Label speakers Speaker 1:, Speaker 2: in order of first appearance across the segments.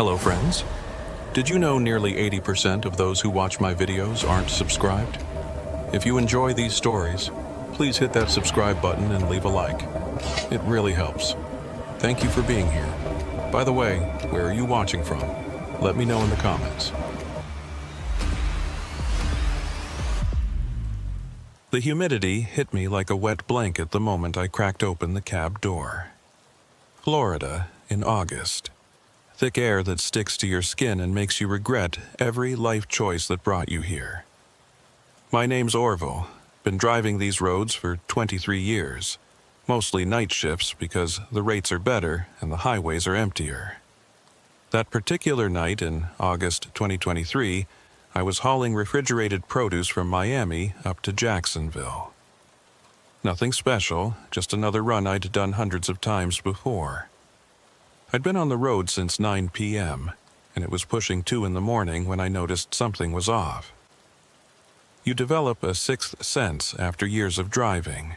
Speaker 1: Hello friends. Did you know nearly 80% of those who watch my videos aren't subscribed? If you enjoy these stories, please hit that subscribe button and leave a like. It really helps. Thank you for being here. By the way, where are you watching from? Let me know in the comments. The humidity hit me like a wet blanket the moment I cracked open the cab door. Florida in August. Thick air that sticks to your skin and makes you regret every life choice that brought you here. My name's Orville. Been driving these roads for 23 years. Mostly night shifts because the rates are better and the highways are emptier. That particular night in August 2023, I was hauling refrigerated produce from Miami up to Jacksonville. Nothing special, just another run I'd done hundreds of times before. I'd been on the road since 9 p.m., and it was pushing 2 in the morning when I noticed something was off. You develop a sixth sense after years of driving.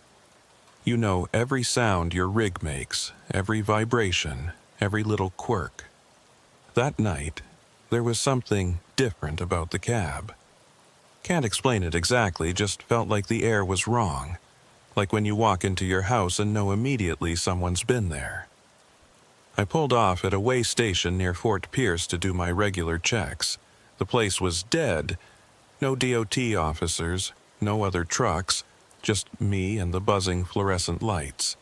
Speaker 1: You know every sound your rig makes, every vibration, every little quirk. That night, there was something different about the cab. Can't explain it exactly, just felt like the air was wrong. Like when you walk into your house and know immediately someone's been there. I pulled off at a way station near Fort Pierce to do my regular checks. The place was dead. No DOT officers, no other trucks, just me and the buzzing fluorescent lights.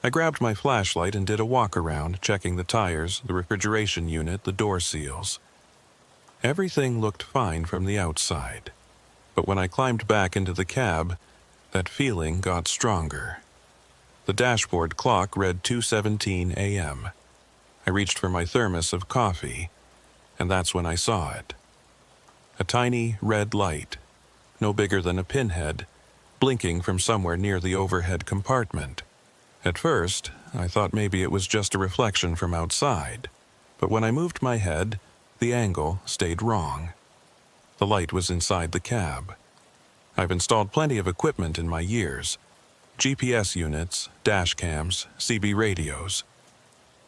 Speaker 1: I grabbed my flashlight and did a walk around, checking the tires, the refrigeration unit, the door seals. Everything looked fine from the outside. But when I climbed back into the cab, that feeling got stronger. The dashboard clock read 2:17 a.m. I reached for my thermos of coffee, and that's when I saw it. A tiny red light, no bigger than a pinhead, blinking from somewhere near the overhead compartment. At first, I thought maybe it was just a reflection from outside, but when I moved my head, the angle stayed wrong. The light was inside the cab. I've installed plenty of equipment in my years. GPS units, dash cams, CB radios.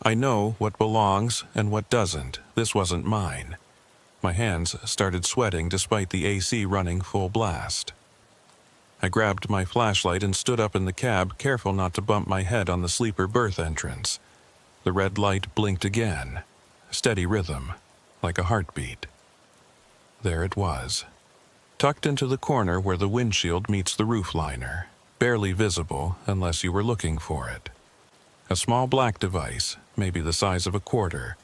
Speaker 1: I know what belongs and what doesn't. This wasn't mine. My hands started sweating despite the AC running full blast. I grabbed my flashlight and stood up in the cab, careful not to bump my head on the sleeper berth entrance. The red light blinked again. Steady rhythm, like a heartbeat. There it was, tucked into the corner where the windshield meets the roof liner. Barely visible unless you were looking for it. A small black device, maybe the size of a quarter,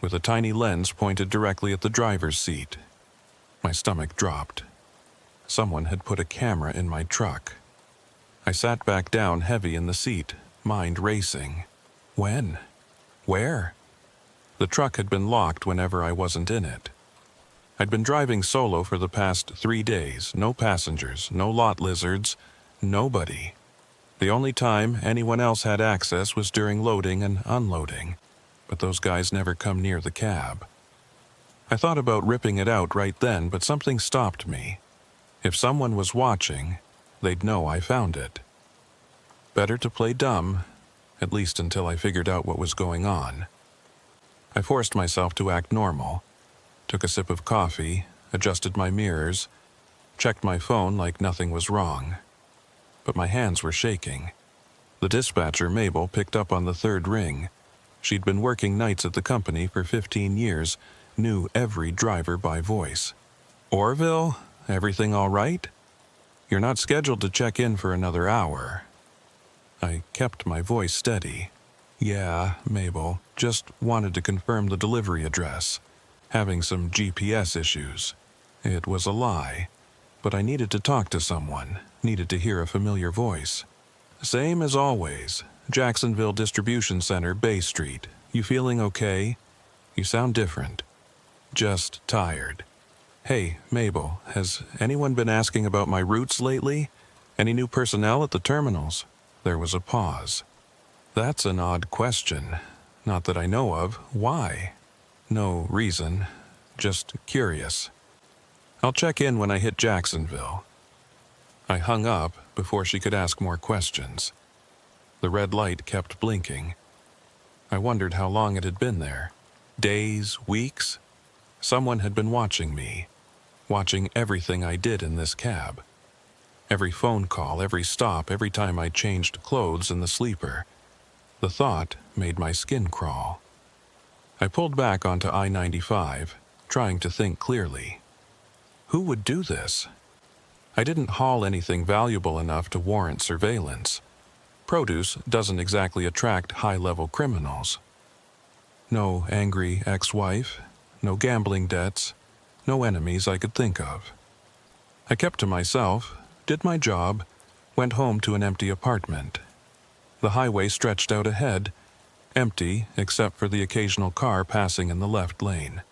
Speaker 1: with a tiny lens pointed directly at the driver's seat. My stomach dropped. Someone had put a camera in my truck. I sat back down heavy in the seat, mind racing. When? Where? The truck had been locked whenever I wasn't in it. I'd been driving solo for the past 3 days, no passengers, no lot lizards, nobody. The only time anyone else had access was during loading and unloading, but those guys never come near the cab. I thought about ripping it out right then, but something stopped me. If someone was watching, they'd know I found it. Better to play dumb, at least until I figured out what was going on. I forced myself to act normal, took a sip of coffee, adjusted my mirrors, checked my phone like nothing was wrong. But my hands were shaking. The dispatcher, Mabel, picked up on the third ring. She'd been working nights at the company for 15 years, knew every driver by voice. Orville, everything all right? You're not scheduled to check in for another hour. I kept my voice steady. Yeah, Mabel, just wanted to confirm the delivery address. Having some GPS issues. It was a lie. But I needed to talk to someone, needed to hear a familiar voice. Same as always, Jacksonville Distribution Center, Bay Street. You feeling okay? You sound different. Just tired. Hey, Mabel, has anyone been asking about my routes lately? Any new personnel at the terminals? There was a pause. That's an odd question. Not that I know of. Why? No reason. Just curious. I'll check in when I hit Jacksonville. I hung up before she could ask more questions. The red light kept blinking. I wondered how long it had been there. Days, weeks, someone had been watching me, watching everything I did in this cab. Every phone call, every stop, every time I changed clothes in the sleeper. The thought made my skin crawl. I pulled back onto I-95, trying to think clearly. Who would do this? I didn't haul anything valuable enough to warrant surveillance. Produce doesn't exactly attract high-level criminals. No angry ex-wife, no gambling debts, no enemies I could think of. I kept to myself, did my job, went home to an empty apartment. The highway stretched out ahead, empty except for the occasional car passing in the left lane.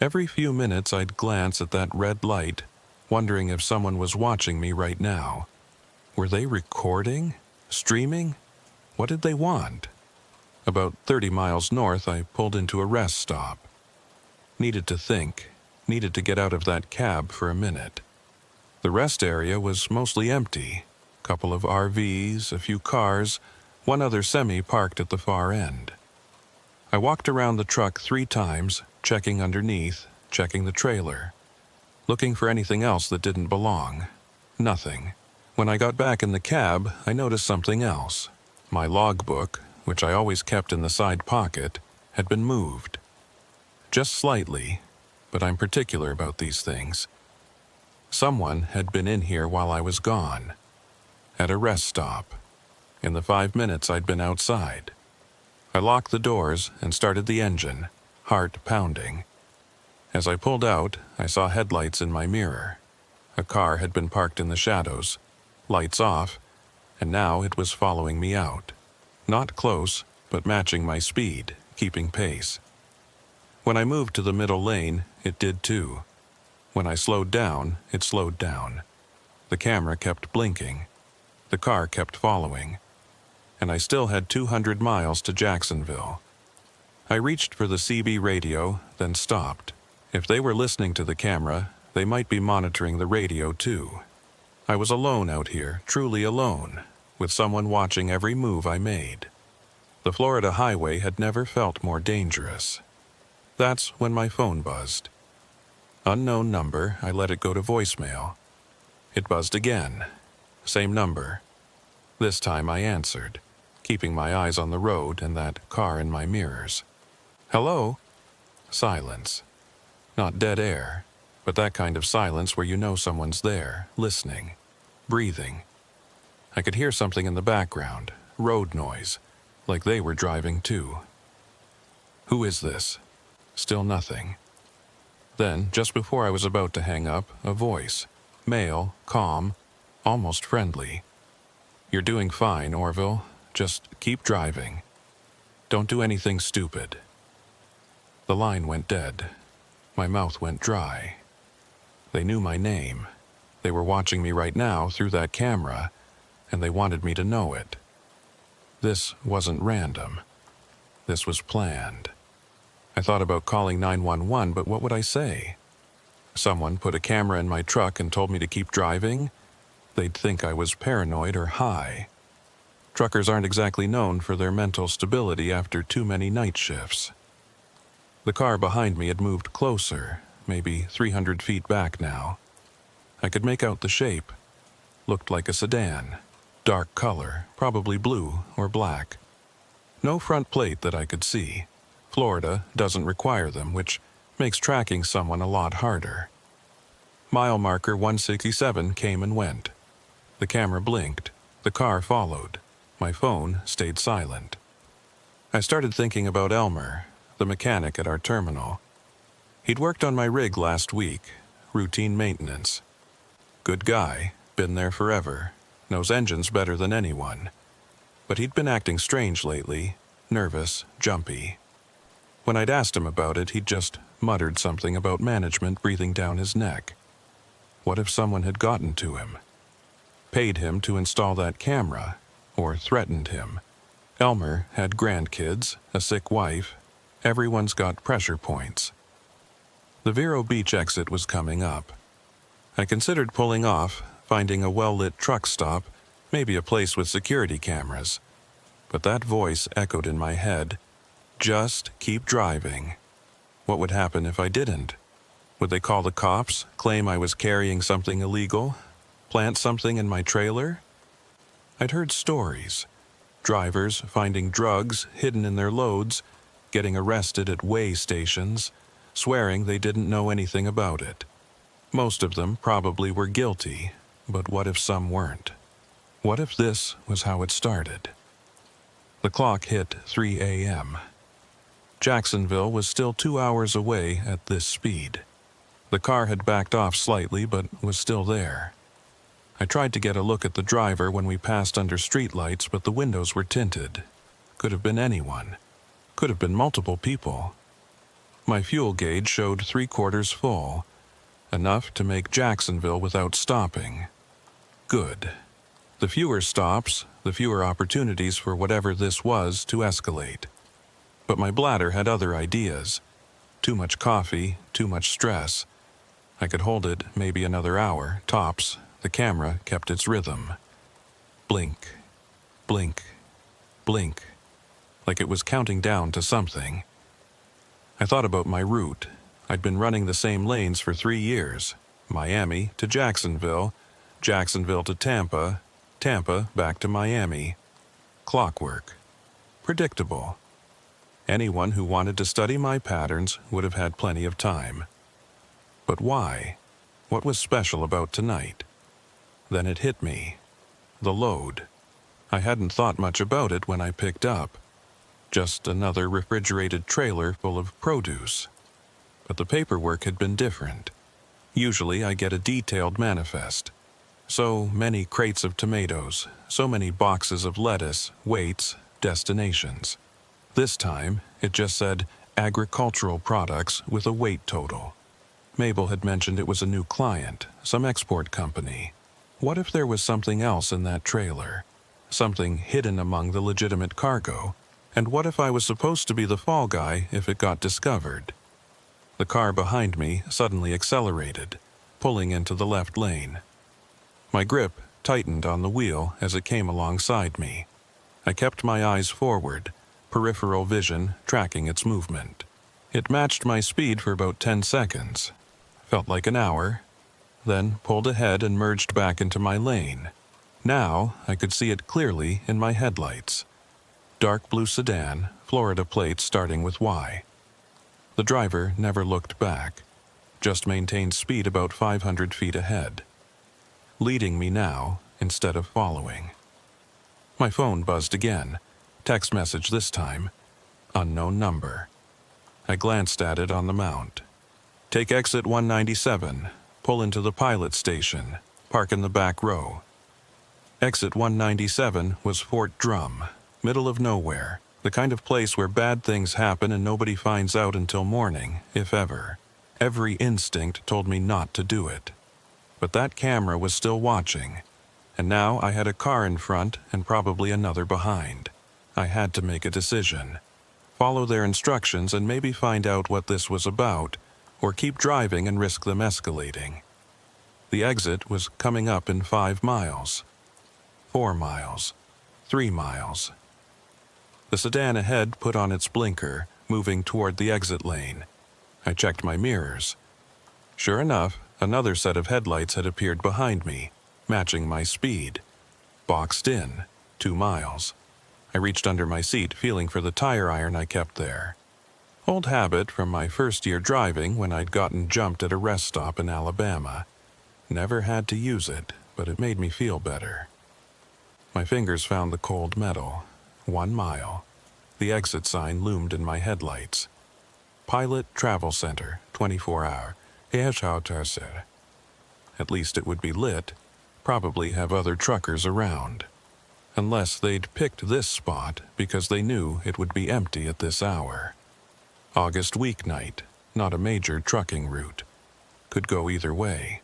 Speaker 1: Every few minutes I'd glance at that red light, wondering if someone was watching me right now. Were they recording? Streaming? What did they want? About 30 miles north, I pulled into a rest stop. Needed to think, needed to get out of that cab for a minute. The rest area was mostly empty. A couple of RVs, a few cars, one other semi parked at the far end. I walked around the truck 3 times, checking underneath, checking the trailer, looking for anything else that didn't belong. Nothing. When I got back in the cab, I noticed something else. My logbook, which I always kept in the side pocket, had been moved. Just slightly, but I'm particular about these things. Someone had been in here while I was gone. At a rest stop. In the 5 minutes I'd been outside. I locked the doors and started the engine, heart pounding. As I pulled out, I saw headlights in my mirror. A car had been parked in the shadows, lights off, and now it was following me out. Not close, but matching my speed, keeping pace. When I moved to the middle lane, it did too. When I slowed down, it slowed down. The camera kept blinking. The car kept following. And I still had 200 miles to Jacksonville. I reached for the CB radio, then stopped. If they were listening to the camera, they might be monitoring the radio too. I was alone out here, truly alone, with someone watching every move I made. The Florida highway had never felt more dangerous. That's when my phone buzzed. Unknown number, I let it go to voicemail. It buzzed again. Same number. This time I answered, keeping my eyes on the road and that car in my mirrors. Hello? Silence. Not dead air, but that kind of silence where you know someone's there, listening, breathing. I could hear something in the background, road noise, like they were driving too. Who is this? Still nothing. Then, just before I was about to hang up, a voice, male, calm, almost friendly. You're doing fine, Orville. Just keep driving. Don't do anything stupid. The line went dead. My mouth went dry. They knew my name. They were watching me right now through that camera, and they wanted me to know it. This wasn't random. This was planned. I thought about calling 911, but what would I say? Someone put a camera in my truck and told me to keep driving? They'd think I was paranoid or high. Truckers aren't exactly known for their mental stability after too many night shifts. The car behind me had moved closer, maybe 300 feet back now. I could make out the shape. Looked like a sedan. Dark color, probably blue or black. No front plate that I could see. Florida doesn't require them, which makes tracking someone a lot harder. Mile marker 167 came and went. The camera blinked. The car followed. My phone stayed silent. I started thinking about Elmer, the mechanic at our terminal. He'd worked on my rig last week, routine maintenance. Good guy, been there forever, knows engines better than anyone. But he'd been acting strange lately, nervous, jumpy. When I'd asked him about it, he'd just muttered something about management breathing down his neck. What if someone had gotten to him? Paid him to install that camera, or threatened him. Elmer had grandkids, a sick wife. Everyone's got pressure points. The Vero Beach exit was coming up. I considered pulling off, finding a well-lit truck stop, maybe a place with security cameras. But that voice echoed in my head. Just keep driving. What would happen if I didn't? Would they call the cops, claim I was carrying something illegal, plant something in my trailer? I'd heard stories. Drivers finding drugs hidden in their loads, getting arrested at weigh stations, swearing they didn't know anything about it. Most of them probably were guilty, but what if some weren't? What if this was how it started? The clock hit 3 a.m. Jacksonville was still 2 hours away at this speed. The car had backed off slightly, but was still there. I tried to get a look at the driver when we passed under streetlights, but the windows were tinted. Could have been anyone. Could have been multiple people. My fuel gauge showed 3/4 full, enough to make Jacksonville without stopping. Good. The fewer stops, the fewer opportunities for whatever this was to escalate. But my bladder had other ideas. Too much coffee, too much stress. I could hold it maybe another hour, tops. The camera kept its rhythm. Blink, blink, blink, like it was counting down to something. I thought about my route. I'd been running the same lanes for 3 years. Miami to Jacksonville, Jacksonville to Tampa, Tampa back to Miami. Clockwork. Predictable. Anyone who wanted to study my patterns would have had plenty of time. But why? What was special about tonight? Then it hit me. The load. I hadn't thought much about it when I picked up. Just another refrigerated trailer full of produce. But the paperwork had been different. Usually I get a detailed manifest. So many crates of tomatoes, so many boxes of lettuce, weights, destinations. This time, it just said agricultural products with a weight total. Mabel had mentioned it was a new client, some export company. What if there was something else in that trailer? Something hidden among the legitimate cargo? And what if I was supposed to be the fall guy if it got discovered? The car behind me suddenly accelerated, pulling into the left lane. My grip tightened on the wheel as it came alongside me. I kept my eyes forward, peripheral vision tracking its movement. It matched my speed for about 10 seconds. Felt like an hour, then pulled ahead and merged back into my lane. Now I could see it clearly in my headlights. Dark blue sedan, Florida plate starting with Y. The driver never looked back, just maintained speed about 500 feet ahead. Leading me now instead of following. My phone buzzed again. Text message this time. Unknown number. I glanced at it on the mount. Take exit 197. Pull into the pilot station. Park in the back row. Exit 197 was Fort Drum, middle of nowhere, the kind of place where bad things happen and nobody finds out until morning, if ever. Every instinct told me not to do it. But that camera was still watching, and now I had a car in front and probably another behind. I had to make a decision. Follow their instructions and maybe find out what this was about, or keep driving and risk them escalating. The exit was coming up in 5 miles. 4 miles. 3 miles. The sedan ahead put on its blinker, moving toward the exit lane. I checked my mirrors. Sure enough, another set of headlights had appeared behind me, matching my speed. Boxed in, 2 miles. I reached under my seat, feeling for the tire iron I kept there. Old habit from my first year driving when I'd gotten jumped at a rest stop in Alabama. Never had to use it, but it made me feel better. My fingers found the cold metal. 1 mile. The exit sign loomed in my headlights. Pilot Travel Center, 24-hour. At least it would be lit. Probably have other truckers around. Unless they'd picked this spot because they knew it would be empty at this hour. August weeknight, not a major trucking route. Could go either way.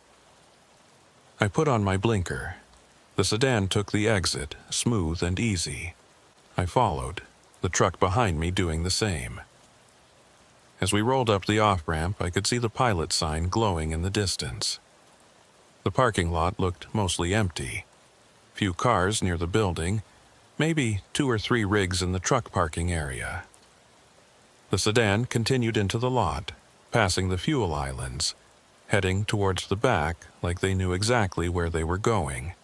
Speaker 1: I put on my blinker. The sedan took the exit, smooth and easy. I followed, the truck behind me doing the same. As we rolled up the off-ramp, I could see the pilot sign glowing in the distance. The parking lot looked mostly empty. Few cars near the building, maybe 2 or 3 rigs in the truck parking area. The sedan continued into the lot, passing the fuel islands, heading towards the back like they knew exactly where they were going.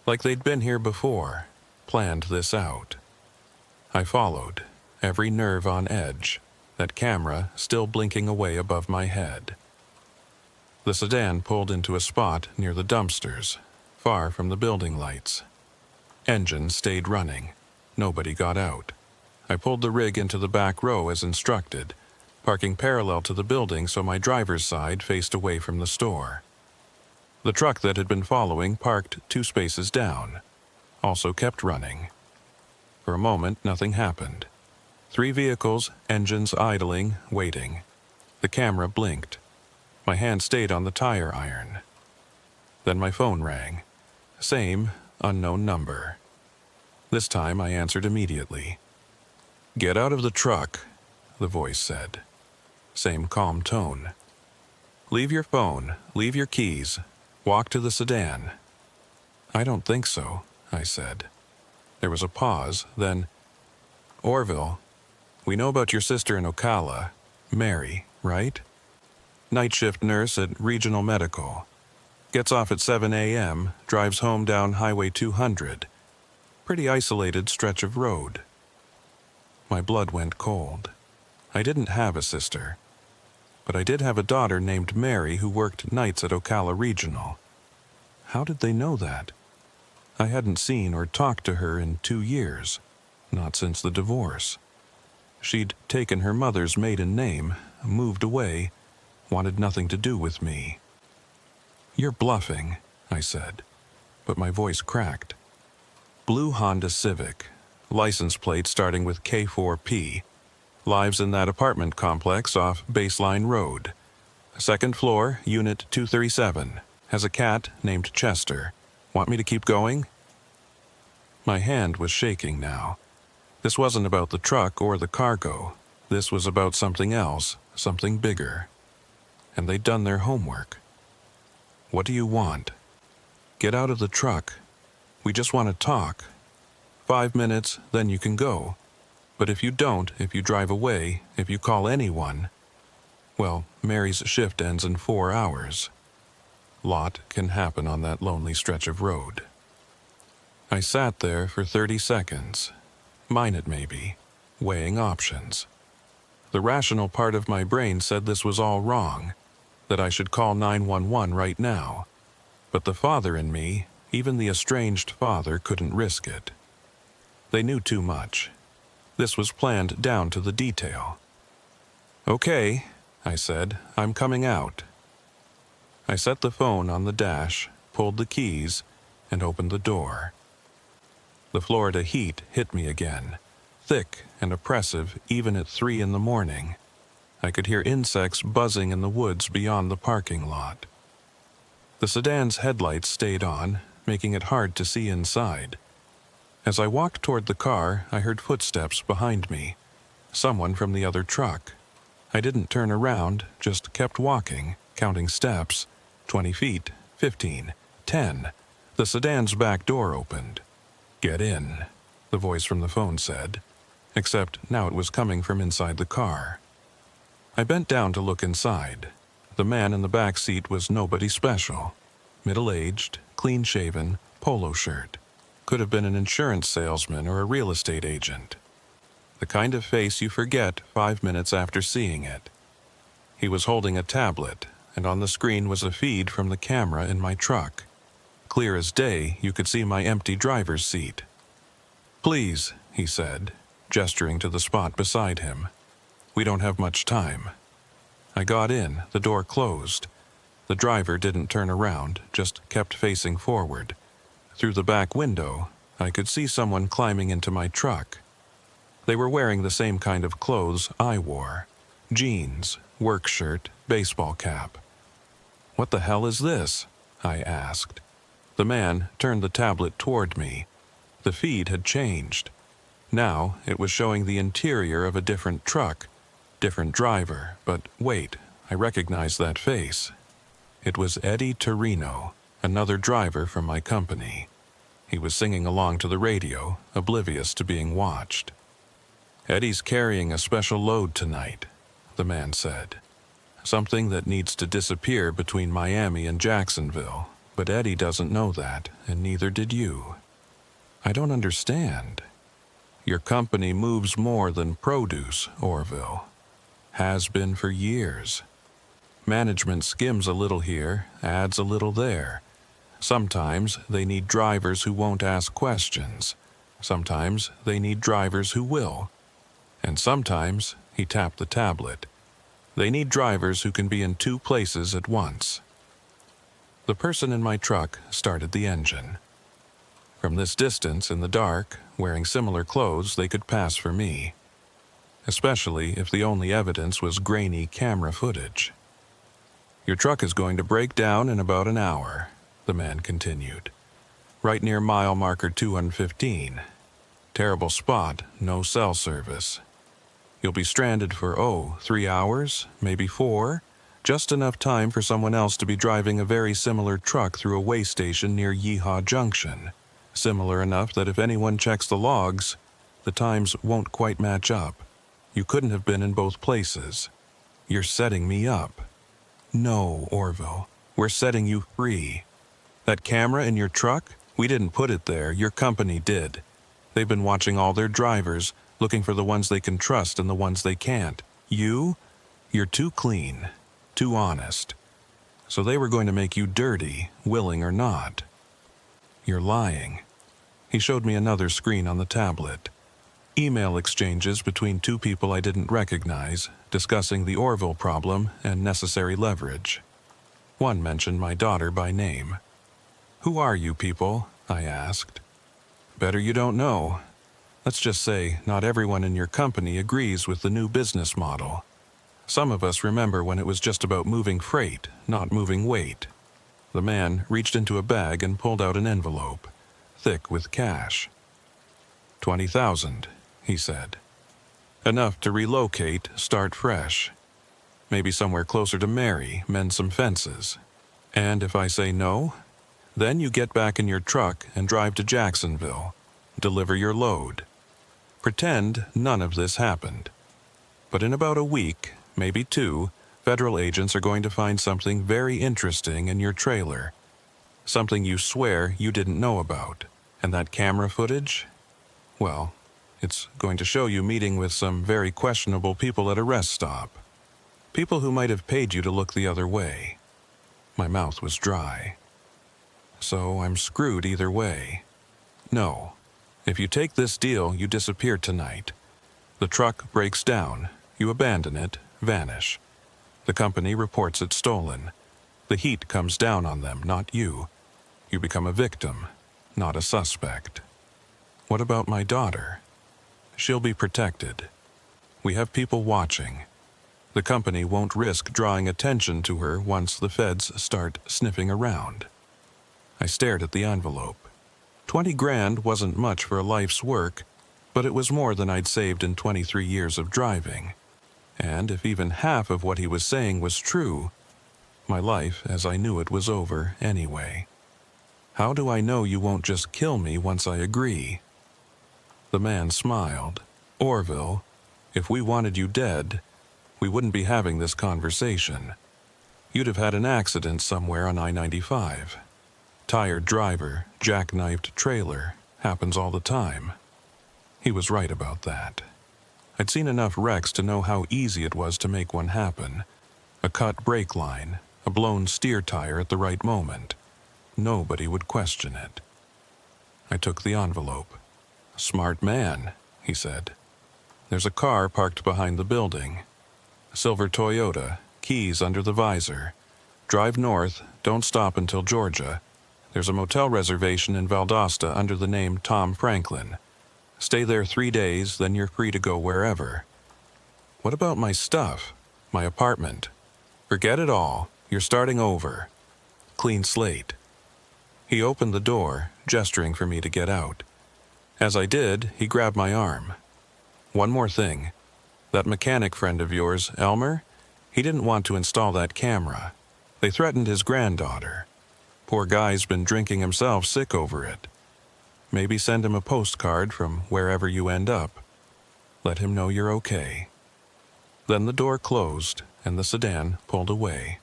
Speaker 1: Like they'd been here before, planned this out. I followed, every nerve on edge, that camera still blinking away above my head. The sedan pulled into a spot near the dumpsters, far from the building lights. Engine stayed running. Nobody got out. I pulled the rig into the back row as instructed, parking parallel to the building so my driver's side faced away from the store. The truck that had been following parked 2 spaces down, also kept running. For a moment, nothing happened. 3 vehicles, engines idling, waiting. The camera blinked. My hand stayed on the tire iron. Then my phone rang. Same, unknown number. This time I answered immediately. "Get out of the truck," the voice said. Same calm tone. "Leave your phone, leave your keys, walk to the sedan." "I don't think so," I said. There was a pause, then, "Orville, we know about your sister in Ocala, Mary, right? Night shift nurse at Regional Medical. Gets off at 7 a.m., drives home down Highway 200. Pretty isolated stretch of road." My blood went cold. I didn't have a sister, but I did have a daughter named Mary who worked nights at Ocala Regional. How did they know that? I hadn't seen or talked to her in 2 years, not since the divorce. She'd taken her mother's maiden name, moved away, wanted nothing to do with me. "You're bluffing," I said, but my voice cracked. "Blue Honda Civic, license plate starting with K4P, lives in that apartment complex off Baseline Road. 2nd floor, unit 237, has a cat named Chester. Want me to keep going?" My hand was shaking now. This wasn't about the truck or the cargo. This was about something else, something bigger. And they'd done their homework. "What do you want?" "Get out of the truck. We just want to talk. 5 minutes, then you can go. But if you don't, if you drive away, if you call anyone, well, Mary's shift ends in 4 hours. Lot can happen on that lonely stretch of road." I sat there for 30 seconds, mine it maybe, weighing options. The rational part of my brain said this was all wrong, that I should call 911 right now. But the father in me, even the estranged father, couldn't risk it. They knew too much. This was planned down to the detail. "Okay," I said, "I'm coming out." I set the phone on the dash, pulled the keys, and opened the door. The Florida heat hit me again, thick and oppressive even at 3 in the morning. I could hear insects buzzing in the woods beyond the parking lot. The sedan's headlights stayed on, making it hard to see inside. As I walked toward the car, I heard footsteps behind me. Someone from the other truck. I didn't turn around, just kept walking, counting steps. 20 feet, 15, 10. The sedan's back door opened. "Get in," the voice from the phone said, except now it was coming from inside the car. I bent down to look inside. The man in the back seat was nobody special. Middle-aged, clean-shaven, polo shirt. Could have been an insurance salesman or a real estate agent. The kind of face you forget 5 minutes after seeing it. He was holding a tablet, and on the screen was a feed from the camera in my truck. Clear as day, you could see my empty driver's seat. "Please," he said, gesturing to the spot beside him. "We don't have much time." I got in, the door closed. The driver didn't turn around, just kept facing forward. Through the back window, I could see someone climbing into my truck. They were wearing the same kind of clothes I wore. Jeans, work shirt, baseball cap. "What the hell is this?" I asked. The man turned the tablet toward me. The feed had changed. Now it was showing the interior of a different truck, different driver, but wait, I recognized that face. It was Eddie Torino, another driver from my company. He was singing along to the radio, oblivious to being watched. "Eddie's carrying a special load tonight," the man said. "Something that needs to disappear between Miami and Jacksonville, but Eddie doesn't know that, and neither did you." "I don't understand." "Your company moves more than produce, Orville. Has been for years. Management skims a little here, adds a little there. Sometimes they need drivers who won't ask questions. Sometimes they need drivers who will. And sometimes," he tapped the tablet, "they need drivers who can be in two places at once." The person in my truck started the engine. From this distance in the dark, wearing similar clothes, they could pass for me, especially if the only evidence was grainy camera footage. "Your truck is going to break down in about an hour," the man continued. "Right near mile marker 215. Terrible spot, no cell service. You'll be stranded for, 3 hours, maybe 4, just enough time for someone else to be driving a very similar truck through a way station near Yeehaw Junction. Similar enough that if anyone checks the logs, the times won't quite match up. You couldn't have been in both places. You're setting me up." "No, Orville, we're setting you free. That camera in your truck, we didn't put it there, your company did. They've been watching all their drivers, looking for the ones they can trust and the ones they can't. You're too clean, too honest. So they were going to make you dirty, willing or not." "You're lying." He showed me another screen on the tablet. Email exchanges between two people I didn't recognize, discussing the Orville problem and necessary leverage. One mentioned my daughter by name. "Who are you people?" I asked. "Better you don't know. Let's just say not everyone in your company agrees with the new business model. Some of us remember when it was just about moving freight, not moving weight." The man reached into a bag and pulled out an envelope, thick with cash. 20,000, he said. "Enough to relocate, start fresh. Maybe somewhere closer to Mary, mend some fences. And if I say no, then you get back in your truck and drive to Jacksonville, deliver your load. Pretend none of this happened. But in about a week, maybe 2, federal agents are going to find something very interesting in your trailer. Something you swear you didn't know about. And that camera footage? Well, it's going to show you meeting with some very questionable people at a rest stop. People who might have paid you to look the other way." My mouth was dry. "So I'm screwed either way." "No. If you take this deal, you disappear tonight. The truck breaks down. You abandon it, vanish. The company reports it stolen. The heat comes down on them, not you. You become a victim, not a suspect." "What about my daughter?" "She'll be protected. We have people watching. The company won't risk drawing attention to her once the feds start sniffing around." I stared at the envelope. 20 grand wasn't much for a life's work, but it was more than I'd saved in 23 years of driving. And if even half of what he was saying was true, my life as I knew it was over anyway. "How do I know you won't just kill me once I agree?" The man smiled. "Orville, if we wanted you dead, we wouldn't be having this conversation. You'd have had an accident somewhere on I-95. Tired driver, jackknifed trailer, happens all the time." He was right about that. I'd seen enough wrecks to know how easy it was to make one happen. A cut brake line, a blown steer tire at the right moment. Nobody would question it. I took the envelope. "Smart man," he said. "There's a car parked behind the building. Silver Toyota, keys under the visor. Drive north, don't stop until Georgia. There's a motel reservation in Valdosta under the name Tom Franklin. Stay there 3 days, then you're free to go wherever." "What about my stuff? My apartment?" "Forget it all. You're starting over. Clean slate." He opened the door, gesturing for me to get out. As I did, he grabbed my arm. "One more thing. That mechanic friend of yours, Elmer, he didn't want to install that camera. They threatened his granddaughter. Poor guy's been drinking himself sick over it. Maybe send him a postcard from wherever you end up." Let him know you're okay. Then the door closed and the sedan pulled away.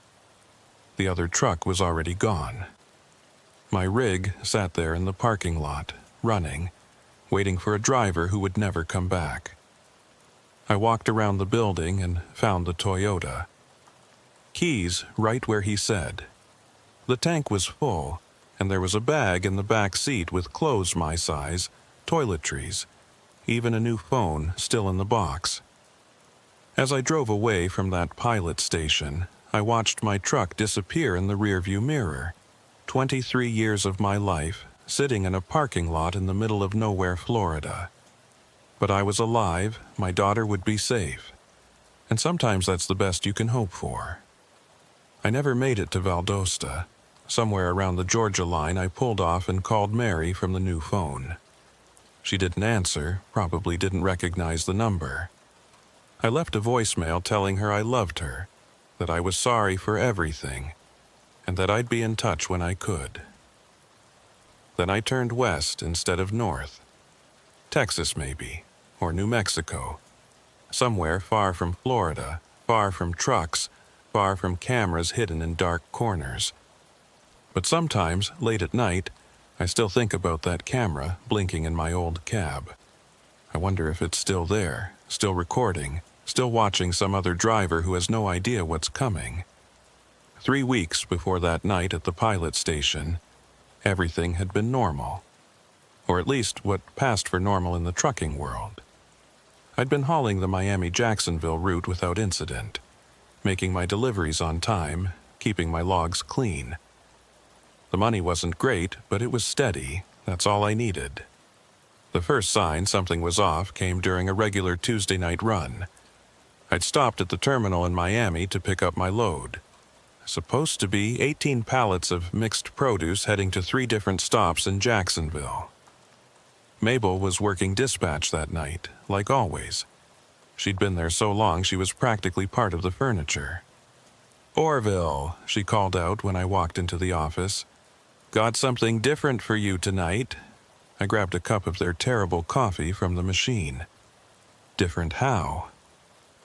Speaker 1: The other truck was already gone. My rig sat there in the parking lot, running, waiting for a driver who would never come back. I walked around the building and found the Toyota. Keys right where he said. The tank was full, and there was a bag in the back seat with clothes my size, toiletries, even a new phone still in the box. As I drove away from that pilot station, I watched my truck disappear in the rearview mirror. 23 years of my life sitting in a parking lot in the middle of nowhere, Florida. But I was alive, my daughter would be safe. And sometimes that's the best you can hope for. I never made it to Valdosta. Somewhere around the Georgia line, I pulled off and called Mary from the new phone. She didn't answer, probably didn't recognize the number. I left a voicemail telling her I loved her, that I was sorry for everything, and that I'd be in touch when I could. Then I turned west instead of north. Texas maybe, or New Mexico. Somewhere far from Florida, far from trucks, far from cameras hidden in dark corners. But sometimes, late at night, I still think about that camera blinking in my old cab. I wonder if it's still there, still recording, still watching some other driver who has no idea what's coming. 3 weeks before that night at the pilot station, everything had been normal. Or at least what passed for normal in the trucking world. I'd been hauling the Miami-Jacksonville route without incident, making my deliveries on time, keeping my logs clean. The money wasn't great, but it was steady. That's all I needed. The first sign something was off came during a regular Tuesday night run. I'd stopped at the terminal in Miami to pick up my load. Supposed to be 18 pallets of mixed produce heading to 3 different stops in Jacksonville. Mabel was working dispatch that night, like always. She'd been there so long she was practically part of the furniture. "Orville," she called out when I walked into the office. "Got something different for you tonight." I grabbed a cup of their terrible coffee from the machine. Different how?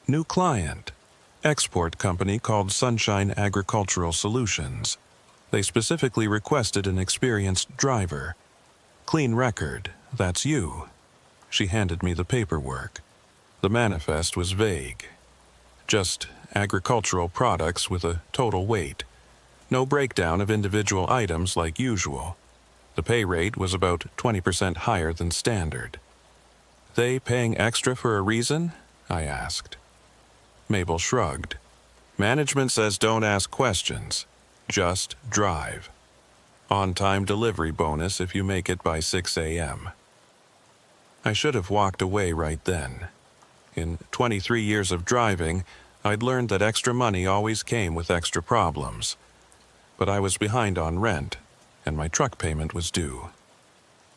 Speaker 1: New client. Export company called Sunshine Agricultural Solutions. They specifically requested an experienced driver. Clean record, that's you. She handed me the paperwork. The manifest was vague. Just agricultural products with a total weight. No breakdown of individual items like usual. The pay rate was about 20% higher than standard. "They paying extra for a reason?" I asked. Mabel shrugged. "Management says don't ask questions. Just drive. On-time delivery bonus if you make it by 6 a.m. I should have walked away right then. In 23 years of driving, I'd learned that extra money always came with extra problems. But I was behind on rent, and my truck payment was due.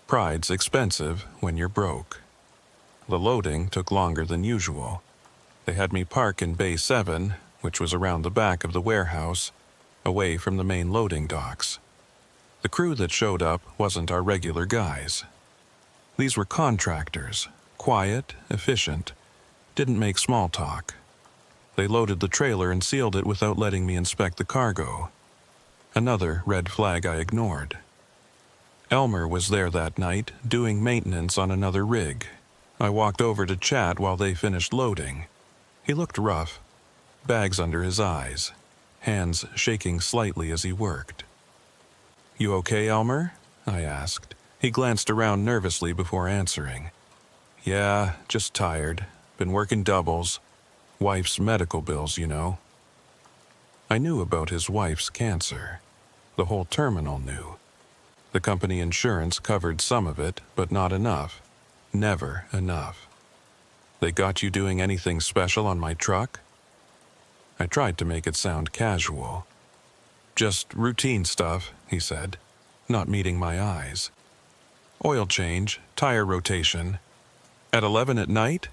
Speaker 1: Pride's expensive when you're broke. The loading took longer than usual. They had me park in Bay 7, which was around the back of the warehouse, away from the main loading docks. The crew that showed up wasn't our regular guys. These were contractors, quiet, efficient, didn't make small talk. They loaded the trailer and sealed it without letting me inspect the cargo. Another red flag I ignored. Elmer was there that night, doing maintenance on another rig. I walked over to chat while they finished loading. He looked rough, bags under his eyes, hands shaking slightly as he worked. "You okay, Elmer?" I asked. He glanced around nervously before answering. "Yeah, just tired. Been working doubles. Wife's medical bills, you know." I knew about his wife's cancer. The whole terminal knew. The company insurance covered some of it, but not enough. Never enough. "They got you doing anything special on my truck?" I tried to make it sound casual. "Just routine stuff," he said, not meeting my eyes. "Oil change, tire rotation. At 11 at night?"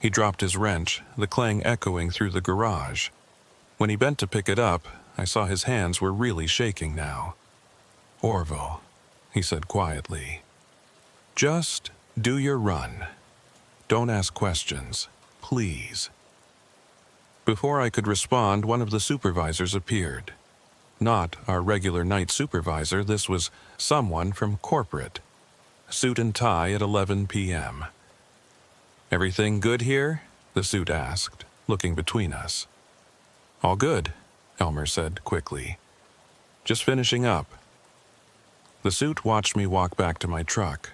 Speaker 1: He dropped his wrench, the clang echoing through the garage. When he bent to pick it up, I saw his hands were really shaking now. "Orville," he said quietly, "just do your run. Don't ask questions. Please. Before I could respond, one of the supervisors appeared. Not our regular night supervisor, this was someone from corporate. Suit and tie at 11 p.m. "Everything good here?" the suit asked, looking between us. "All good," Elmer said quickly. "Just finishing up." The suit watched me walk back to my truck.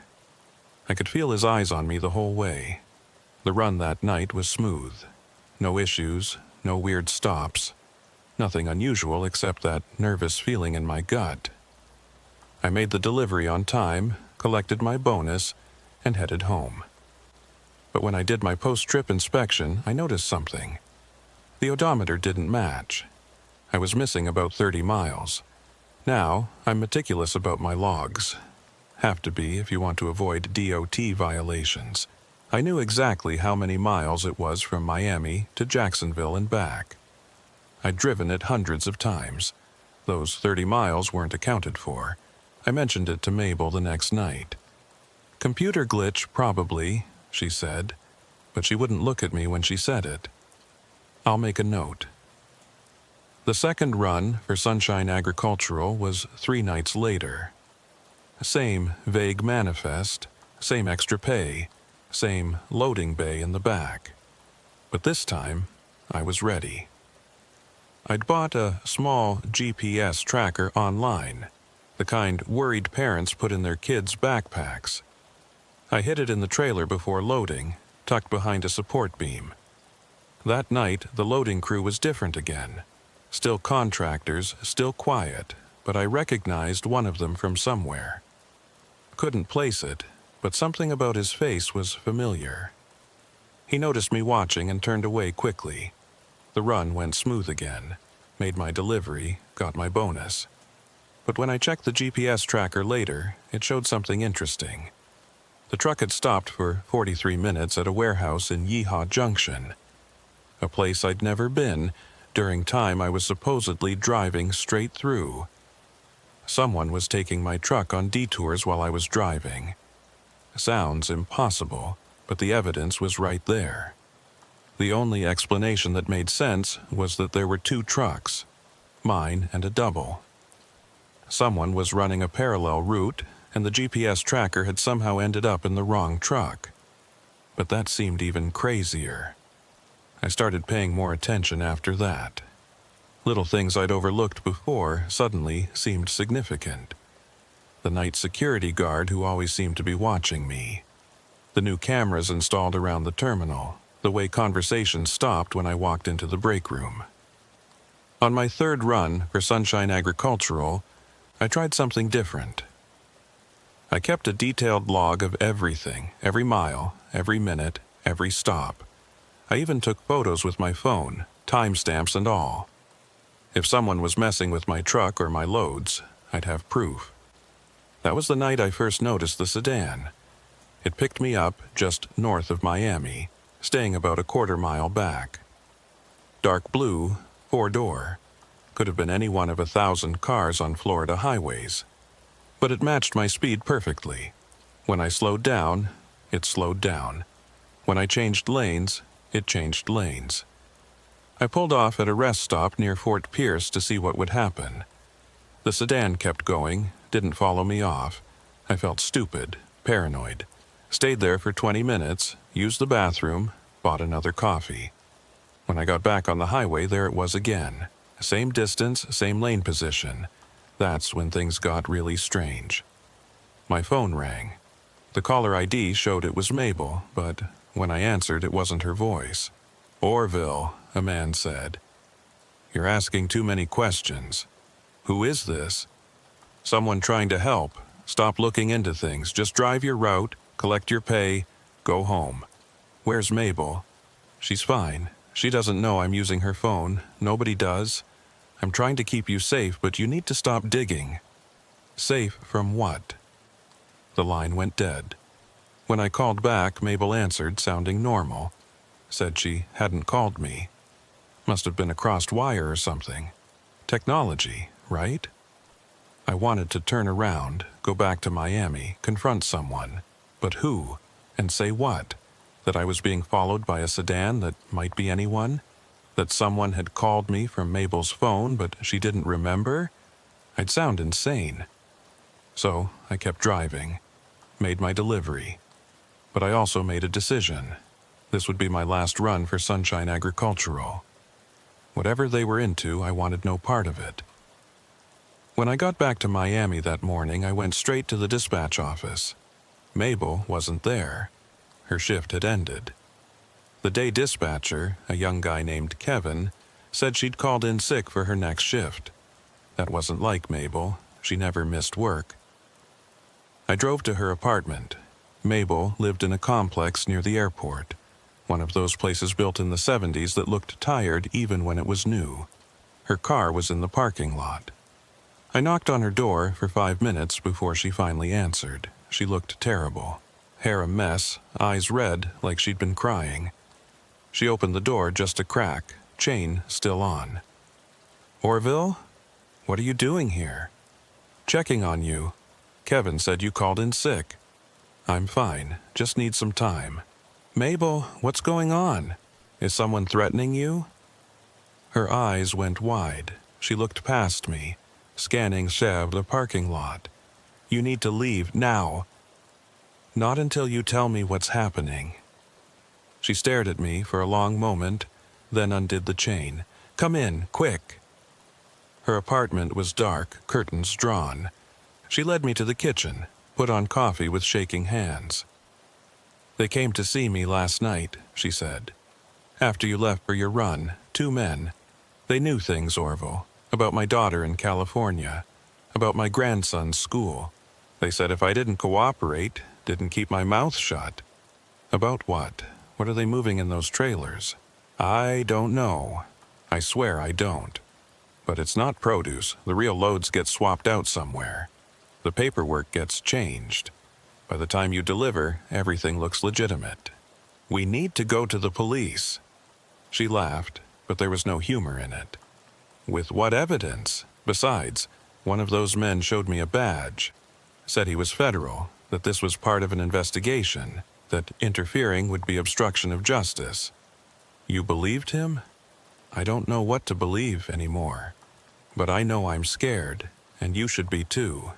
Speaker 1: I could feel his eyes on me the whole way. The run that night was smooth. No issues, no weird stops. Nothing unusual except that nervous feeling in my gut. I made the delivery on time, collected my bonus, and headed home. But when I did my post-trip inspection, I noticed something. The odometer didn't match. I was missing about 30 miles. Now, I'm meticulous about my logs. Have to be if you want to avoid DOT violations. I knew exactly how many miles it was from Miami to Jacksonville and back. I'd driven it hundreds of times. Those 30 miles weren't accounted for. I mentioned it to Mabel the next night. "Computer glitch, probably," she said, but she wouldn't look at me when she said it. "I'll make a note." The second run for Sunshine Agricultural was 3 nights later. Same vague manifest, same extra pay, same loading bay in the back. But this time, I was ready. I'd bought a small GPS tracker online, the kind worried parents put in their kids' backpacks. I hid it in the trailer before loading, tucked behind a support beam. That night, the loading crew was different again. Still contractors, still quiet, but I recognized one of them from somewhere. Couldn't place it, but something about his face was familiar. He noticed me watching and turned away quickly. The run went smooth again, made my delivery, got my bonus. But when I checked the GPS tracker later, it showed something interesting. The truck had stopped for 43 minutes at a warehouse in Yeehaw Junction, a place I'd never been during time I was supposedly driving straight through. Someone was taking my truck on detours while I was driving. Sounds impossible, but the evidence was right there. The only explanation that made sense was that there were 2 trucks, mine and a double. Someone was running a parallel route, and the GPS tracker had somehow ended up in the wrong truck. But that seemed even crazier. I started paying more attention after that. Little things I'd overlooked before suddenly seemed significant. The night security guard who always seemed to be watching me. The new cameras installed around the terminal. The way conversations stopped when I walked into the break room. On my 3rd run for Sunshine Agricultural, I tried something different. I kept a detailed log of everything, every mile, every minute, every stop. I even took photos with my phone, timestamps and all. If someone was messing with my truck or my loads, I'd have proof. That was the night I first noticed the sedan. It picked me up just north of Miami, staying about a quarter mile back. Dark blue, 4-door. Could have been any one of 1,000 cars on Florida highways. But it matched my speed perfectly. When I slowed down, it slowed down. When I changed lanes, it changed lanes. I pulled off at a rest stop near Fort Pierce to see what would happen. The sedan kept going, didn't follow me off. I felt stupid, paranoid. Stayed there for 20 minutes, used the bathroom, bought another coffee. When I got back on the highway, there it was again. Same distance, same lane position. That's when things got really strange. My phone rang. The caller ID showed it was Mabel, but when I answered, it wasn't her voice. "Orville," a man said. "You're asking too many questions. Who is this?" "Someone trying to help. Stop looking into things. Just drive your route, collect your pay, go home." "Where's Mabel?" "She's fine. She doesn't know I'm using her phone. Nobody does. I'm trying to keep you safe, but you need to stop digging." "Safe from what?" The line went dead. When I called back, Mabel answered, sounding normal. Said she hadn't called me. Must have been a crossed wire or something. Technology, right? I wanted to turn around, go back to Miami, confront someone. But who? And say what? That I was being followed by a sedan that might be anyone? That someone had called me from Mabel's phone, but she didn't remember? I'd sound insane. So I kept driving, made my delivery. But I also made a decision. This would be my last run for Sunshine Agricultural. Whatever they were into, I wanted no part of it. When I got back to Miami that morning, I went straight to the dispatch office. Mabel wasn't there. Her shift had ended. The day dispatcher, a young guy named Kevin, said she'd called in sick for her next shift. That wasn't like Mabel. She never missed work. I drove to her apartment. Mabel lived in a complex near the airport, one of those places built in the 70s that looked tired even when it was new. Her car was in the parking lot. I knocked on her door for 5 minutes before she finally answered. She looked terrible. Hair a mess, eyes red like she'd been crying. She opened the door just a crack, chain still on. "Orville? What are you doing here?" "Checking on you. Kevin said you called in sick." "I'm fine, just need some time." "Mabel, what's going on? Is someone threatening you?" Her eyes went wide. She looked past me, scanning the parking lot. "You need to leave now." "Not until you tell me what's happening." She stared at me for a long moment, then undid the chain. "Come in, quick." Her apartment was dark, curtains drawn. She led me to the kitchen, put on coffee with shaking hands. "They came to see me last night," she said. "After you left for your run, 2 men. They knew things, Orville, about my daughter in California, about my grandson's school. They said if I didn't cooperate, didn't keep my mouth shut." "About what? What are they moving in those trailers?" "I don't know. I swear I don't. But it's not produce. The real loads get swapped out somewhere. The paperwork gets changed. By the time you deliver, everything looks legitimate. We need to go to the police." She laughed, but there was no humor in it. "With what evidence? Besides, one of those men showed me a badge. Said he was federal, that this was part of an investigation, that interfering would be obstruction of justice." "You believed him?" "I don't know what to believe anymore. But I know I'm scared, and you should be too."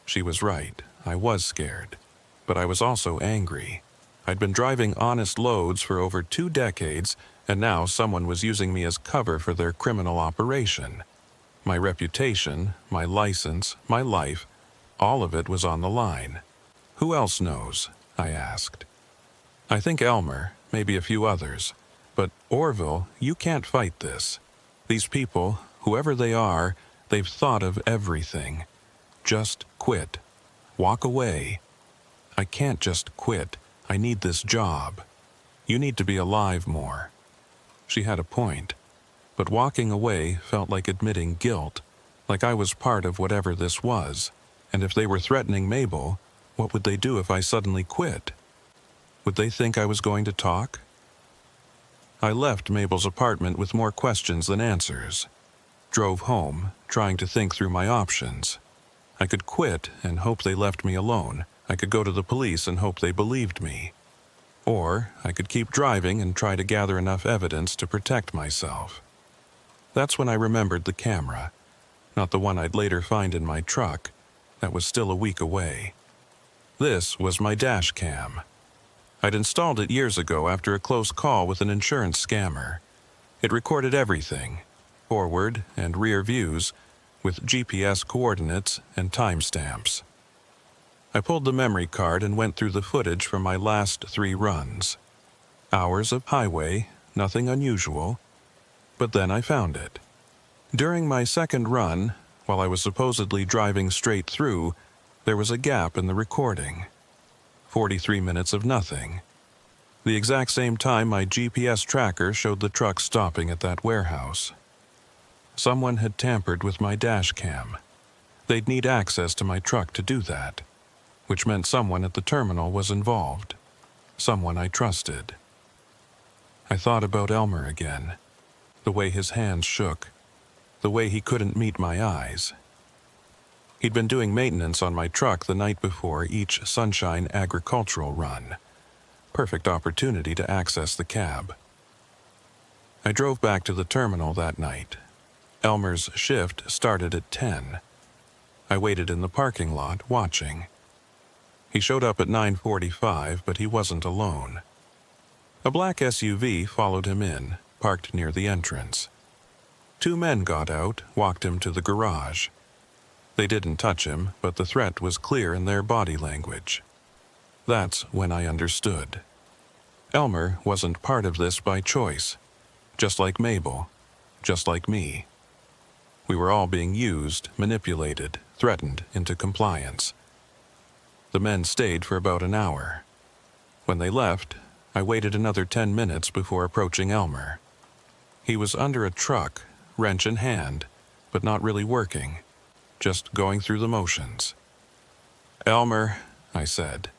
Speaker 1: She was right. I was scared. But I was also angry. I'd been driving honest loads for over 2 decades, and now someone was using me as cover for their criminal operation. My reputation, my license, my life, all of it was on the line. "Who else knows?" I asked. "I think Elmer, maybe a few others. But Orville, you can't fight this. These people, whoever they are, they've thought of everything. Just quit. Walk away." "I can't just quit. I need this job. You need to be alive more." She had a point. But walking away felt like admitting guilt, like I was part of whatever this was. And if they were threatening Mabel, what would they do if I suddenly quit? Would they think I was going to talk? I left Mabel's apartment with more questions than answers. Drove home, trying to think through my options. I could quit and hope they left me alone. I could go to the police and hope they believed me. Or I could keep driving and try to gather enough evidence to protect myself. That's when I remembered the camera. Not the one I'd later find in my truck. That was still a week away. This was my dash cam. I'd installed it years ago after a close call with an insurance scammer. It recorded everything, forward and rear views, with GPS coordinates and timestamps. I pulled the memory card and went through the footage from my last 3 runs. Hours of highway, nothing unusual. But then I found it. During my second run, while I was supposedly driving straight through, there was a gap in the recording. 43 minutes of nothing. The exact same time my GPS tracker showed the truck stopping at that warehouse. Someone had tampered with my dash cam. They'd need access to my truck to do that, which meant someone at the terminal was involved. Someone I trusted. I thought about Elmer again. The way his hands shook. The way he couldn't meet my eyes. He'd been doing maintenance on my truck the night before each Sunshine Agricultural run. Perfect opportunity to access the cab. I drove back to the terminal that night. Elmer's shift started at 10. I waited in the parking lot, watching. He showed up at 9:45, but he wasn't alone. A black SUV followed him in, parked near the entrance. 2 men got out, walked him to the garage. They didn't touch him, but the threat was clear in their body language. That's when I understood. Elmer wasn't part of this by choice, just like Mabel, just like me. We were all being used, manipulated, threatened into compliance. The men stayed for about an hour. When they left, I waited another 10 minutes before approaching Elmer. He was under a truck, wrench in hand, but not really working, just going through the motions. "Elmer," I said.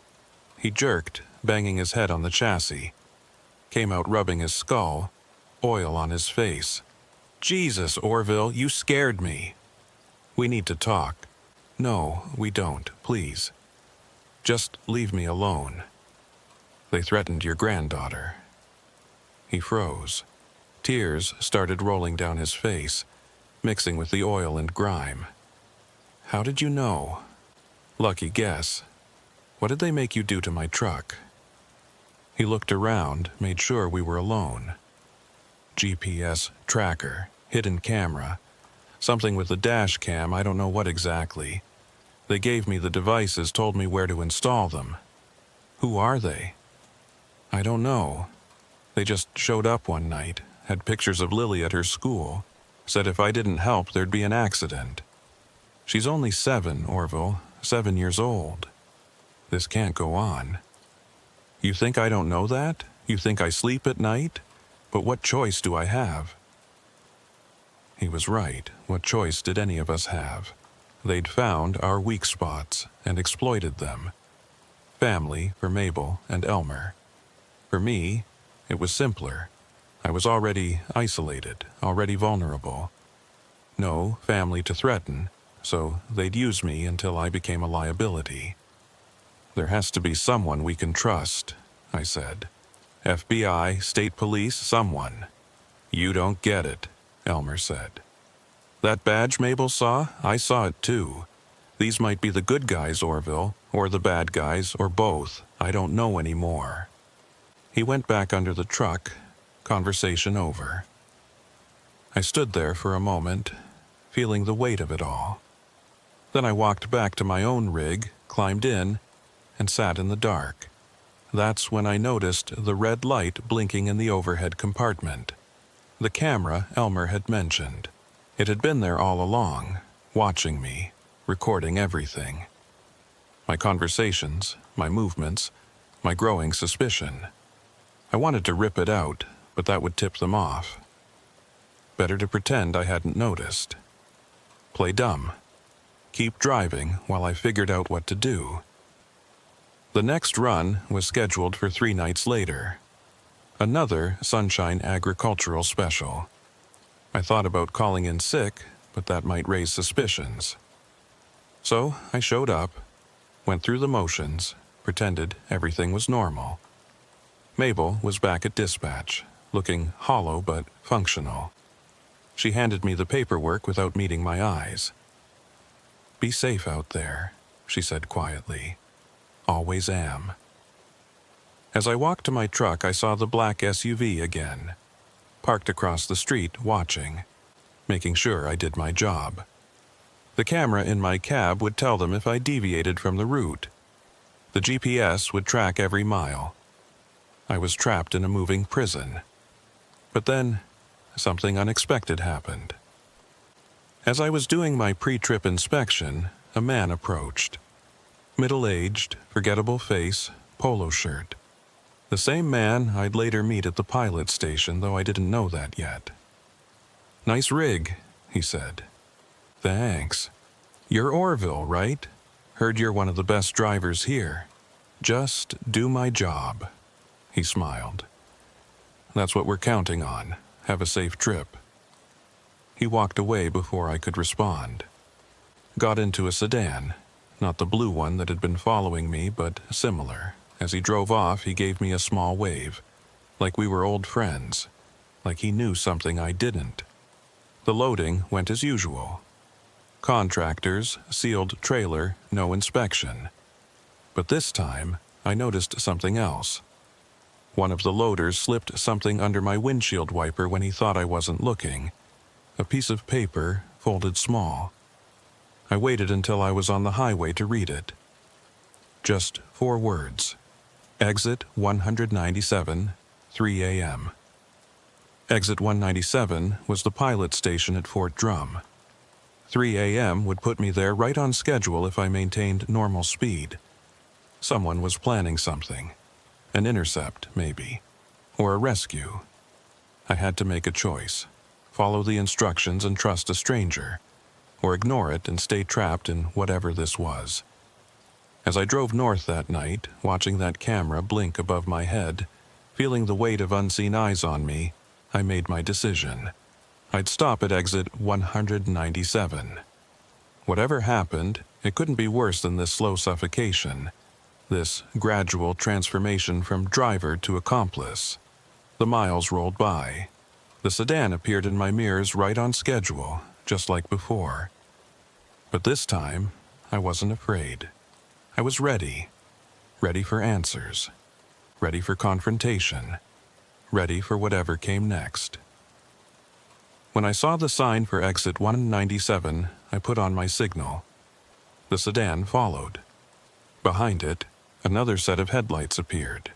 Speaker 1: He jerked, banging his head on the chassis. Came out rubbing his skull, oil on his face. "Jesus, Orville, you scared me." "We need to talk." "No, we don't, please. Just leave me alone. They threatened your granddaughter." He froze. Tears started rolling down his face, mixing with the oil and grime. "How did you know?" "Lucky guess. What did they make you do to my truck?" He looked around, made sure we were alone. GPS tracker, hidden camera, something with a dash cam, I don't know what exactly. They gave me the devices, told me where to install them. "Who are they?" "I don't know. They just showed up one night, had pictures of Lily at her school, said if I didn't help there'd be an accident. She's only 7, Orville, 7 years old. This can't go on." "You think I don't know that? You think I sleep at night? But what choice do I have?" He was right. What choice did any of us have? They'd found our weak spots and exploited them. Family for Mabel and Elmer. For me, it was simpler. I was already isolated, already vulnerable. No family to threaten, so they'd use me until I became a liability. "There has to be someone we can trust," I said. "FBI, state police, someone." "You don't get it," Elmer said. "That badge Mabel saw, I saw it too. These might be the good guys, Orville, or the bad guys, or both. I don't know anymore." He went back under the truck, conversation over. I stood there for a moment, feeling the weight of it all. Then I walked back to my own rig, climbed in, and sat in the dark. That's when I noticed the red light blinking in the overhead compartment. The camera Elmer had mentioned. It had been there all along, watching me, recording everything. My conversations, my movements, my growing suspicion. I wanted to rip it out, but that would tip them off. Better to pretend I hadn't noticed. Play dumb. Keep driving while I figured out what to do. The next run was scheduled for 3 nights later. Another Sunshine Agricultural Special. I thought about calling in sick, but that might raise suspicions. So I showed up, went through the motions, pretended everything was normal. Mabel was back at dispatch, looking hollow but functional. She handed me the paperwork without meeting my eyes. "Be safe out there," she said quietly. "Always am." As I walked to my truck, I saw the black SUV again, parked across the street, watching, making sure I did my job. The camera in my cab would tell them if I deviated from the route. The GPS would track every mile. I was trapped in a moving prison. But then, something unexpected happened. As I was doing my pre-trip inspection, a man approached. Middle-aged, forgettable face, polo shirt. The same man I'd later meet at the pilot station, though I didn't know that yet. "Nice rig," he said. "Thanks. You're Orville, right? Heard you're one of the best drivers here. Just do my job." He smiled. "That's what we're counting on. Have a safe trip." He walked away before I could respond. Got into a sedan, not the blue one that had been following me, but similar, As he drove off, he gave me a small wave, like we were old friends, like he knew something I didn't. The loading went as usual. Contractors, sealed trailer, no inspection. But this time, I noticed something else. One of the loaders slipped something under my windshield wiper when he thought I wasn't looking. A piece of paper, folded small. I waited until I was on the highway to read it. Just 4 words. Exit 197, 3 a.m. Exit 197 was the pilot station at Fort Drum. 3 a.m. would put me there right on schedule if I maintained normal speed. Someone was planning something. An intercept, maybe. Or a rescue. I had to make a choice. Follow the instructions and trust a stranger. Or ignore it and stay trapped in whatever this was. As I drove north that night, watching that camera blink above my head, feeling the weight of unseen eyes on me, I made my decision. I'd stop at exit 197. Whatever happened, it couldn't be worse than this slow suffocation, this gradual transformation from driver to accomplice. The miles rolled by. The sedan appeared in my mirrors right on schedule, just like before. But this time, I wasn't afraid. I was ready. Ready for answers. Ready for confrontation. Ready for whatever came next. When I saw the sign for exit 197, I put on my signal. The sedan followed. Behind it, another set of headlights appeared.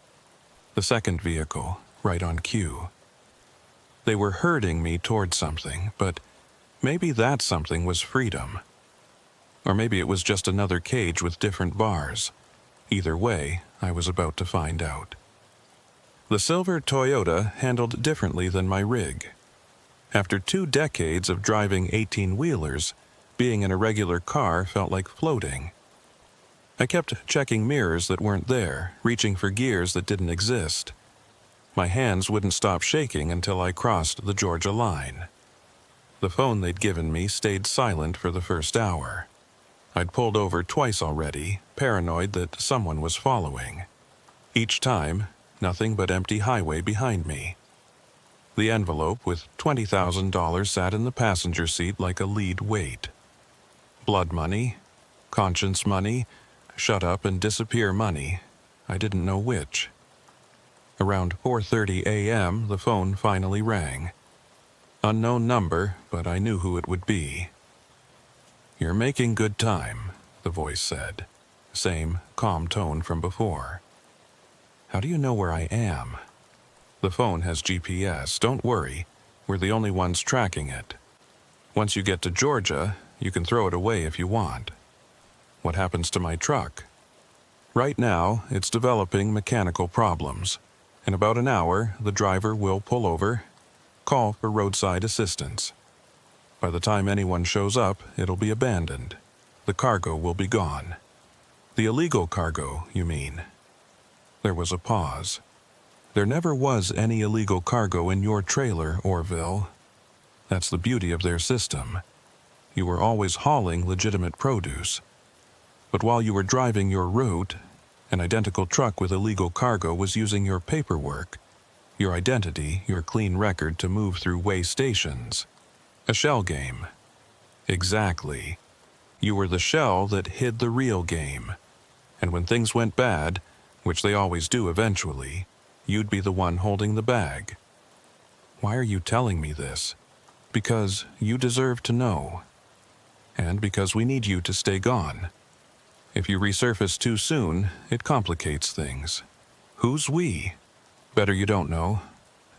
Speaker 1: The second vehicle, right on cue. They were herding me toward something, but maybe that something was freedom. Or maybe it was just another cage with different bars. Either way, I was about to find out. The silver Toyota handled differently than my rig. After 2 decades of driving 18-wheelers, being in a regular car felt like floating. I kept checking mirrors that weren't there, reaching for gears that didn't exist. My hands wouldn't stop shaking until I crossed the Georgia line. The phone they'd given me stayed silent for the first hour. I'd pulled over twice already, paranoid that someone was following. Each time, nothing but empty highway behind me. The envelope with $20,000 sat in the passenger seat like a lead weight. Blood money, conscience money, shut up and disappear money. I didn't know which. Around 4:30 a.m., the phone finally rang. Unknown number, but I knew who it would be. "You're making good time," the voice said. Same calm tone from before. "How do you know where I am?" "The phone has GPS. Don't worry. We're the only ones tracking it. Once you get to Georgia, you can throw it away if you want." "What happens to my truck?" "Right now, it's developing mechanical problems. In about an hour, the driver will pull over, call for roadside assistance. By the time anyone shows up, it'll be abandoned. The cargo will be gone." "The illegal cargo, you mean?" There was a pause. "There never was any illegal cargo in your trailer, Orville. That's the beauty of their system. You were always hauling legitimate produce. But while you were driving your route, an identical truck with illegal cargo was using your paperwork, your identity, your clean record to move through way stations. A shell game." "Exactly. You were the shell that hid the real game. And when things went bad, which they always do eventually, you'd be the one holding the bag." "Why are you telling me this?" "Because you deserve to know. And because we need you to stay gone. If you resurface too soon, it complicates things." "Who's we?" "Better you don't know.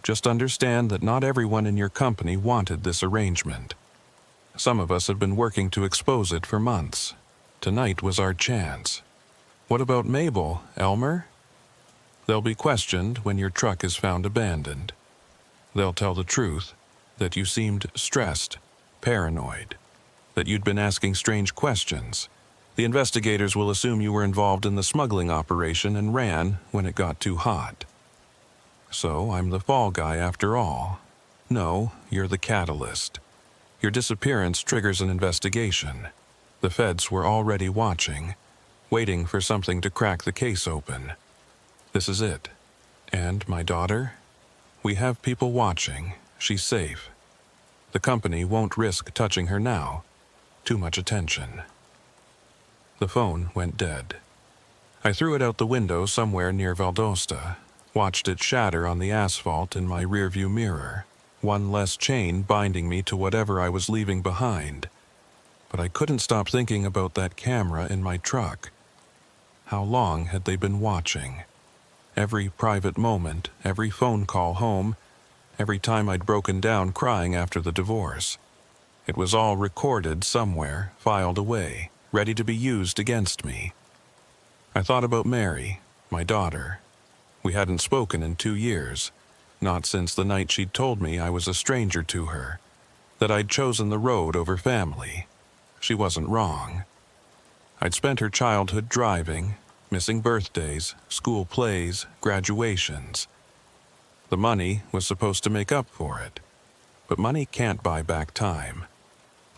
Speaker 1: Just understand that not everyone in your company wanted this arrangement. Some of us have been working to expose it for months. Tonight was our chance." "What about Mabel, Elmer?" "They'll be questioned when your truck is found abandoned. They'll tell the truth, that you seemed stressed, paranoid, that you'd been asking strange questions. The investigators will assume you were involved in the smuggling operation and ran when it got too hot. So I'm the fall guy after all. No, you're the catalyst. Your disappearance triggers an investigation. The feds were already watching, waiting for something to crack the case open. This is it. And my daughter? We have people watching. She's safe. The company won't risk touching her now. Too much attention. The phone went dead. I threw it out the window somewhere near Valdosta, watched it shatter on the asphalt in my rearview mirror, one less chain binding me to whatever I was leaving behind. But I couldn't stop thinking about that camera in my truck. How long had they been watching? Every private moment, every phone call home, every time I'd broken down crying after the divorce. It was all recorded somewhere, filed away, ready to be used against me. I thought about Mary, my daughter. We hadn't spoken in 2 years, not since the night she'd told me I was a stranger to her, that I'd chosen the road over family. She wasn't wrong. I'd spent her childhood driving, missing birthdays, school plays, graduations. The money was supposed to make up for it, but money can't buy back time.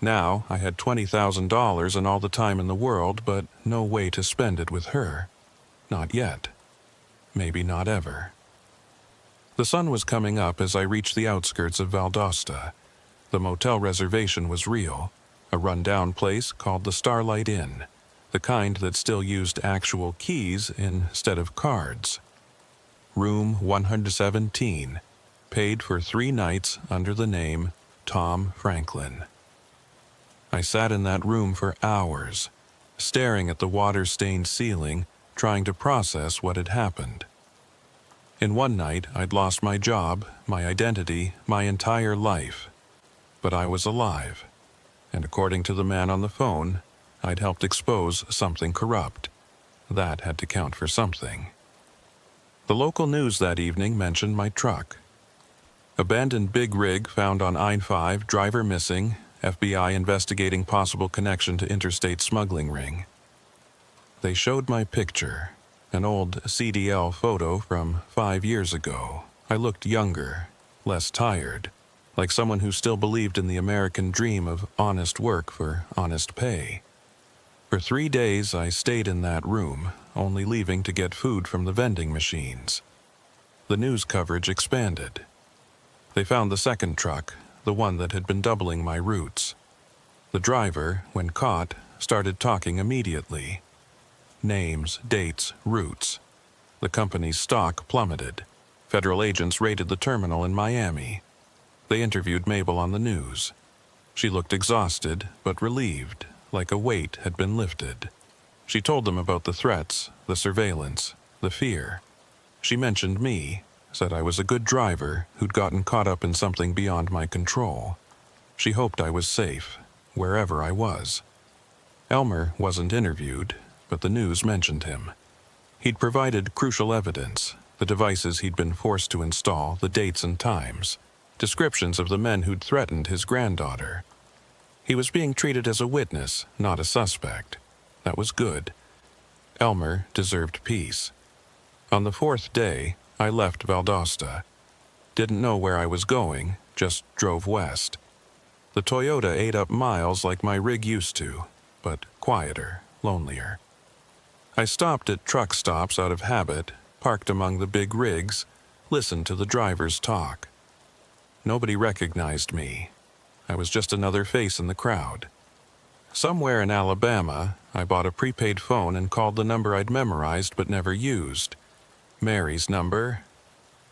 Speaker 1: Now I had $20,000 and all the time in the world, but no way to spend it with her. Not yet. Maybe not ever. The sun was coming up as I reached the outskirts of Valdosta. The motel reservation was real, a run-down place called the Starlight Inn, the kind that still used actual keys instead of cards. Room 117, paid for 3 nights under the name Tom Franklin. I sat in that room for hours, staring at the water-stained ceiling, trying to process what had happened. In one night, I'd lost my job, my identity, my entire life. But I was alive, and according to the man on the phone, I'd helped expose something corrupt. That had to count for something. The local news that evening mentioned my truck. Abandoned big rig found on I-5, driver missing, FBI investigating possible connection to interstate smuggling ring. They showed my picture, an old CDL photo from 5 years ago. I looked younger, less tired, like someone who still believed in the American dream of honest work for honest pay. For 3 days I stayed in that room, only leaving to get food from the vending machines. The news coverage expanded. They found the second truck, the one that had been doubling my routes. The driver, when caught, started talking immediately. Names, dates, routes. The company's stock plummeted. Federal agents raided the terminal in Miami. They interviewed Mabel on the news. She looked exhausted, but relieved, like a weight had been lifted. She told them about the threats, the surveillance, the fear. She mentioned me, said I was a good driver who'd gotten caught up in something beyond my control. She hoped I was safe, wherever I was. Elmer wasn't interviewed, but the news mentioned him. He'd provided crucial evidence, the devices he'd been forced to install, the dates and times, descriptions of the men who'd threatened his granddaughter. He was being treated as a witness, not a suspect. That was good. Elmer deserved peace. On the 4th day, I left Valdosta. Didn't know where I was going, just drove west. The Toyota ate up miles like my rig used to, but quieter, lonelier. I stopped at truck stops out of habit, parked among the big rigs, listened to the drivers talk. Nobody recognized me. I was just another face in the crowd. Somewhere in Alabama, I bought a prepaid phone and called the number I'd memorized but never used. Mary's number.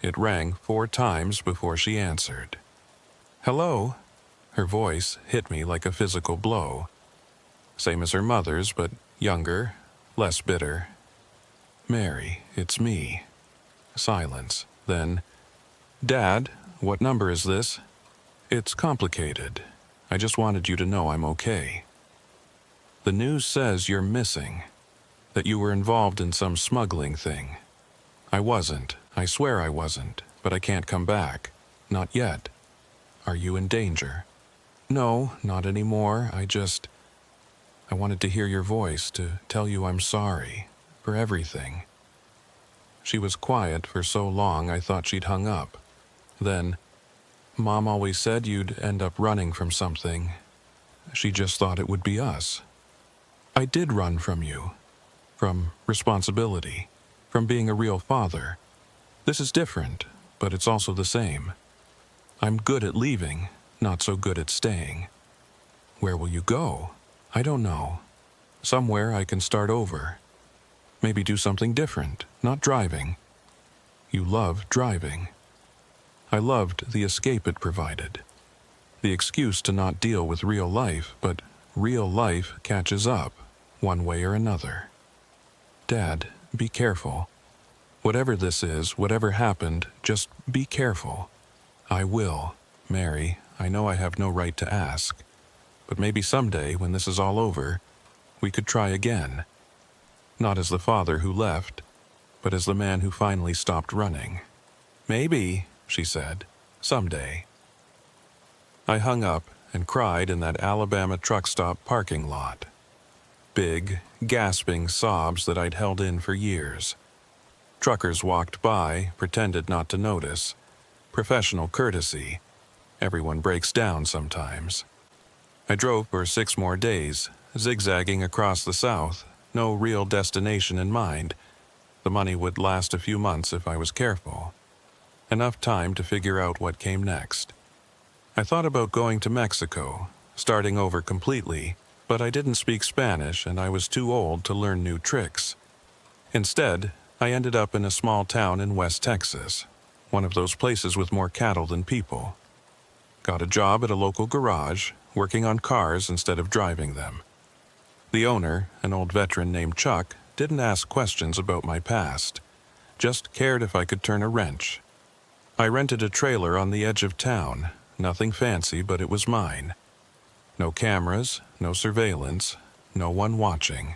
Speaker 1: It rang 4 times before she answered. "Hello?" Her voice hit me like a physical blow. Same as her mother's, but younger, less bitter. "Mary, it's me." Silence. Then, "Dad, what number is this?" "It's complicated. I just wanted you to know I'm okay." "The news says you're missing, that you were involved in some smuggling thing." "I wasn't. I swear I wasn't, but I can't come back. Not yet." "Are you in danger?" "No, not anymore. I wanted to hear your voice, to tell you I'm sorry, for everything." She was quiet for so long I thought she'd hung up. Then, "Mom always said you'd end up running from something. She just thought it would be us." "I did run from you. From responsibility." from being a real father. This is different, but it's also the same. I'm good at leaving, not so good at staying. Where will you go? I don't know. Somewhere I can start over. Maybe do something different, not driving. You love driving. I loved the escape it provided. The excuse to not deal with real life, but real life catches up, one way or another. Dad, be careful. Whatever this is, whatever happened, just be careful. I will. Mary, I know I have no right to ask. But maybe someday, when this is all over, we could try again. Not as the father who left, but as the man who finally stopped running. Maybe, she said, someday. I hung up and cried in that Alabama truck stop parking lot. Big, gasping sobs that I'd held in for years. Truckers walked by, pretended not to notice. Professional courtesy. Everyone breaks down sometimes. I drove for 6 more days, zigzagging across the South, no real destination in mind. The money would last a few months if I was careful. Enough time to figure out what came next. I thought about going to Mexico, starting over completely, but I didn't speak Spanish and I was too old to learn new tricks. Instead, I ended up in a small town in West Texas, one of those places with more cattle than people. Got a job at a local garage, working on cars instead of driving them. The owner, an old veteran named Chuck, didn't ask questions about my past, just cared if I could turn a wrench. I rented a trailer on the edge of town, nothing fancy, but it was mine. No cameras, no surveillance, no one watching.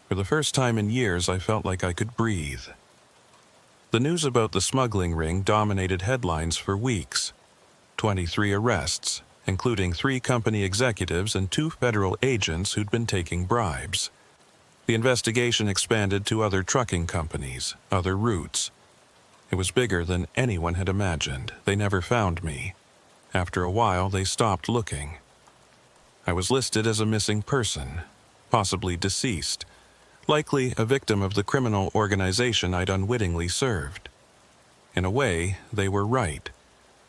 Speaker 1: For the first time in years, I felt like I could breathe. The news about the smuggling ring dominated headlines for weeks. 23 arrests, including 3 company executives and 2 federal agents who'd been taking bribes. The investigation expanded to other trucking companies, other routes. It was bigger than anyone had imagined. They never found me. After a while, they stopped looking. I was listed as a missing person, possibly deceased, likely a victim of the criminal organization I'd unwittingly served. In a way, they were right.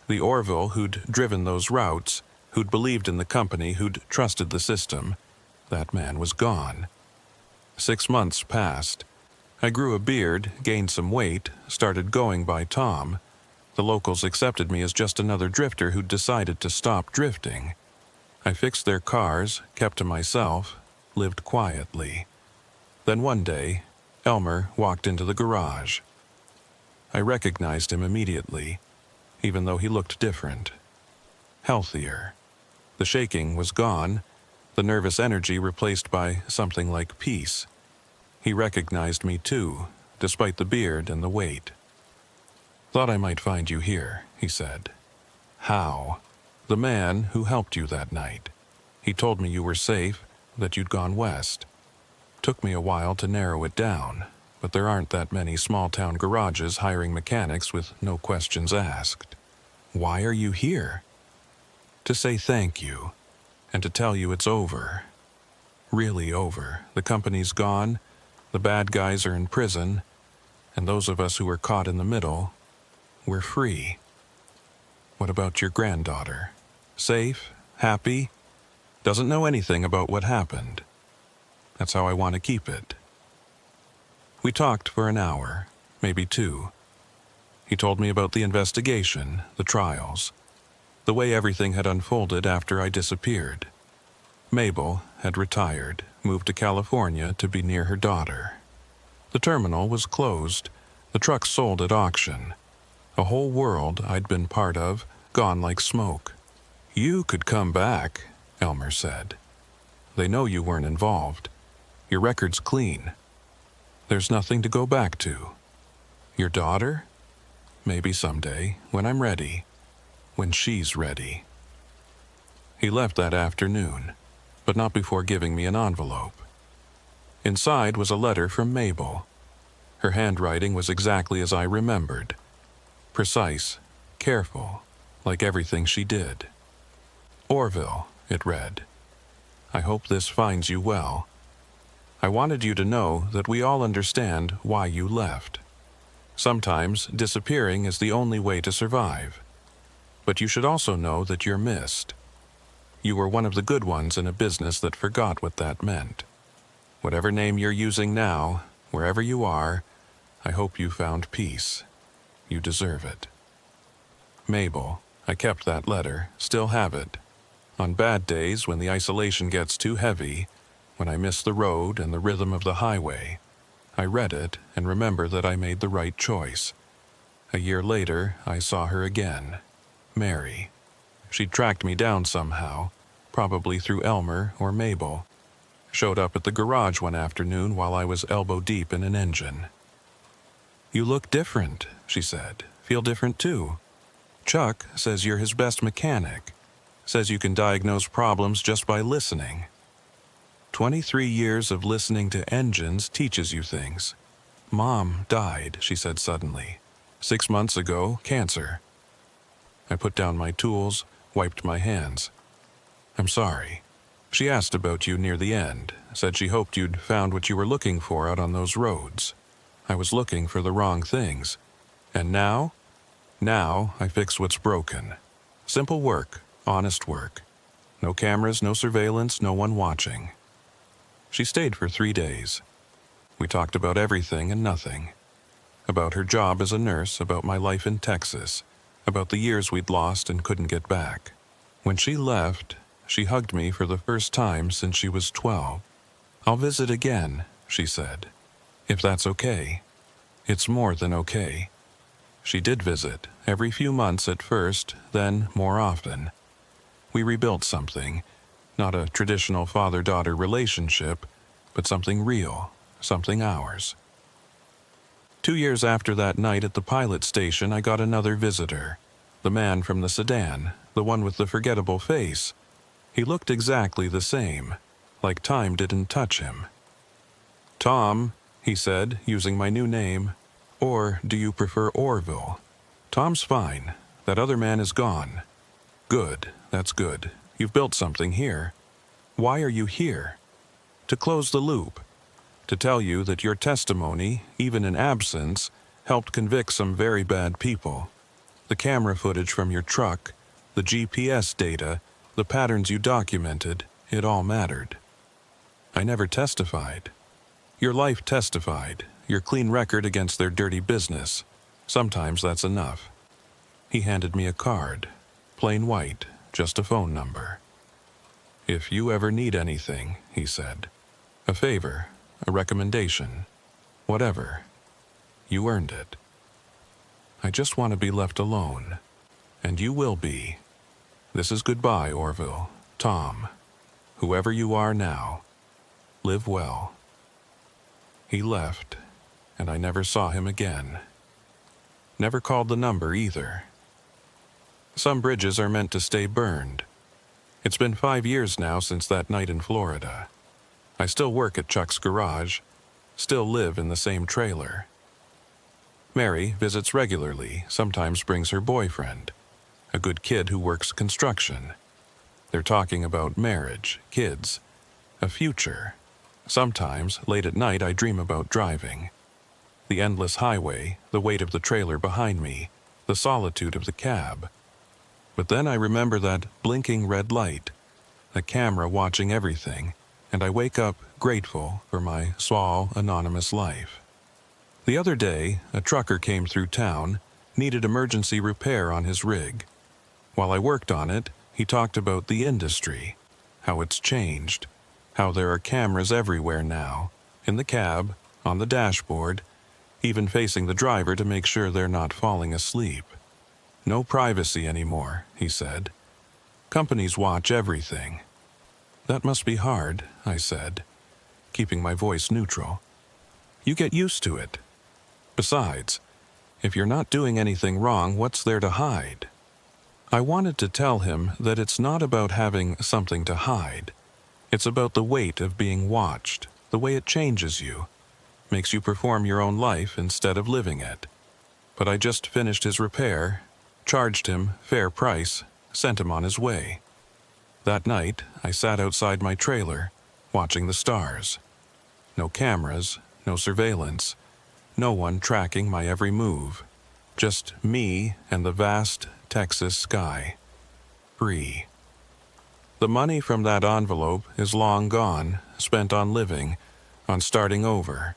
Speaker 1: The Orville who'd driven those routes, who'd believed in the company, who'd trusted the system, that man was gone. 6 months passed. I grew a beard, gained some weight, started going by Tom. The locals accepted me as just another drifter who'd decided to stop drifting. I fixed their cars, kept to myself, lived quietly. Then one day, Elmer walked into the garage. I recognized him immediately, even though he looked different. Healthier. The shaking was gone, the nervous energy replaced by something like peace. He recognized me too, despite the beard and the weight. "Thought I might find you here," he said. "How?" "The man who helped you that night. He told me you were safe, that you'd gone west. Took me a while to narrow it down, but there aren't that many small-town garages hiring mechanics with no questions asked." "Why are you here?" "To say thank you, and to tell you it's over. Really over. The company's gone, the bad guys are in prison, and those of us who were caught in the middle, we're free." "What about your granddaughter? Safe? Happy? Doesn't know anything about what happened. That's how I want to keep it." We talked for an hour, maybe 2. He told me about the investigation, the trials, the way everything had unfolded after I disappeared. Mabel had retired, moved to California to be near her daughter. The terminal was closed, the truck sold at auction. A whole world I'd been part of, gone like smoke. "You could come back," Elmer said. "They know you weren't involved. Your record's clean. There's nothing to go back to. Your daughter? Maybe someday, when I'm ready. When she's ready." He left that afternoon, but not before giving me an envelope. Inside was a letter from Mabel. Her handwriting was exactly as I remembered. Precise, careful, like everything she did. "Orville," it read. "I hope this finds you well. I wanted you to know that we all understand why you left. Sometimes disappearing is the only way to survive. But you should also know that you're missed. You were one of the good ones in a business that forgot what that meant. Whatever name you're using now, wherever you are, I hope you found peace. You deserve it. Mabel, I kept that letter, still have it. On bad days when the isolation gets too heavy, when I miss the road and the rhythm of the highway, I read it and remember that I made the right choice. A year later, I saw her again. Mary. She'd tracked me down somehow, probably through Elmer or Mabel. Showed up at the garage one afternoon while I was elbow deep in an engine. "You look different," she said. "Feel different too. Chuck says you're his best mechanic. Says you can diagnose problems just by listening. 23 years of listening to engines teaches you things. Mom died," she said suddenly. 6 months ago, cancer." I put down my tools, wiped my hands. "I'm sorry. She asked about you near the end, said she hoped you'd found what you were looking for out on those roads. I was looking for the wrong things. And now? Now I fix what's broken. Simple work, honest work. No cameras, no surveillance, no one watching." She stayed for 3 days. We talked about everything and nothing. About her job as a nurse, about my life in Texas, about the years we'd lost and couldn't get back. When she left, she hugged me for the first time since she was 12. "I'll visit again," she said. "If that's okay." It's more than okay. She did visit, every few months at first, then more often. We rebuilt something, not a traditional father-daughter relationship, but something real, something ours. 2 years after that night at the pilot station, I got another visitor. The man from the sedan, the one with the forgettable face. He looked exactly the same, like time didn't touch him. "Tom," he said, using my new name. "Or do you prefer Orville?" "Tom's fine. That other man is gone." "Good, that's good. You've built something here. Why are you here?" "To close the loop. To tell you that your testimony, even in absence, helped convict some very bad people. The camera footage from your truck, the GPS data, the patterns you documented, it all mattered." "I never testified." "Your life testified, your clean record against their dirty business. Sometimes that's enough." He handed me a card, plain white, just a phone number. "If you ever need anything," he said, "a favor, a recommendation, whatever, you earned it. I just want to be left alone, and you will be. This is goodbye, Orville, Tom, whoever you are now. Live well." He left, and I never saw him again. Never called the number either. Some bridges are meant to stay burned. It's been 5 years now since that night in Florida. I still work at Chuck's garage, still live in the same trailer. Mary visits regularly, sometimes brings her boyfriend, a good kid who works construction. They're talking about marriage, kids, a future. Sometimes, late at night, I dream about driving. The endless highway, the weight of the trailer behind me, the solitude of the cab. But then I remember that blinking red light, a camera watching everything, and I wake up grateful for my small, anonymous life. The other day, a trucker came through town, needed emergency repair on his rig. While I worked on it, he talked about the industry, how it's changed, how there are cameras everywhere now, in the cab, on the dashboard, even facing the driver to make sure they're not falling asleep. No privacy anymore, he said. Companies watch everything. That must be hard, I said, keeping my voice neutral. You get used to it. Besides, if you're not doing anything wrong, what's there to hide? I wanted to tell him that it's not about having something to hide. It's about the weight of being watched, the way it changes you, makes you perform your own life instead of living it. But I just finished his repair, charged him fair price, sent him on his way. That night, I sat outside my trailer, watching the stars. No cameras, no surveillance, no one tracking my every move. Just me and the vast Texas sky. Free. The money from that envelope is long gone, spent on living, on starting over.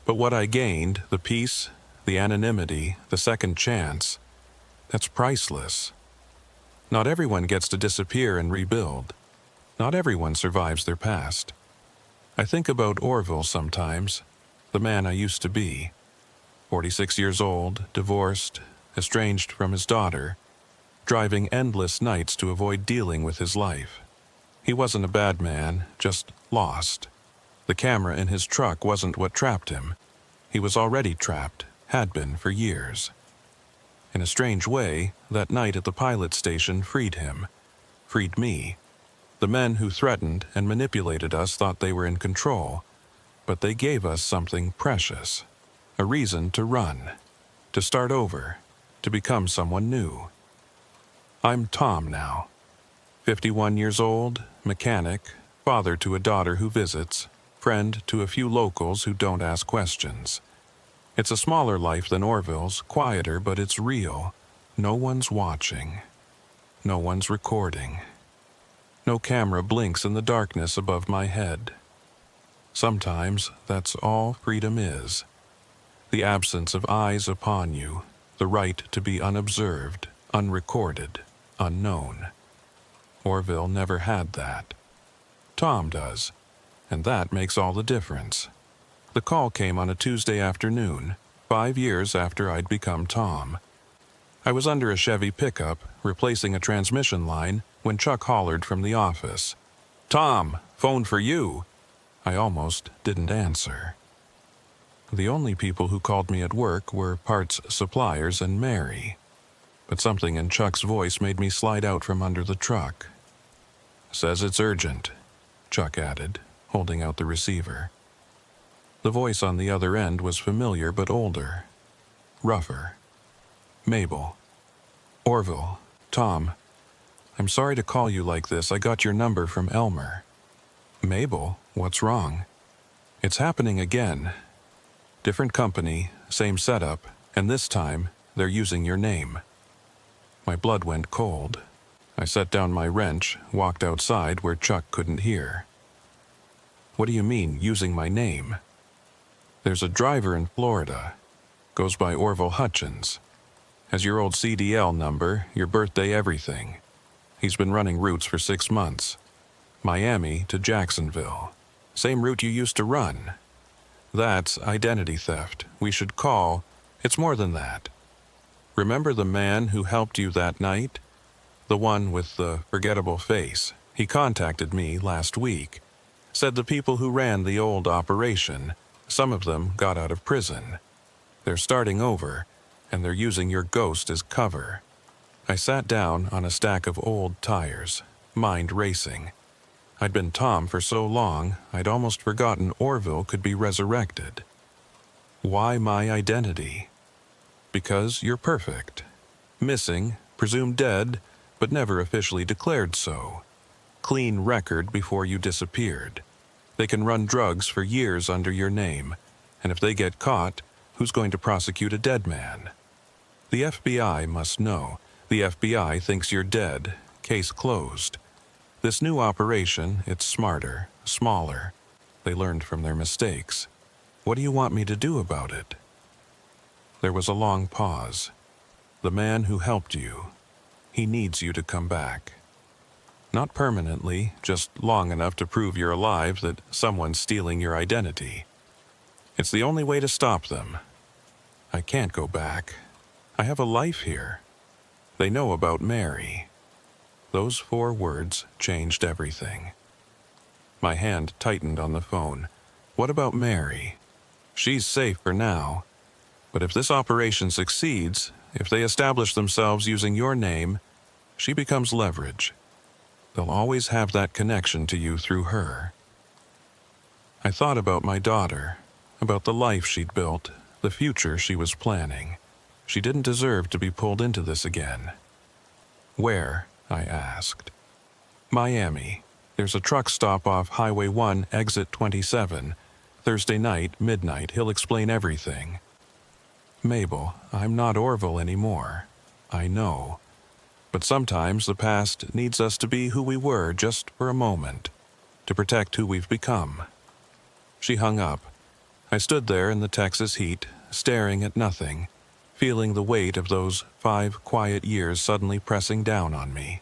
Speaker 1: But what I gained, the peace, the anonymity, the second chance, that's priceless. Not everyone gets to disappear and rebuild. Not everyone survives their past. I think about Orville sometimes, the man I used to be. 46 years old, divorced, estranged from his daughter, driving endless nights to avoid dealing with his life. He wasn't a bad man, just lost. The camera in his truck wasn't what trapped him. He was already trapped, had been for years. In a strange way, that night at the pilot station freed him, freed me. The men who threatened and manipulated us thought they were in control, but they gave us something precious, a reason to run, to start over, to become someone new. I'm Tom now, 51 years old, mechanic, father to a daughter who visits, friend to a few locals who don't ask questions. It's a smaller life than Orville's, quieter, but it's real. No one's watching. No one's recording. No camera blinks in the darkness above my head. Sometimes that's all freedom is. The absence of eyes upon you, the right to be unobserved, unrecorded, unknown. Orville never had that. Tom does, and that makes all the difference. The call came on a Tuesday afternoon, 5 years after I'd become Tom. I was under a Chevy pickup, replacing a transmission line, when Chuck hollered from the office. "Tom, phone for you." I almost didn't answer. The only people who called me at work were parts suppliers and Mary. But something in Chuck's voice made me slide out from under the truck. "Says it's urgent," Chuck added, holding out the receiver. The voice on the other end was familiar but older, rougher. Mabel. "Orville, Tom, I'm sorry to call you like this. I got your number from Elmer." "Mabel, what's wrong?" "It's happening again. Different company, same setup, and this time they're using your name." My blood went cold. I set down my wrench, walked outside where Chuck couldn't hear. "What do you mean, using my name?" "There's a driver in Florida. Goes by Orville Hutchins. Has your old CDL number, your birthday, everything. He's been running routes for 6 months. Miami to Jacksonville. Same route you used to run. That's identity theft. We should call. It's more than that. Remember the man who helped you that night? The one with the forgettable face. He contacted me last week. Said the people who ran the old operation, some of them got out of prison. They're starting over, and they're using your ghost as cover." I sat down on a stack of old tires, mind racing. I'd been Tom for so long, I'd almost forgotten Orville could be resurrected. Why my identity? Because you're perfect. Missing, presumed dead, but never officially declared so. Clean record before you disappeared. They can run drugs for years under your name, and if they get caught, who's going to prosecute a dead man? The FBI must know. The FBI thinks you're dead. Case closed. This new operation, it's smarter, smaller. They learned from their mistakes. What do you want me to do about it? There was a long pause. The man who helped you, he needs you to come back. Not permanently, just long enough to prove you're alive, that someone's stealing your identity. It's the only way to stop them. I can't go back. I have a life here. They know about Mary. Those 4 words changed everything. My hand tightened on the phone. What about Mary? She's safe for now. But if this operation succeeds, if they establish themselves using your name, she becomes leverage. They'll always have that connection to you through her. I thought about my daughter, about the life she'd built, the future she was planning. She didn't deserve to be pulled into this again. "Where?" I asked. "Miami. There's a truck stop off Highway 1, exit 27. Thursday night, midnight, he'll explain everything. Mabel, I'm not Orville anymore. I know. But sometimes the past needs us to be who we were just for a moment, to protect who we've become. She hung up. I stood there in the Texas heat, staring at nothing, feeling the weight of those 5 quiet years suddenly pressing down on me.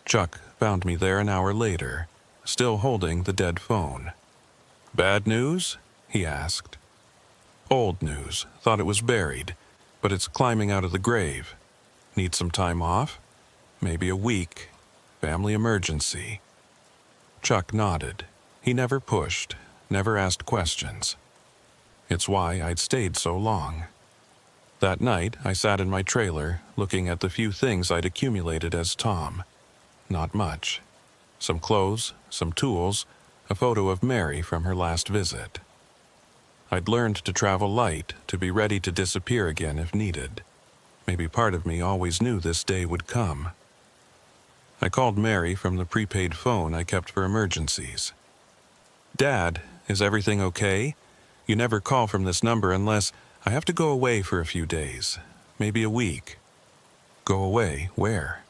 Speaker 1: Chuck found me there an hour later, still holding the dead phone. "Bad news?" he asked. "Old news. Thought it was buried, but it's climbing out of the grave. Need some time off? Maybe a week. Family emergency." Chuck nodded. He never pushed, never asked questions. It's why I'd stayed so long. That night, I sat in my trailer, looking at the few things I'd accumulated as Tom. Not much. Some clothes, some tools, a photo of Mary from her last visit. I'd learned to travel light, to be ready to disappear again if needed. Maybe part of me always knew this day would come. I called Mary from the prepaid phone I kept for emergencies. "Dad, is everything okay? You never call from this number unless I have to go away for a few days, maybe a week." "Go away? Where?"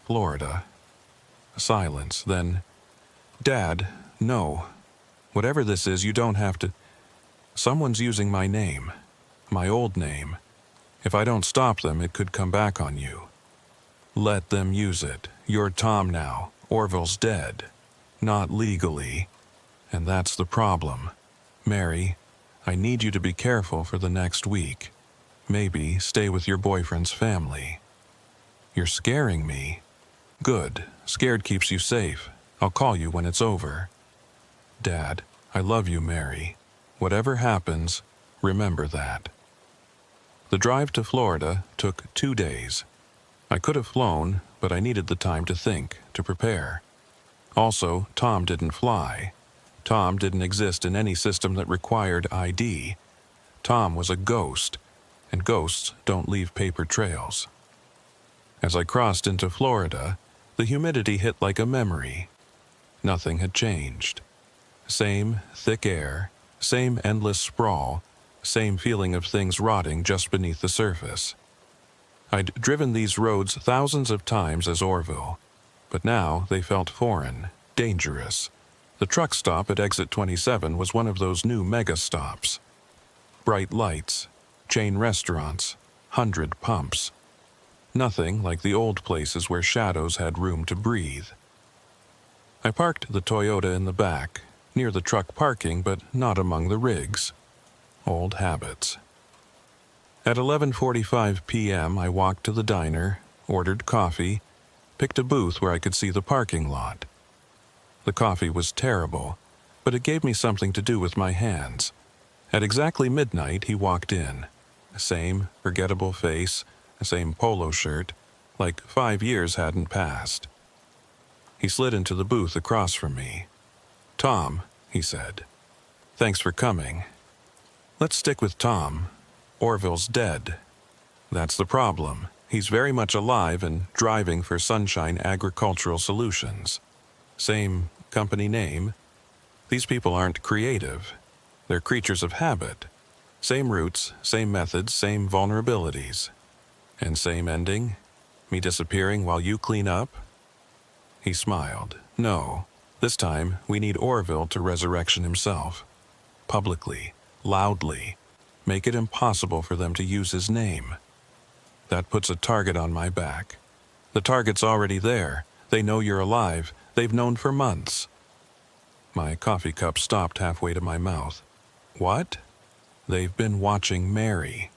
Speaker 1: "Florida." A silence, then, "Dad, no. Whatever this is, you don't have to. Someone's using my name, my old name. If I don't stop them, it could come back on you. Let them use it. You're Tom now. Orville's dead. Not legally. And that's the problem. Mary, I need you to be careful for the next week. Maybe stay with your boyfriend's family." "You're scaring me." "Good. Scared keeps you safe. I'll call you when it's over." "Dad, I love you, Mary. Whatever happens, remember that." The drive to Florida took 2 days. I could have flown, but I needed the time to think, to prepare. Also, Tom didn't fly. Tom didn't exist in any system that required ID. Tom was a ghost, and ghosts don't leave paper trails. As I crossed into Florida, the humidity hit like a memory. Nothing had changed. Same thick air, same endless sprawl, same feeling of things rotting just beneath the surface. I'd driven these roads thousands of times as Orville, but now they felt foreign, dangerous. The truck stop at exit 27 was one of those new mega stops. Bright lights, chain restaurants, 100 pumps. Nothing like the old places where shadows had room to breathe. I parked the Toyota in the back, near the truck parking but not among the rigs. Old habits. At 11:45 p.m. I walked to the diner, ordered coffee, picked a booth where I could see the parking lot. The coffee was terrible, but it gave me something to do with my hands. At exactly midnight he walked in. Same forgettable face, same polo shirt, like 5 years hadn't passed. He slid into the booth across from me. "Tom," he said. "Thanks for coming. Let's stick with Tom. Orville's dead. That's the problem. He's very much alive and driving for Sunshine Agricultural Solutions. Same company name. These people aren't creative. They're creatures of habit. Same roots, same methods, same vulnerabilities. And same ending? Me disappearing while you clean up?" He smiled. "No. This time, we need Orville to resurrection himself. Publicly, loudly. Make it impossible for them to use his name. That puts a target on my back. The target's already there. They know you're alive. They've known for months." My coffee cup stopped halfway to my mouth. "What?" "They've been watching Mary,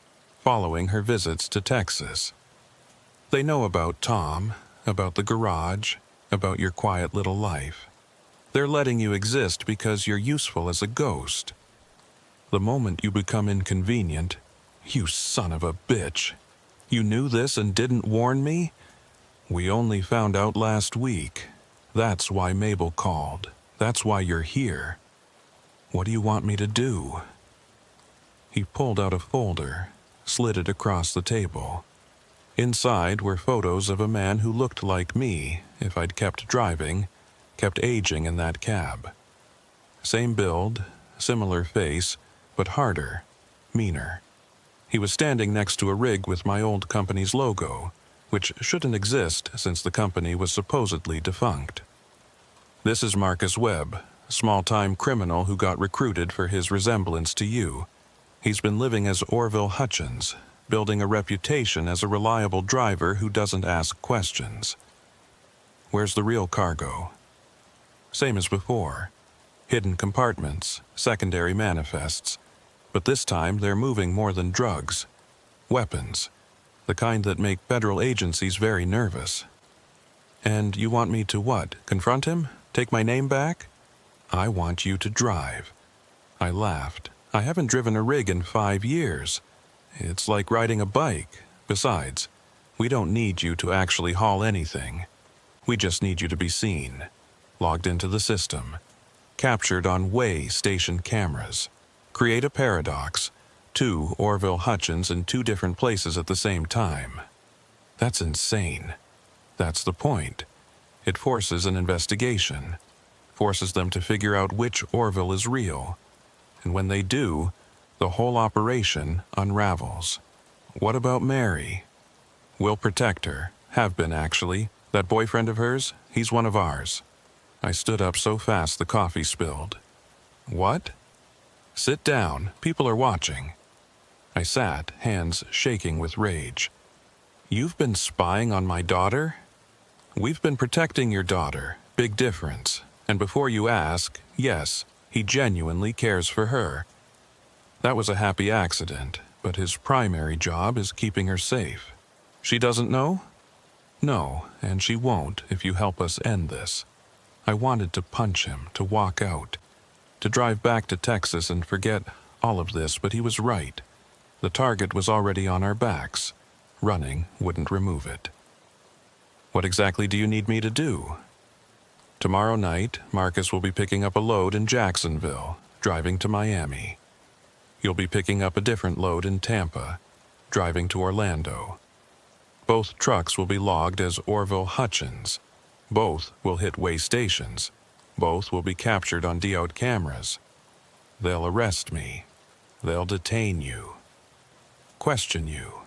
Speaker 1: following her visits to Texas. They know about Tom, about the garage, about your quiet little life. They're letting you exist because you're useful as a ghost. The moment you become inconvenient, you son of a bitch. You knew this and didn't warn me? We only found out last week. That's why Mabel called. That's why you're here. What do you want me to do?" He pulled out a folder, slid it across the table. Inside were photos of a man who looked like me if I'd kept driving, kept aging in that cab. Same build, similar face, but harder, meaner. He was standing next to a rig with my old company's logo, which shouldn't exist since the company was supposedly defunct. This is Marcus Webb, a small-time criminal who got recruited for his resemblance to you. He's been living as Orville Hutchins, building a reputation as a reliable driver who doesn't ask questions. Where's the real cargo? Same as before. Hidden compartments, secondary manifests. But this time they're moving more than drugs. Weapons. The kind that make federal agencies very nervous. And you want me to what? Confront him? Take my name back? I want you to drive. I laughed. I haven't driven a rig in 5 years. It's like riding a bike. Besides, we don't need you to actually haul anything. We just need you to be seen. Logged into the system. Captured on way station cameras. Create a paradox. 2 Orville Hutchins in 2 different places at the same time. That's insane. That's the point. It forces an investigation. Forces them to figure out which Orville is real. And when they do, the whole operation unravels. What about Mary? We'll protect her. Have been, actually. That boyfriend of hers, he's one of ours. I stood up so fast the coffee spilled. What? Sit down. People are watching. I sat, hands shaking with rage. You've been spying on my daughter? We've been protecting your daughter. Big difference. And before you ask, yes, he genuinely cares for her. That was a happy accident, but his primary job is keeping her safe. She doesn't know? No, and she won't if you help us end this. I wanted to punch him, to walk out, to drive back to Texas and forget all of this, but he was right. The target was already on our backs. Running wouldn't remove it. What exactly do you need me to do? Tomorrow night, Marcus will be picking up a load in Jacksonville, driving to Miami. You'll be picking up a different load in Tampa, driving to Orlando. Both trucks will be logged as Orville Hutchins. Both will hit way stations. Both will be captured on DOT cameras. They'll arrest me. They'll detain you. Question you.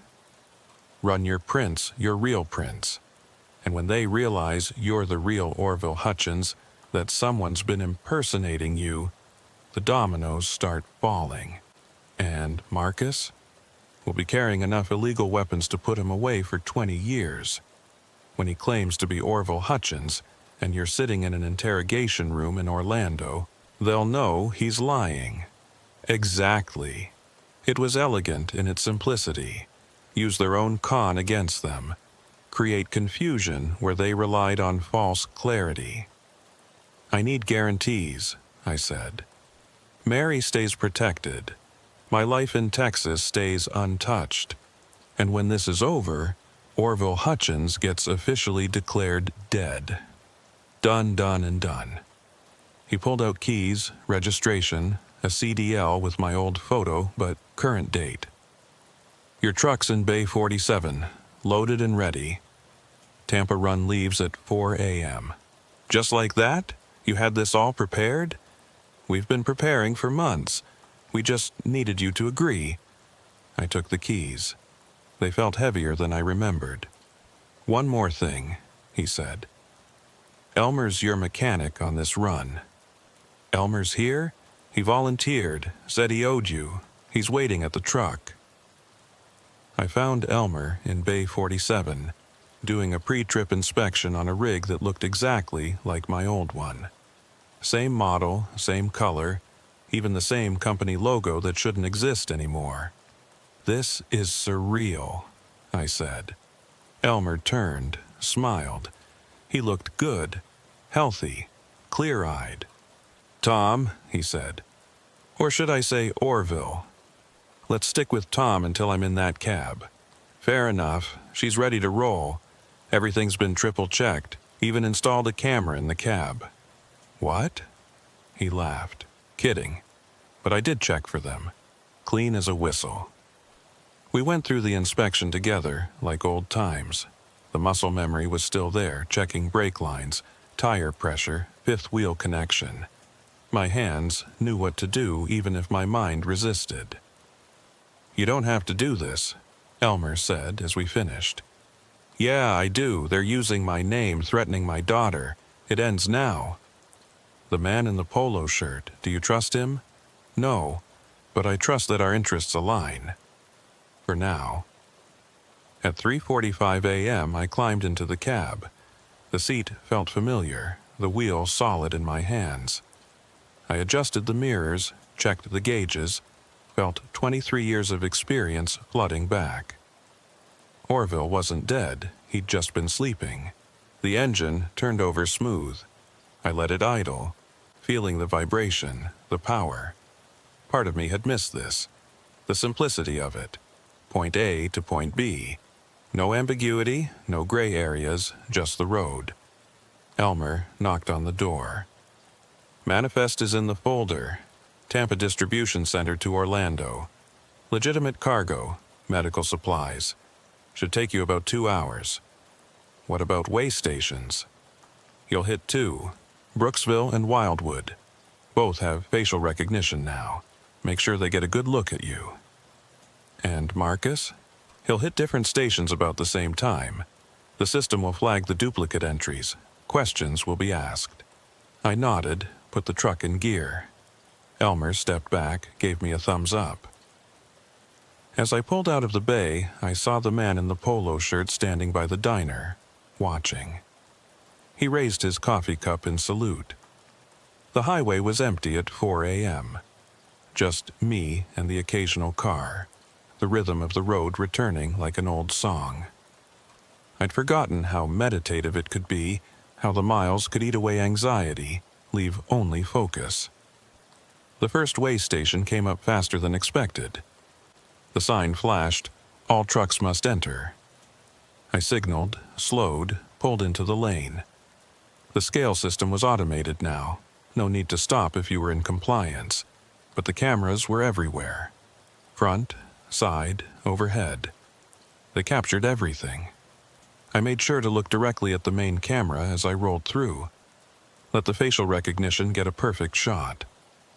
Speaker 1: Run your prints, your real prints. And when they realize you're the real Orville Hutchins, that someone's been impersonating you, the dominoes start falling. And Marcus will be carrying enough illegal weapons to put him away for 20 years. When he claims to be Orville Hutchins, and you're sitting in an interrogation room in Orlando, they'll know he's lying. Exactly. It was elegant in its simplicity. Use their own con against them. Create confusion where they relied on false clarity. I need guarantees, I said. Mary stays protected. My life in Texas stays untouched. And when this is over, Orville Hutchins gets officially declared dead. Done, done, and done. He pulled out keys, registration, a CDL with my old photo, but current date. Your truck's in Bay 47, loaded and ready. Tampa run leaves at 4 a.m. Just like that? You had this all prepared? We've been preparing for months. We just needed you to agree. I took the keys. They felt heavier than I remembered. One more thing, he said. Elmer's your mechanic on this run. Elmer's here? He volunteered, said he owed you. He's waiting at the truck. I found Elmer in Bay 47, doing a pre-trip inspection on a rig that looked exactly like my old one. Same model, same color, even the same company logo that shouldn't exist anymore. This is surreal, I said. Elmer turned, smiled. He looked good, healthy, clear-eyed. Tom, he said. Or should I say Orville? Let's stick with Tom until I'm in that cab. Fair enough. She's ready to roll. Everything's been triple-checked. Even installed a camera in the cab. What? He laughed. Kidding. But I did check for them. Clean as a whistle. We went through the inspection together, like old times. The muscle memory was still there, checking brake lines, tire pressure, fifth wheel connection. My hands knew what to do even if my mind resisted. "You don't have to do this," Elmer said as we finished. "Yeah, I do. They're using my name, threatening my daughter. It ends now." "The man in the polo shirt, do you trust him?" "No, but I trust that our interests align. For now." At 3:45 a.m., I climbed into the cab. The seat felt familiar, the wheel solid in my hands. I adjusted the mirrors, checked the gauges, felt 23 years of experience flooding back. Orville wasn't dead, he'd just been sleeping. The engine turned over smooth. I let it idle, feeling the vibration, the power. Part of me had missed this, the simplicity of it. Point A to point B. No ambiguity, no gray areas, just the road. Elmer knocked on the door. "Manifest is in the folder. Tampa Distribution Center to Orlando. Legitimate cargo, medical supplies. Should take you about 2 hours. What about way stations? You'll hit 2, Brooksville and Wildwood. Both have facial recognition now. Make sure they get a good look at you. And Marcus? He'll hit different stations about the same time. The system will flag the duplicate entries. Questions will be asked." I nodded, put the truck in gear. Elmer stepped back, gave me a thumbs up. As I pulled out of the bay, I saw the man in the polo shirt standing by the diner, watching. He raised his coffee cup in salute. The highway was empty at 4 a.m. Just me and the occasional car, the rhythm of the road returning like an old song. I'd forgotten how meditative it could be, how the miles could eat away anxiety, leave only focus. The first way station came up faster than expected. The sign flashed, "All trucks must enter." I signaled, slowed, pulled into the lane. The scale system was automated now. No need to stop if you were in compliance. But the cameras were everywhere. Front, side, overhead. They captured everything. I made sure to look directly at the main camera as I rolled through. Let the facial recognition get a perfect shot.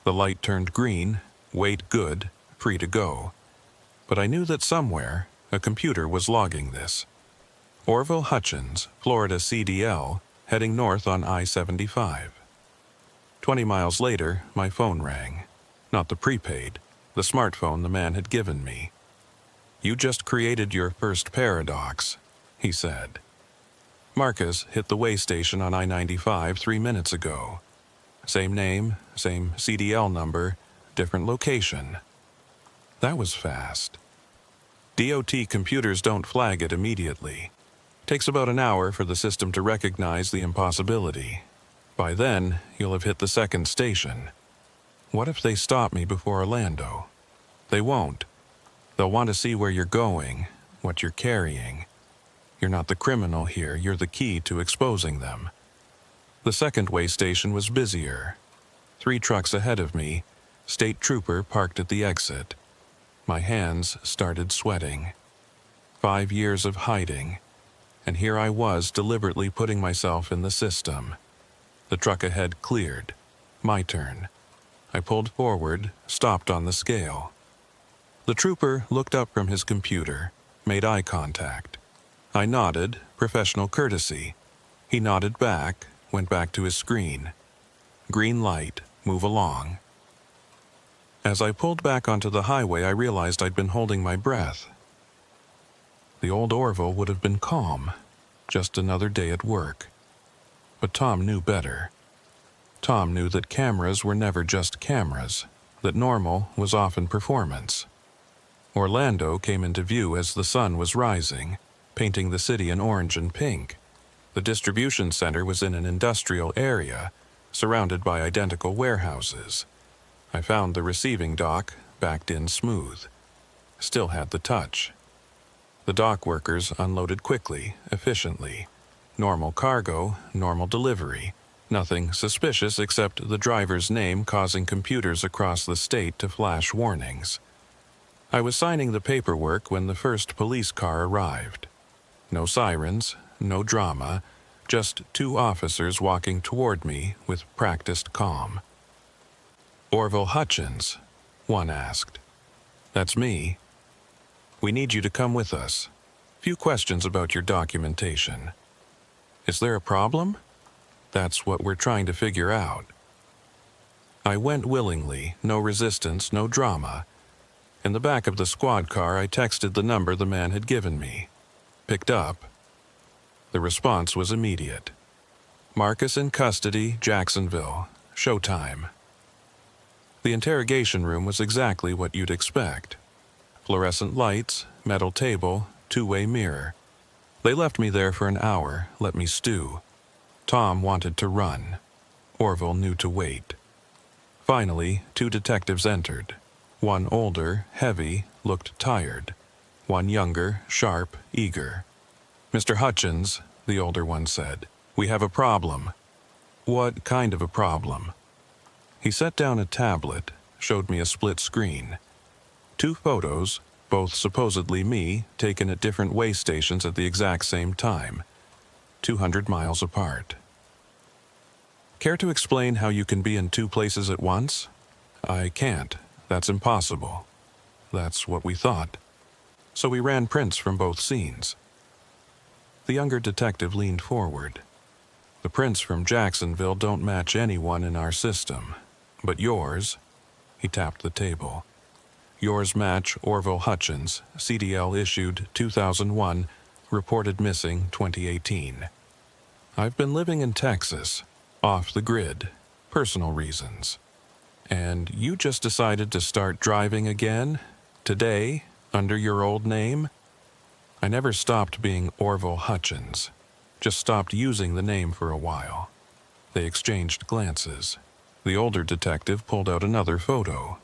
Speaker 1: The light turned green, weight good, free to go. But I knew that somewhere, a computer was logging this. Orville Hutchins, Florida CDL, heading north on I-75. 20 miles later, my phone rang. Not the prepaid, the smartphone the man had given me. "You just created your first paradox," he said. "Marcus hit the way station on I-95 3 minutes ago. Same name, same CDL number, different location." That was fast. DOT computers don't flag it immediately. Takes about an hour for the system to recognize the impossibility. By then, you'll have hit the second station. What if they stop me before Orlando? They won't. They'll want to see where you're going, what you're carrying. You're not the criminal here, you're the key to exposing them. The second way station was busier. 3 trucks ahead of me, state trooper parked at the exit. My hands started sweating. 5 years of hiding, and here I was deliberately putting myself in the system. The truck ahead cleared. My turn. I pulled forward, stopped on the scale. The trooper looked up from his computer, made eye contact. I nodded, professional courtesy. He nodded back, went back to his screen. Green light, move along. As I pulled back onto the highway, I realized I'd been holding my breath. The old Orville would have been calm, just another day at work. But Tom knew better. Tom knew that cameras were never just cameras, that normal was often performance. Orlando came into view as the sun was rising, painting the city in orange and pink. The distribution center was in an industrial area, surrounded by identical warehouses. I found the receiving dock, backed in smooth. Still had the touch. The dock workers unloaded quickly, efficiently. Normal cargo, normal delivery. Nothing suspicious except the driver's name causing computers across the state to flash warnings. I was signing the paperwork when the first police car arrived. No sirens, no drama, just two officers walking toward me with practiced calm. "Orville Hutchins?" one asked. "That's me. We need you to come with us. Few questions about your documentation." "Is there a problem?" "That's what we're trying to figure out." I went willingly, no resistance, no drama. In the back of the squad car, I texted the number the man had given me. Picked up. The response was immediate. "Marcus in custody, Jacksonville. Showtime." The interrogation room was exactly what you'd expect. Fluorescent lights, metal table, two-way mirror. They left me there for an hour, let me stew. Tom wanted to run. Orville knew to wait. Finally, two detectives entered. One older, heavy, looked tired. One younger, sharp, eager. "Mr. Hutchins," the older one said, "we have a problem." "What kind of a problem?" He set down a tablet, showed me a split screen. Two photos, both supposedly me, taken at different way stations at the exact same time, 200 miles apart. "Care to explain how you can be in two places at once?" "I can't. That's impossible." "That's what we thought. So we ran prints from both scenes." The younger detective leaned forward. "The prints from Jacksonville don't match anyone in our system. But yours," he tapped the table, "yours match Orville Hutchins, CDL issued 2001, reported missing 2018. I've been living in Texas, off the grid, personal reasons. And you just decided to start driving again, today, under your old name?" "I never stopped being Orville Hutchins, just stopped using the name for a while." They exchanged glances. The older detective pulled out another photo.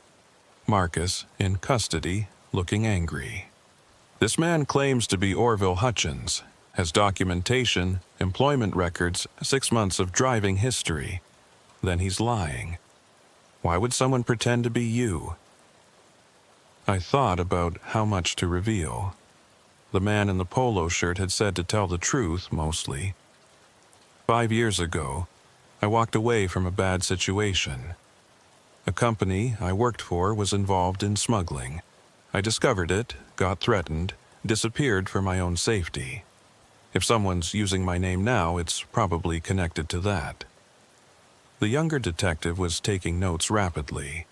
Speaker 1: Marcus, in custody, looking angry. "This man claims to be Orville Hutchins, has documentation, employment records, 6 months of driving history. Then he's lying. Why would someone pretend to be you?" I thought about how much to reveal. The man in the polo shirt had said to tell the truth, mostly. 5 years ago, I walked away from a bad situation. A company I worked for was involved in smuggling. I discovered it, got threatened, disappeared for my own safety. If someone's using my name now, it's probably connected to that. The younger detective was taking notes rapidly.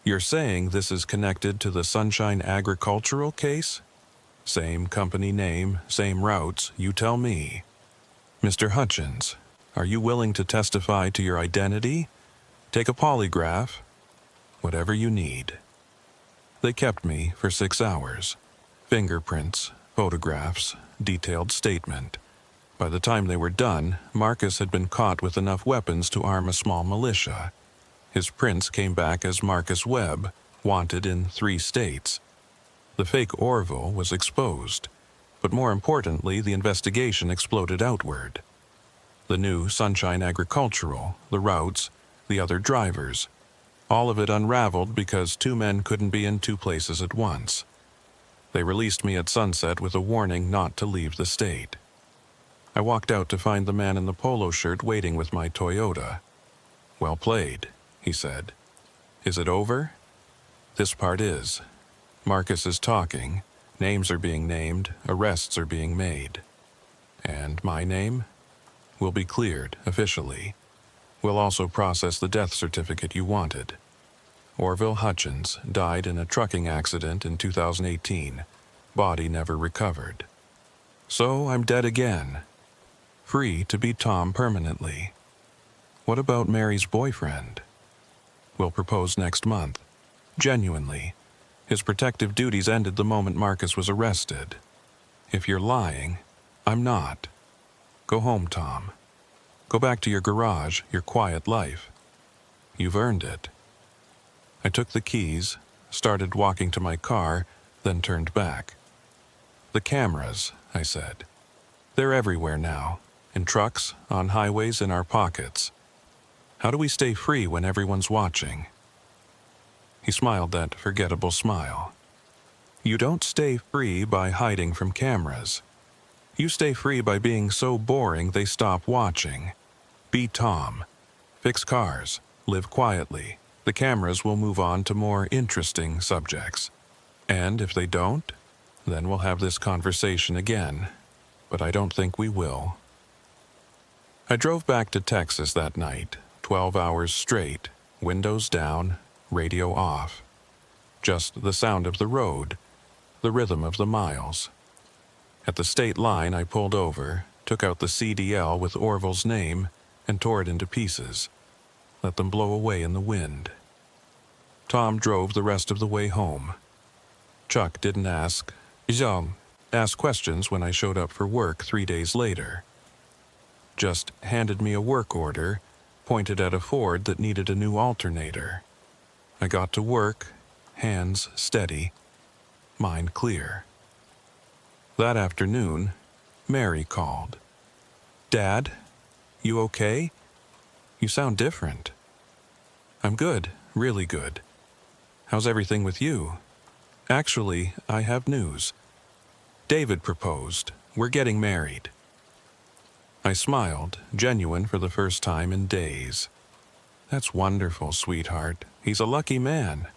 Speaker 1: "You're saying this is connected to the Sunshine Agricultural case? Same company name, same routes, you tell me. Mr. Hutchins, are you willing to testify to your identity? Take a polygraph? Whatever you need." They kept me for 6 hours. Fingerprints, photographs, detailed statement. By the time they were done, Marcus had been caught with enough weapons to arm a small militia. His prints came back as Marcus Webb, wanted in 3 states. The fake Orville was exposed, but more importantly, the investigation exploded outward. The new Sunshine Agricultural, the routes, the other drivers, all of it unraveled because 2 men couldn't be in 2 places at once. They released me at sunset with a warning not to leave the state. I walked out to find the man in the polo shirt waiting with my Toyota. "Well played," he said. "Is it over?" "This part is. Marcus is talking, names are being named, arrests are being made. And my name? Will be cleared, officially. We'll also process the death certificate you wanted. Orville Hutchins died in a trucking accident in 2018. Body never recovered. So I'm dead again. Free to be Tom permanently. What about Mary's boyfriend? We'll propose next month. Genuinely. His protective duties ended the moment Marcus was arrested. If you're lying, I'm not. Go home, Tom. Go back to your garage, your quiet life. You've earned it." I took the keys, started walking to my car, then turned back. "The cameras," I said. "They're everywhere now, in trucks, on highways, in our pockets. How do we stay free when everyone's watching?" He smiled that forgettable smile. You don't stay free by hiding from cameras. You stay free by being so boring they stop watching. Be Tom. Fix cars. Live quietly. The cameras will move on to more interesting subjects. And if they don't, then we'll have this conversation again. But I don't think we will. I drove back to Texas that night, 12 hours straight, windows down, radio off. Just the sound of the road, the rhythm of the miles. At the state line, I pulled over, took out the CDL with Orville's name, and tore it into pieces. Let them blow away in the wind. Tom drove the rest of the way home. Chuck didn't ask questions when I showed up for work 3 days later. Just handed me a work order, pointed at a Ford that needed a new alternator. I got to work, hands steady, mind clear. That afternoon, Mary called. "Dad, you okay? You sound different." "I'm good, really good. How's everything with you?" "Actually, I have news. David proposed. We're getting married." I smiled, genuine for the first time in days. "That's wonderful, sweetheart. He's a lucky man.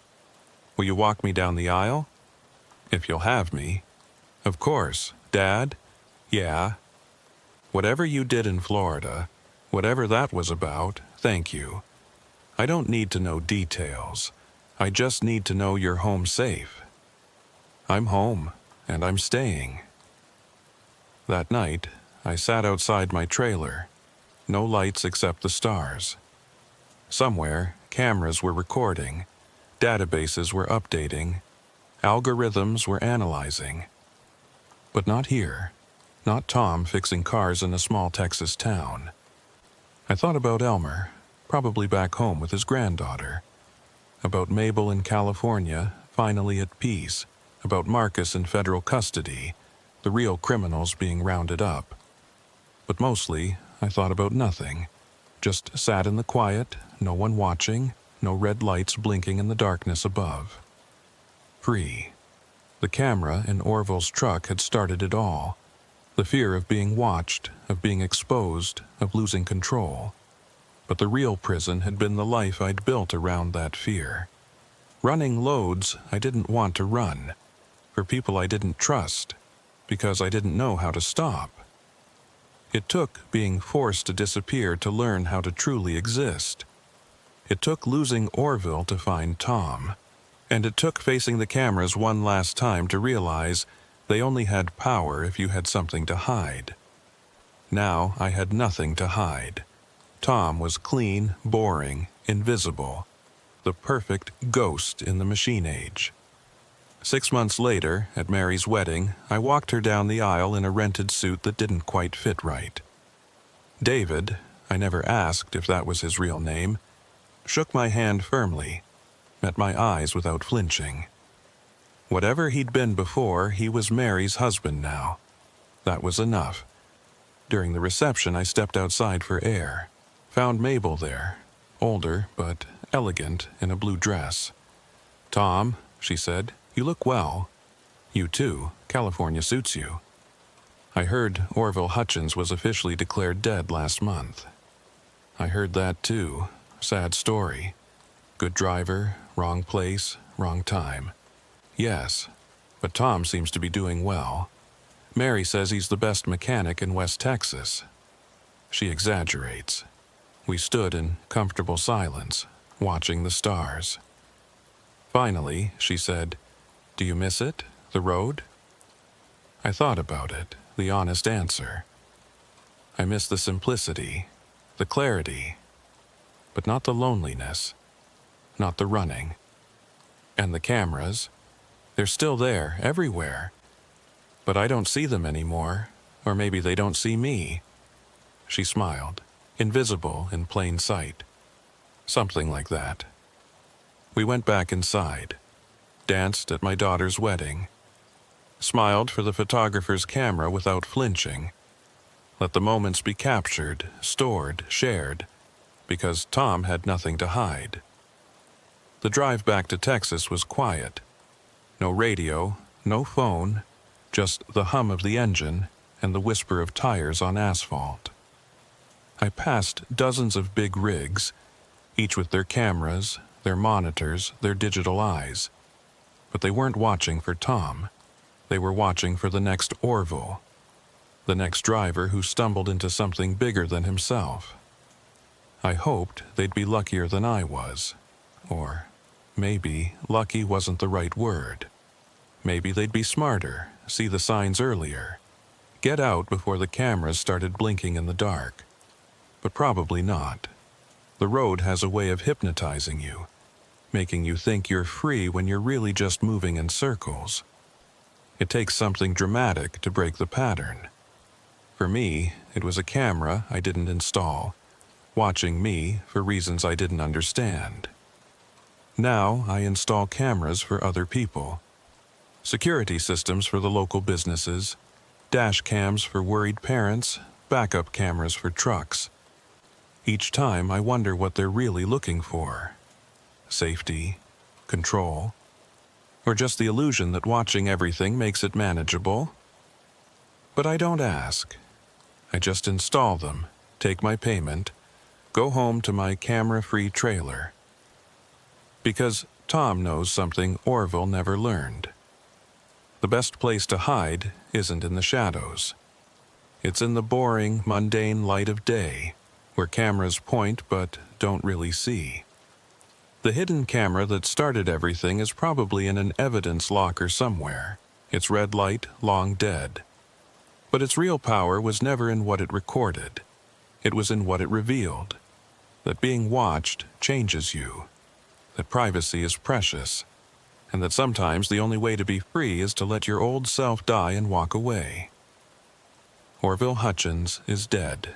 Speaker 1: Will you walk me down the aisle?" "If you'll have me." "Of course. Dad?" "Yeah." "Whatever you did in Florida, whatever that was about, thank you. I don't need to know details. I just need to know you're home safe." "I'm home, and I'm staying." That night, I sat outside my trailer. No lights except the stars. Somewhere, cameras were recording, databases were updating, algorithms were analyzing. But not here. Not Tom fixing cars in a small Texas town. I thought about Elmer, probably back home with his granddaughter. About Mabel in California, finally at peace. About Marcus in federal custody, the real criminals being rounded up. But mostly, I thought about nothing. Just sat in the quiet, no one watching, no red lights blinking in the darkness above. Free. The camera in Orville's truck had started it all. The fear of being watched, of being exposed, of losing control. But the real prison had been the life I'd built around that fear. Running loads I didn't want to run. For people I didn't trust. Because I didn't know how to stop. It took being forced to disappear to learn how to truly exist. It took losing Orville to find Tom. And it took facing the cameras one last time to realize they only had power if you had something to hide. Now I had nothing to hide. Tom was clean, boring, invisible. The perfect ghost in the machine age. 6 months later, at Mary's wedding, I walked her down the aisle in a rented suit that didn't quite fit right. David, I never asked if that was his real name, shook my hand firmly, met my eyes without flinching. Whatever he'd been before, he was Mary's husband now. That was enough. During the reception, I stepped outside for air. Found Mabel there, older but elegant in a blue dress. "Tom," she said, "you look well. You too. California suits you." I heard Orville Hutchins was officially declared dead last month. I heard that too. Sad story. Good driver, wrong place, wrong time. Yes, but Tom seems to be doing well. Mary says he's the best mechanic in West Texas. She exaggerates. We stood in comfortable silence, watching the stars. Finally, she said, "Do you miss it, the road?" I thought about it, the honest answer. I miss the simplicity, the clarity, but not the loneliness, not the running. And the cameras, they're still there, everywhere. But I don't see them anymore, or maybe they don't see me. She smiled, invisible in plain sight. Something like that. We went back inside, danced at my daughter's wedding, smiled for the photographer's camera without flinching, let the moments be captured, stored, shared, because Tom had nothing to hide. The drive back to Texas was quiet. No radio, No phone, just the hum of the engine and the whisper of tires on asphalt. I passed dozens of big rigs, each with their cameras, their monitors, their digital eyes. But they weren't watching for Tom. They were watching for the next Orville, the next driver who stumbled into something bigger than himself. I hoped they'd be luckier than I was. Or maybe lucky wasn't the right word. Maybe they'd be smarter, see the signs earlier, get out before the cameras started blinking in the dark. But probably not. The road has a way of hypnotizing you, making you think you're free when you're really just moving in circles. It takes something dramatic to break the pattern. For me, it was a camera I didn't install, watching me for reasons I didn't understand. Now I install cameras for other people. Security systems for the local businesses, dash cams for worried parents, backup cameras for trucks. Each time I wonder what they're really looking for. Safety, control, or just the illusion that watching everything makes it manageable. But I don't ask. I just install them, take my payment, go home to my camera-free trailer. Because Tom knows something Orville never learned. The best place to hide isn't in the shadows. It's in the boring, mundane light of day, where cameras point but don't really see. The hidden camera that started everything is probably in an evidence locker somewhere, its red light long dead. But its real power was never in what it recorded. It was in what it revealed. That being watched changes you. That privacy is precious. And that sometimes the only way to be free is to let your old self die and walk away. Orville Hutchins is dead.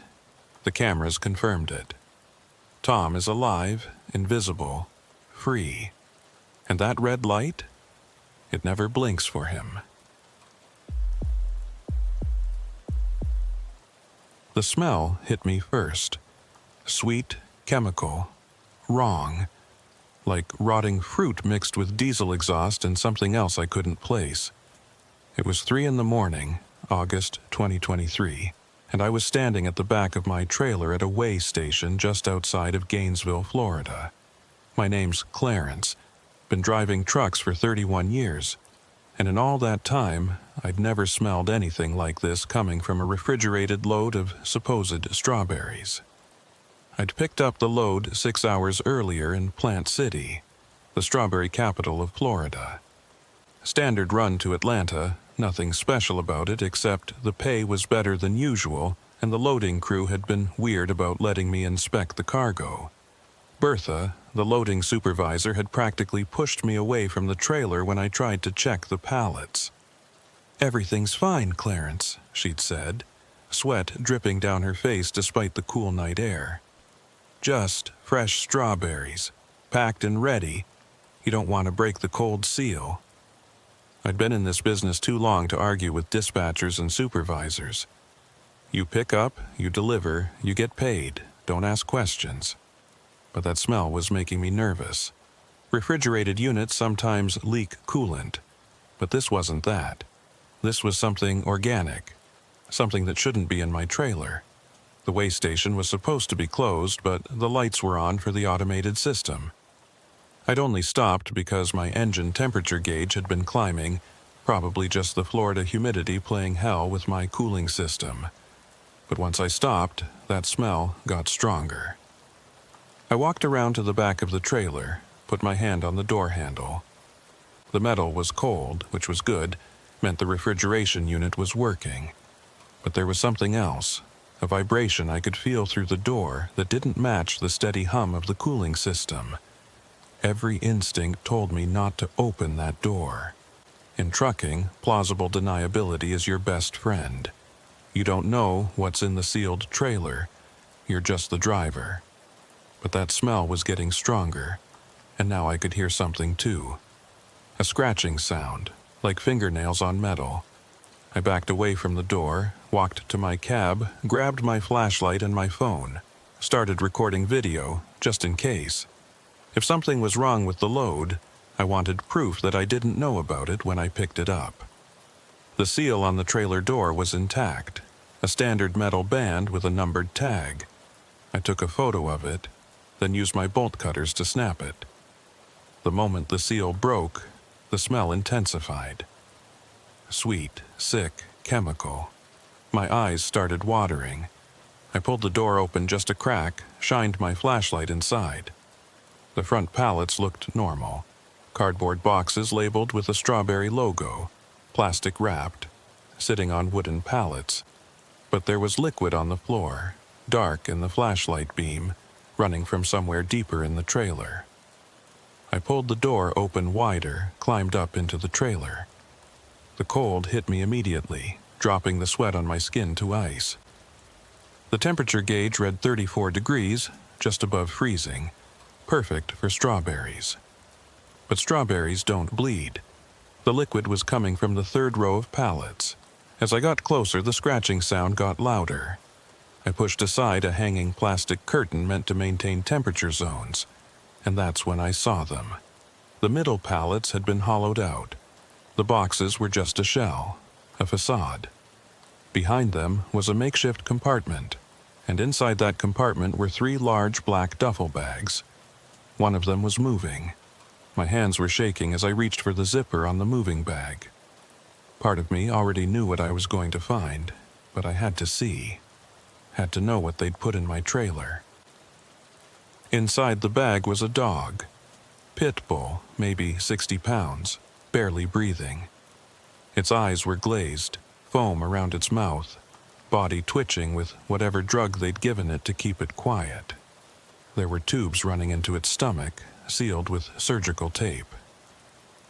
Speaker 1: The cameras confirmed it. Tom is alive, invisible, free. And that red light? It never blinks for him. The smell hit me first. Sweet, chemical, wrong. Like rotting fruit mixed with diesel exhaust and something else I couldn't place. It was 3 a.m, August 2023, and I was standing at the back of my trailer at a way station just outside of Gainesville, Florida. My name's Clarence. Been driving trucks for 31 years, and in all that time, I'd never smelled anything like this coming from a refrigerated load of supposed strawberries. I'd picked up the load 6 hours earlier in Plant City, the strawberry capital of Florida. Standard run to Atlanta, nothing special about it except the pay was better than usual and the loading crew had been weird about letting me inspect the cargo. Bertha, the loading supervisor, had practically pushed me away from the trailer when I tried to check the pallets. "Everything's fine, Clarence," she'd said, sweat dripping down her face despite the cool night air. "Just fresh strawberries, packed and ready. You don't want to break the cold seal." I'd been in this business too long to argue with dispatchers and supervisors. You pick up, you deliver, you get paid, don't ask questions. But that smell was making me nervous. Refrigerated units sometimes leak coolant, but this wasn't that. This was something organic, something that shouldn't be in my trailer. The way station was supposed to be closed, but the lights were on for the automated system. I'd only stopped because my engine temperature gauge had been climbing, probably just the Florida humidity playing hell with my cooling system. But once I stopped, that smell got stronger. I walked around to the back of the trailer, put my hand on the door handle. The metal was cold, which was good, meant the refrigeration unit was working. But there was something else. A vibration I could feel through the door that didn't match the steady hum of the cooling system. Every instinct told me not to open that door. In trucking, plausible deniability is your best friend. You don't know what's in the sealed trailer. You're just the driver. But that smell was getting stronger, and now I could hear something too. A scratching sound, like fingernails on metal. I backed away from the door, walked to my cab, grabbed my flashlight and my phone, started recording video, just in case. If something was wrong with the load, I wanted proof that I didn't know about it when I picked it up. The seal on the trailer door was intact, a standard metal band with a numbered tag. I took a photo of it, then used my bolt cutters to snap it. The moment the seal broke, the smell intensified. Sweet, sick, chemical. My eyes started watering. I pulled the door open just a crack, shined my flashlight inside. The front pallets looked normal. Cardboard boxes labeled with a strawberry logo, plastic wrapped, sitting on wooden pallets. But there was liquid on the floor, dark in the flashlight beam, running from somewhere deeper in the trailer. I pulled the door open wider, climbed up into the trailer. The cold hit me immediately, dropping the sweat on my skin to ice. The temperature gauge read 34 degrees, just above freezing, perfect for strawberries. But strawberries don't bleed. The liquid was coming from the third row of pallets. As I got closer, the scratching sound got louder. I pushed aside a hanging plastic curtain meant to maintain temperature zones, and that's when I saw them. The middle pallets had been hollowed out. The boxes were just a shell, a facade. Behind them was a makeshift compartment, and inside that compartment were 3 large black duffel bags. One of them was moving. My hands were shaking as I reached for the zipper on the moving bag. Part of me already knew what I was going to find, but I had to see. Had to know what they'd put in my trailer. Inside the bag was a dog. Pit bull, maybe 60 pounds, barely breathing. Its eyes were glazed, foam around its mouth, body twitching with whatever drug they'd given it to keep it quiet. There were tubes running into its stomach, sealed with surgical tape.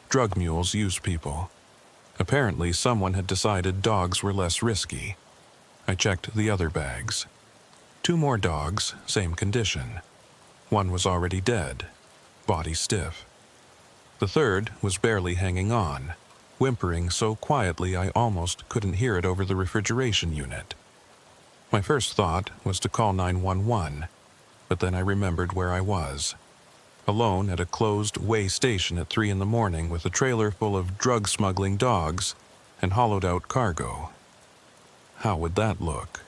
Speaker 1: Drug mules use people. Apparently, someone had decided dogs were less risky. I checked the other bags. 2 more dogs, same condition. One was already dead, body stiff. The third was barely hanging on, whimpering so quietly I almost couldn't hear it over the refrigeration unit. My first thought was to call 911, but then I remembered where I was. Alone at a closed way station at 3 a.m. with a trailer full of drug-smuggling dogs and hollowed-out cargo. How would that look?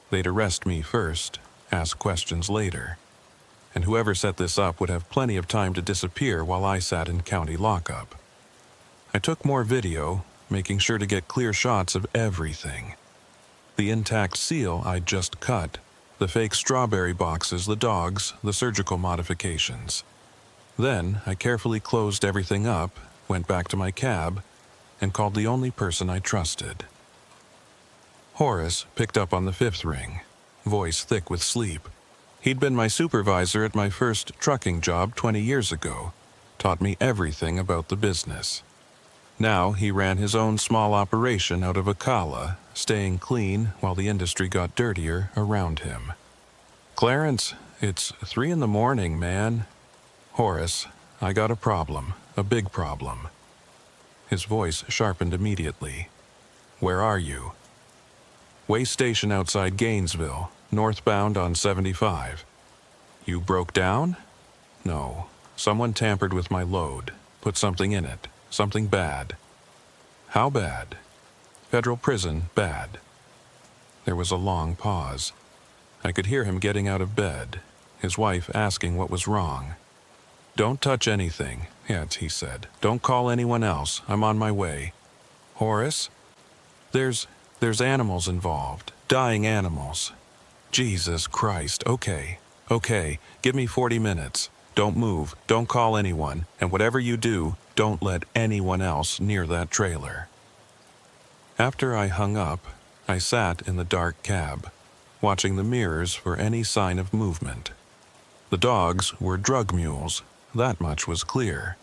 Speaker 1: They'd arrest me first, ask questions later, and whoever set this up would have plenty of time to disappear while I sat in county lockup. I took more video, making sure to get clear shots of everything. The intact seal I'd just cut, the fake strawberry boxes, the dogs, the surgical modifications. Then I carefully closed everything up, went back to my cab, and called the only person I trusted. Horace picked up on the 5th ring, voice thick with sleep. He'd been my supervisor at my first trucking job 20 years ago, taught me everything about the business. Now he ran his own small operation out of Ocala, staying clean while the industry got dirtier around him. "Clarence, it's 3 a.m, man." "Horace, I got a problem, a big problem." His voice sharpened immediately. "Where are you?" "Way station outside Gainesville, northbound on 75. "You broke down?" "No. Someone tampered with my load, put something in it, something bad." "How bad?" "Federal prison, bad." There was a long pause. I could hear him getting out of bed, his wife asking what was wrong. "Don't touch anything," he said. "Don't call anyone else. I'm on my way." "Horace?" There's animals involved. Dying animals." "Jesus Christ. Okay. Give me 40 minutes. Don't move. Don't call anyone. And whatever you do, don't let anyone else near that trailer." After I hung up, I sat in the dark cab, watching the mirrors for any sign of movement. The dogs were drug mules. That much was clear.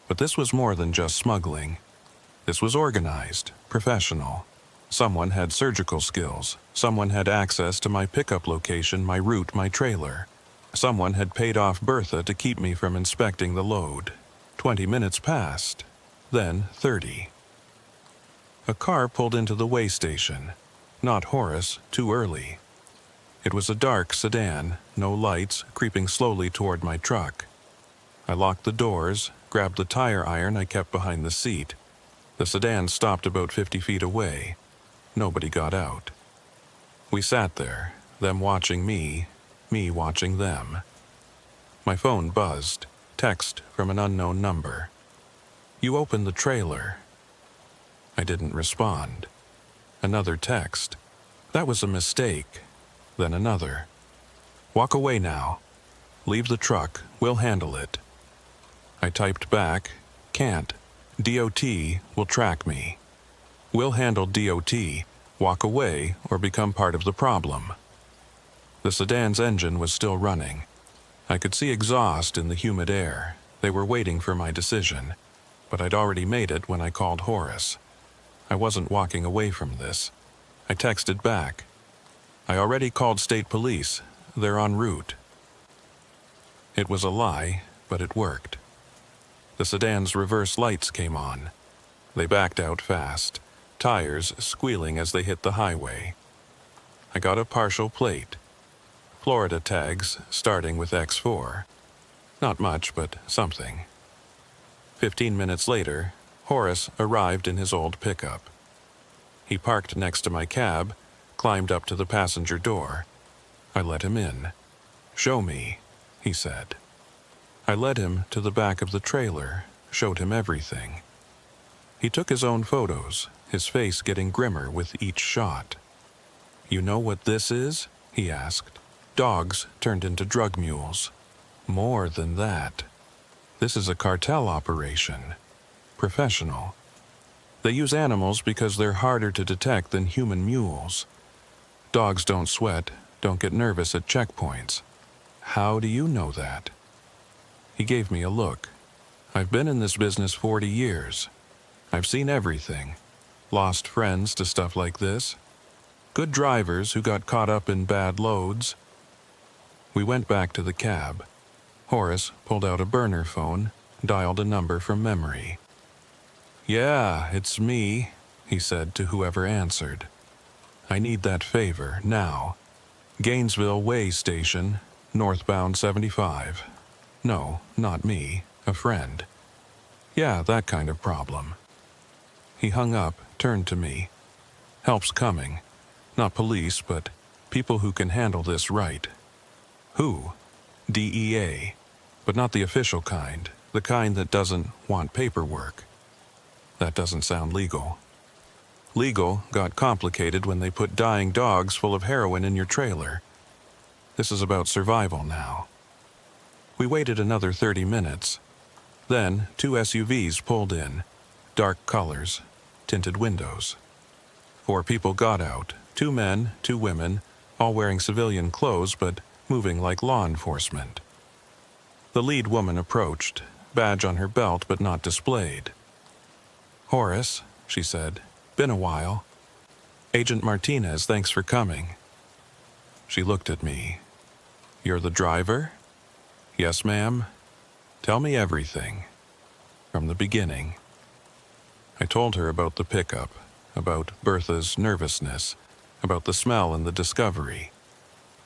Speaker 1: But this was more than just smuggling. This was organized, professional. Someone had surgical skills. Someone had access to my pickup location, my route, my trailer. Someone had paid off Bertha to keep me from inspecting the load. 20 minutes passed. Then 30. A car pulled into the way station. Not Horace, too early. It was a dark sedan, no lights, creeping slowly toward my truck. I locked the doors, grabbed the tire iron I kept behind the seat. The sedan stopped about 50 feet away. Nobody got out. We sat there, them watching me watching them. My phone buzzed. Text from an unknown number. "You opened the trailer." I didn't respond. Another text. "That was a mistake." Then another. "Walk away now. Leave the truck, we'll handle it." I typed back, "Can't. DOT will track me. We'll handle DOT. Walk away or become part of the problem." The sedan's engine was still running. I could see exhaust in the humid air. They were waiting for my decision, but I'd already made it when I called Horace. I wasn't walking away from this. I texted back. "I already called state police. They're en route." It was a lie, but it worked. The sedan's reverse lights came on. They backed out fast, tires squealing as they hit the highway. I got a partial plate. Florida tags starting with X4. Not much, but something. 15 minutes later, Horace arrived in his old pickup. He parked next to my cab, climbed up to the passenger door. I let him in. "Show me," he said. I led him to the back of the trailer, showed him everything. He took his own photos, his face getting grimmer with each shot. "You know what this is?" he asked. "Dogs turned into drug mules. More than that. This is a cartel operation. Professional. They use animals because they're harder to detect than human mules. Dogs don't sweat, don't get nervous at checkpoints. How do you know that?" He gave me a look. "I've been in this business 40 years. I've seen everything. Lost friends to stuff like this. Good drivers who got caught up in bad loads." We went back to the cab. Horace pulled out a burner phone, dialed a number from memory. "Yeah, it's me," he said to whoever answered. "I need that favor, now. Gainesville Way Station, northbound 75. No, not me, a friend. Yeah, that kind of problem." He hung up, turned to me. "Help's coming. Not police, but people who can handle this right." "Who?" "DEA. But not the official kind, the kind that doesn't want paperwork." That doesn't sound legal. Legal got complicated when they put dying dogs full of heroin in your trailer. This is about survival now. We waited another 30 minutes. Then 2 SUVs pulled in, dark colors, tinted windows. 4 people got out, 2 men, 2 women, all wearing civilian clothes but moving like law enforcement. The lead woman approached, badge on her belt but not displayed. "Horace," she said, "been a while. Agent Martinez, thanks for coming." She looked at me. "You're the driver?" "Yes, ma'am." "Tell me everything. From the beginning." I told her about the pickup, about Bertha's nervousness, about the smell and the discovery.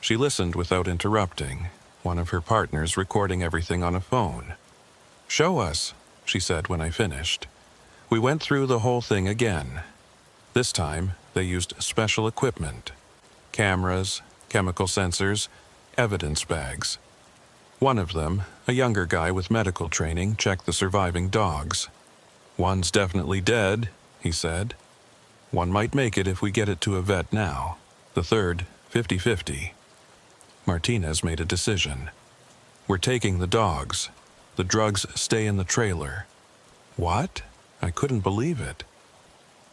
Speaker 1: She listened without interrupting, one of her partners recording everything on a phone. "Show us," she said when I finished. We went through the whole thing again. This time, they used special equipment. Cameras, chemical sensors, evidence bags. One of them, a younger guy with medical training, checked the surviving dogs. "One's definitely dead," he said. "One might make it if we get it to a vet now. The third, 50-50. Martinez made a decision. "We're taking the dogs. The drugs stay in the trailer." "What?" I couldn't believe it.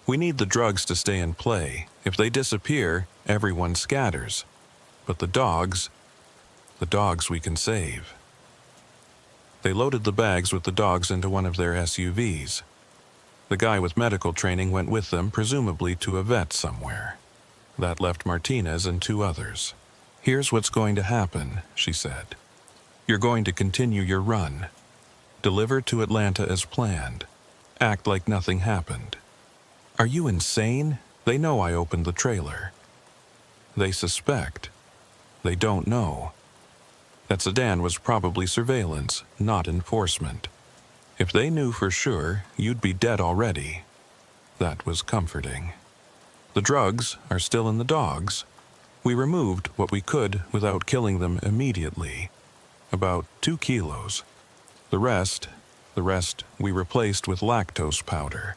Speaker 1: "We need the drugs to stay in play. If they disappear, everyone scatters. But the dogs we can save." They loaded the bags with the dogs into one of their SUVs. The guy with medical training went with them, presumably to a vet somewhere. That left Martinez and 2 others. "Here's what's going to happen," she said. "You're going to continue your run. Deliver to Atlanta as planned. Act like nothing happened." "Are you insane? They know I opened the trailer." "They suspect. They don't know. That sedan was probably surveillance, not enforcement. If they knew for sure, you'd be dead already. That was comforting. The drugs are still in the dogs. We removed what we could without killing them immediately. About 2 kilos. The rest we replaced with lactose powder.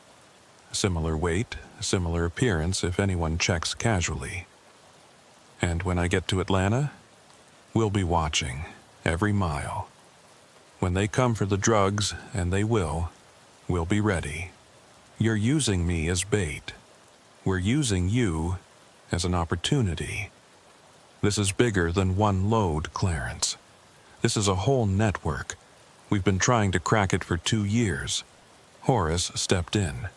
Speaker 1: Similar weight, similar appearance if anyone checks casually. And when I get to Atlanta, we'll be watching every mile. When they come for the drugs, and they will, we'll be ready. You're using me as bait. We're using you as an opportunity. This is bigger than one load, Clarence. This is a whole network. We've been trying to crack it for 2 years. Horace stepped in.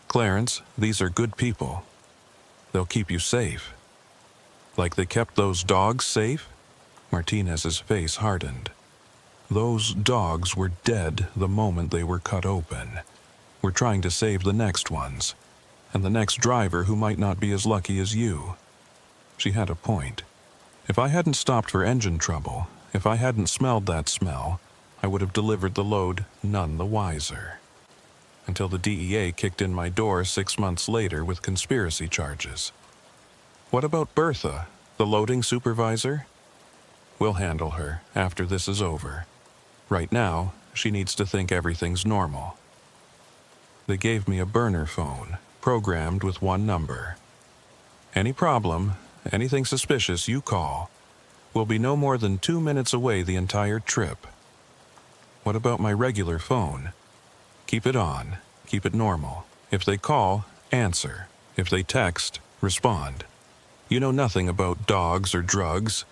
Speaker 1: Clarence, these are good people. They'll keep you safe. Like they kept those dogs safe? Martinez's face hardened. Those dogs were dead the moment they were cut open. We're trying to save the next ones, and the next driver who might not be as lucky as you. She had a point. If I hadn't stopped for engine trouble, if I hadn't smelled that smell, I would have delivered the load none the wiser. Until the DEA kicked in my door 6 months later with conspiracy charges. What about Bertha, the loading supervisor? We'll handle her after this is over. Right now, she needs to think everything's normal. They gave me a burner phone, programmed with one number. Any problem, anything suspicious, you call. We'll be no more than 2 minutes away the entire trip. What about my regular phone? Keep it on. Keep it normal. If they call, answer. If they text, respond. You know nothing about dogs or drugs.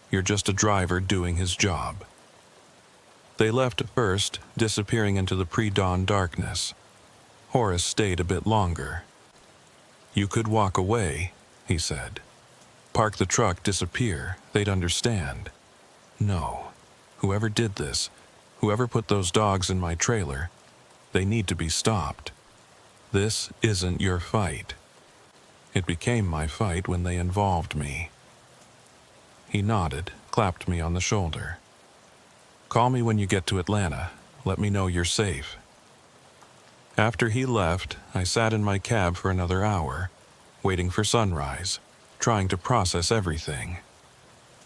Speaker 1: You're just a driver doing his job. They left first, disappearing into the pre-dawn darkness. Horace stayed a bit longer. You could walk away, he said. Park the truck, disappear. They'd understand. No. Whoever did this, whoever put those dogs in my trailer, they need to be stopped. This isn't your fight. It became my fight when they involved me. He nodded, clapped me on the shoulder. Call me when you get to Atlanta. Let me know you're safe. After he left, I sat in my cab for another hour, waiting for sunrise, trying to process everything.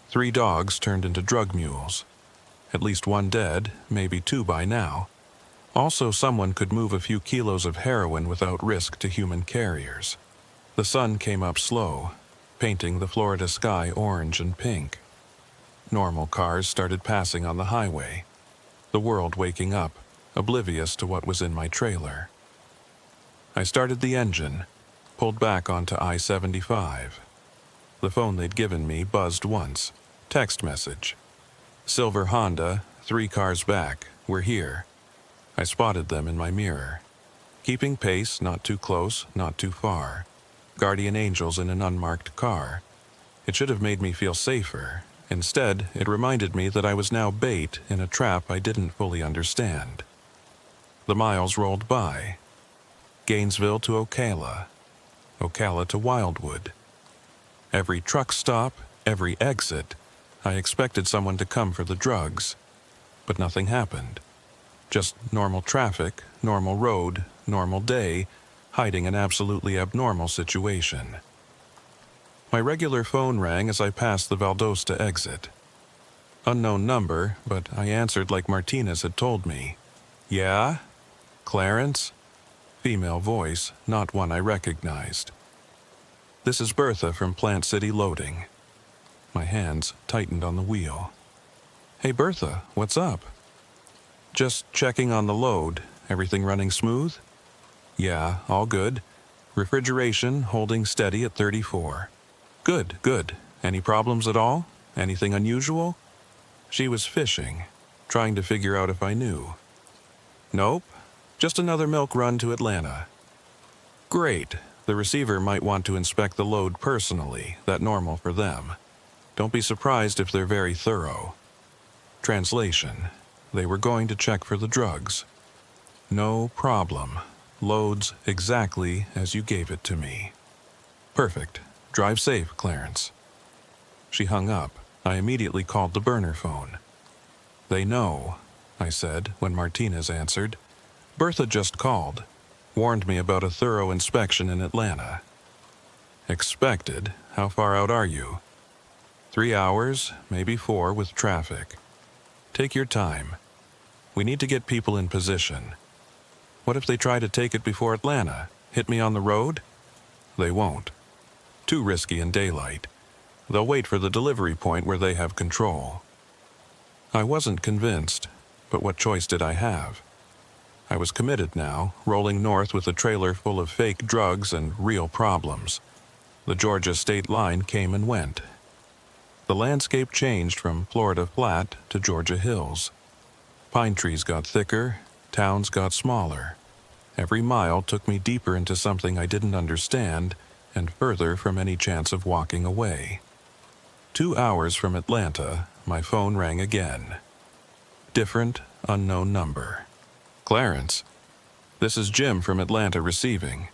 Speaker 1: 3 dogs turned into drug mules. At least 1 dead, maybe 2 by now. Also, someone could move a few kilos of heroin without risk to human carriers. The sun came up slow, painting the Florida sky orange and pink. Normal cars started passing on the highway, the world waking up, oblivious to what was in my trailer. I started the engine, pulled back onto I-75. The phone they'd given me buzzed once. Text message. Silver Honda, 3 cars back. We're here. I spotted them in my mirror. Keeping pace, not too close, not too far. Guardian angels in an unmarked car. It should have made me feel safer. Instead, it reminded me that I was now bait in a trap I didn't fully understand. The miles rolled by. Gainesville to Ocala. Ocala to Wildwood. Every truck stop, every exit, I expected someone to come for the drugs. But nothing happened. Just normal traffic, normal road, normal day, hiding an absolutely abnormal situation. My regular phone rang as I passed the Valdosta exit. Unknown number, but I answered like Martinez had told me. Yeah? Clarence? Female voice, not one I recognized. This is Bertha from Plant City Loading. My hands tightened on the wheel. Hey Bertha, what's up? Just checking on the load. Everything running smooth? Yeah, all good. Refrigeration holding steady at 34. Good, good. Any problems at all? Anything unusual? She was fishing, trying to figure out if I knew. Nope. Just another milk run to Atlanta. Great. The receiver might want to inspect the load personally. That's normal for them. Don't be surprised if they're very thorough. Translation. They were going to check for the drugs. No problem. Loads exactly as you gave it to me. Perfect. Drive safe, Clarence. She hung up. I immediately called the burner phone. They know. I said when Martinez answered. "Bertha just called. Warned me about a thorough inspection in Atlanta." "Expected? How far out are you?" 3 hours, maybe 4 with traffic. Take your time. We need to get people in position. What if they try to take it before Atlanta? Hit me on the road? They won't. Too risky in daylight. They'll wait for the delivery point where they have control. I wasn't convinced, but what choice did I have? I was committed now, rolling north with a trailer full of fake drugs and real problems. The Georgia state line came and went. The landscape changed from Florida flat to Georgia hills. Pine trees got thicker, towns got smaller. Every mile took me deeper into something I didn't understand and further from any chance of walking away. 2 hours from Atlanta, my phone rang again. Different, unknown number. "Clarence, this is Jim from Atlanta Receiving."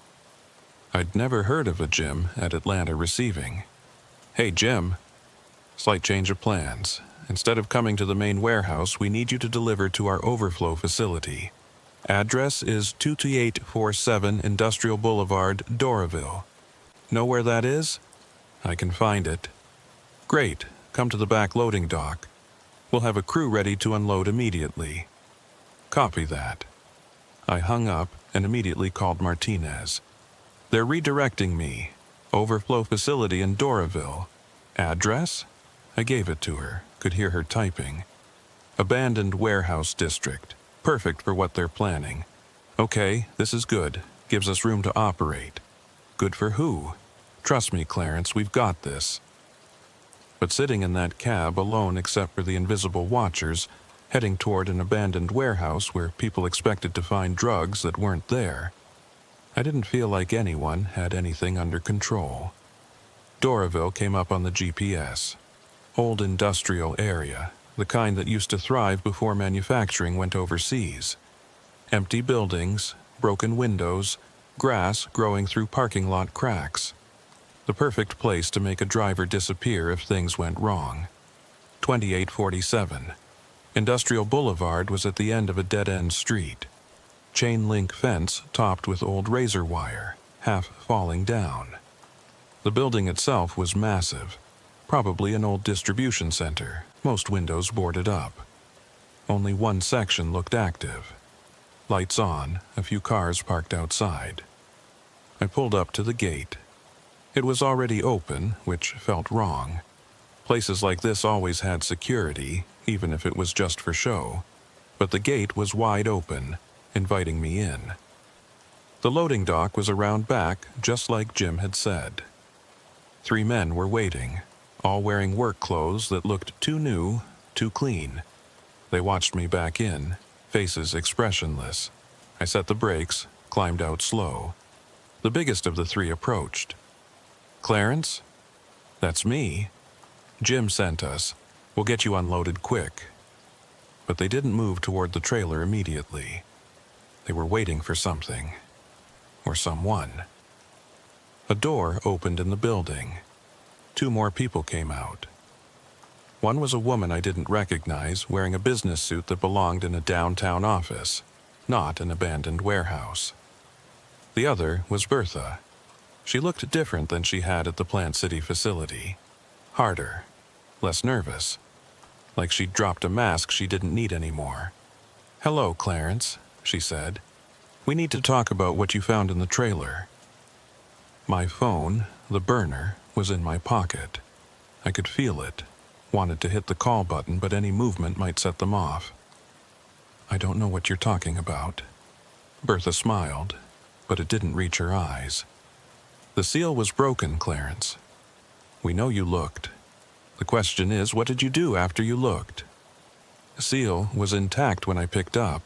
Speaker 1: I'd never heard of a Jim at Atlanta Receiving. "Hey, Jim. Slight change of plans. Instead of coming to the main warehouse, we need you to deliver to our overflow facility. Address is 22847 Industrial Boulevard, Doraville. Know where that is?" "I can find it." "Great. Come to the back loading dock. We'll have a crew ready to unload immediately." "Copy that." I hung up and immediately called Martinez. "They're redirecting me. Overflow facility in Doraville. Address?" I gave it to her, could hear her typing. "Abandoned warehouse district. Perfect for what they're planning. Okay, this is good. Gives us room to operate." Good for who? "Trust me, Clarence, we've got this." But sitting in that cab alone except for the invisible watchers, heading toward an abandoned warehouse where people expected to find drugs that weren't there, I didn't feel like anyone had anything under control. Doraville came up on the GPS. Old industrial area, the kind that used to thrive before manufacturing went overseas. Empty buildings, broken windows, grass growing through parking lot cracks. The perfect place to make a driver disappear if things went wrong. 2847. Industrial Boulevard was at the end of a dead-end street. Chain-link fence topped with old razor wire, half falling down. The building itself was massive, probably an old distribution center, most windows boarded up. Only one section looked active. Lights on, a few cars parked outside. I pulled up to the gate. It was already open, which felt wrong. Places like this always had security, even if it was just for show. But the gate was wide open, inviting me in. The loading dock was around back, just like Jim had said. 3 men were waiting, all wearing work clothes that looked too new, too clean. They watched me back in, faces expressionless. I set the brakes, climbed out slow. The biggest of the 3 approached. "Clarence?" "That's me. Jim sent us. We'll get you unloaded quick." But they didn't move toward the trailer immediately. They were waiting for something. Or someone. A door opened in the building. 2 more people came out. One was a woman I didn't recognize, wearing a business suit that belonged in a downtown office, not an abandoned warehouse. The other was Bertha. She looked different than she had at the Plant City facility. Harder, less nervous. Like she'd dropped a mask she didn't need anymore. "Hello, Clarence," she said. "We need to talk about what you found in the trailer." My phone, the burner, was in my pocket. I could feel it. Wanted to hit the call button, but any movement might set them off. "I don't know what you're talking about." Bertha smiled, but it didn't reach her eyes. "The seal was broken, Clarence. We know you looked. The question is, what did you do after you looked?" The seal was intact when I picked up.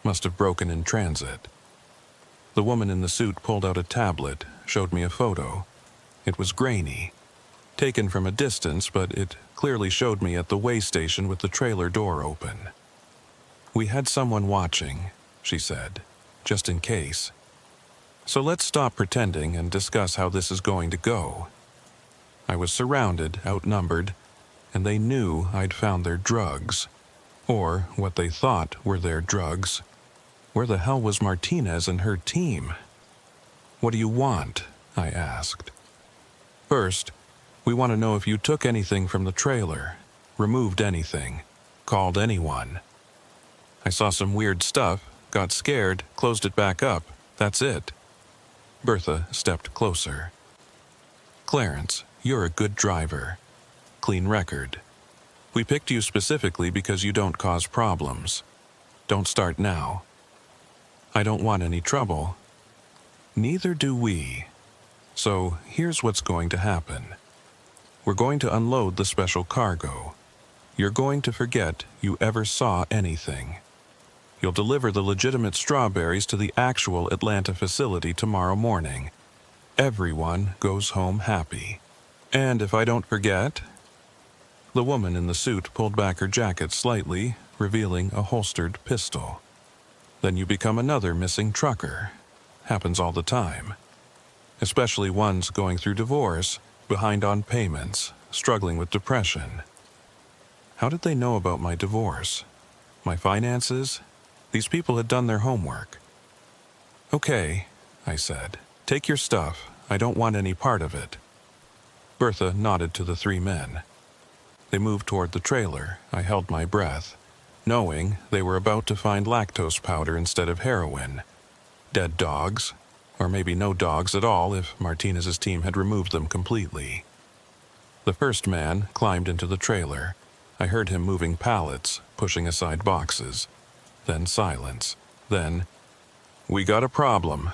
Speaker 1: Must have broken in transit. The woman in the suit pulled out a tablet, showed me a photo. It was grainy. Taken from a distance, but it clearly showed me at the way station with the trailer door open. "We had someone watching," she said, "just in case. So let's stop pretending and discuss how this is going to go." I was surrounded, outnumbered, and they knew I'd found their drugs. Or what they thought were their drugs. Where the hell was Martinez and her team? "What do you want?" I asked. "First, we want to know if you took anything from the trailer, removed anything, called anyone." "I saw some weird stuff, got scared, closed it back up. That's it." Bertha stepped closer. "Clarence, you're a good driver. Clean record. We picked you specifically because you don't cause problems. Don't start now." "I don't want any trouble." "Neither do we. So here's what's going to happen. We're going to unload the special cargo. You're going to forget you ever saw anything. You'll deliver the legitimate strawberries to the actual Atlanta facility tomorrow morning. Everyone goes home happy. And if I don't forget..." The woman in the suit pulled back her jacket slightly, revealing a holstered pistol. "Then you become another missing trucker. Happens all the time. Especially ones going through divorce, behind on payments, struggling with depression." How did they know about my divorce? My finances? These people had done their homework. "Okay," I said. "Take your stuff. I don't want any part of it." Bertha nodded to the three men. They moved toward the trailer. I held my breath, knowing they were about to find lactose powder instead of heroin. Dead dogs, or maybe no dogs at all if Martinez's team had removed them completely. The first man climbed into the trailer. I heard him moving pallets, pushing aside boxes. Then silence. Then, "We got a problem."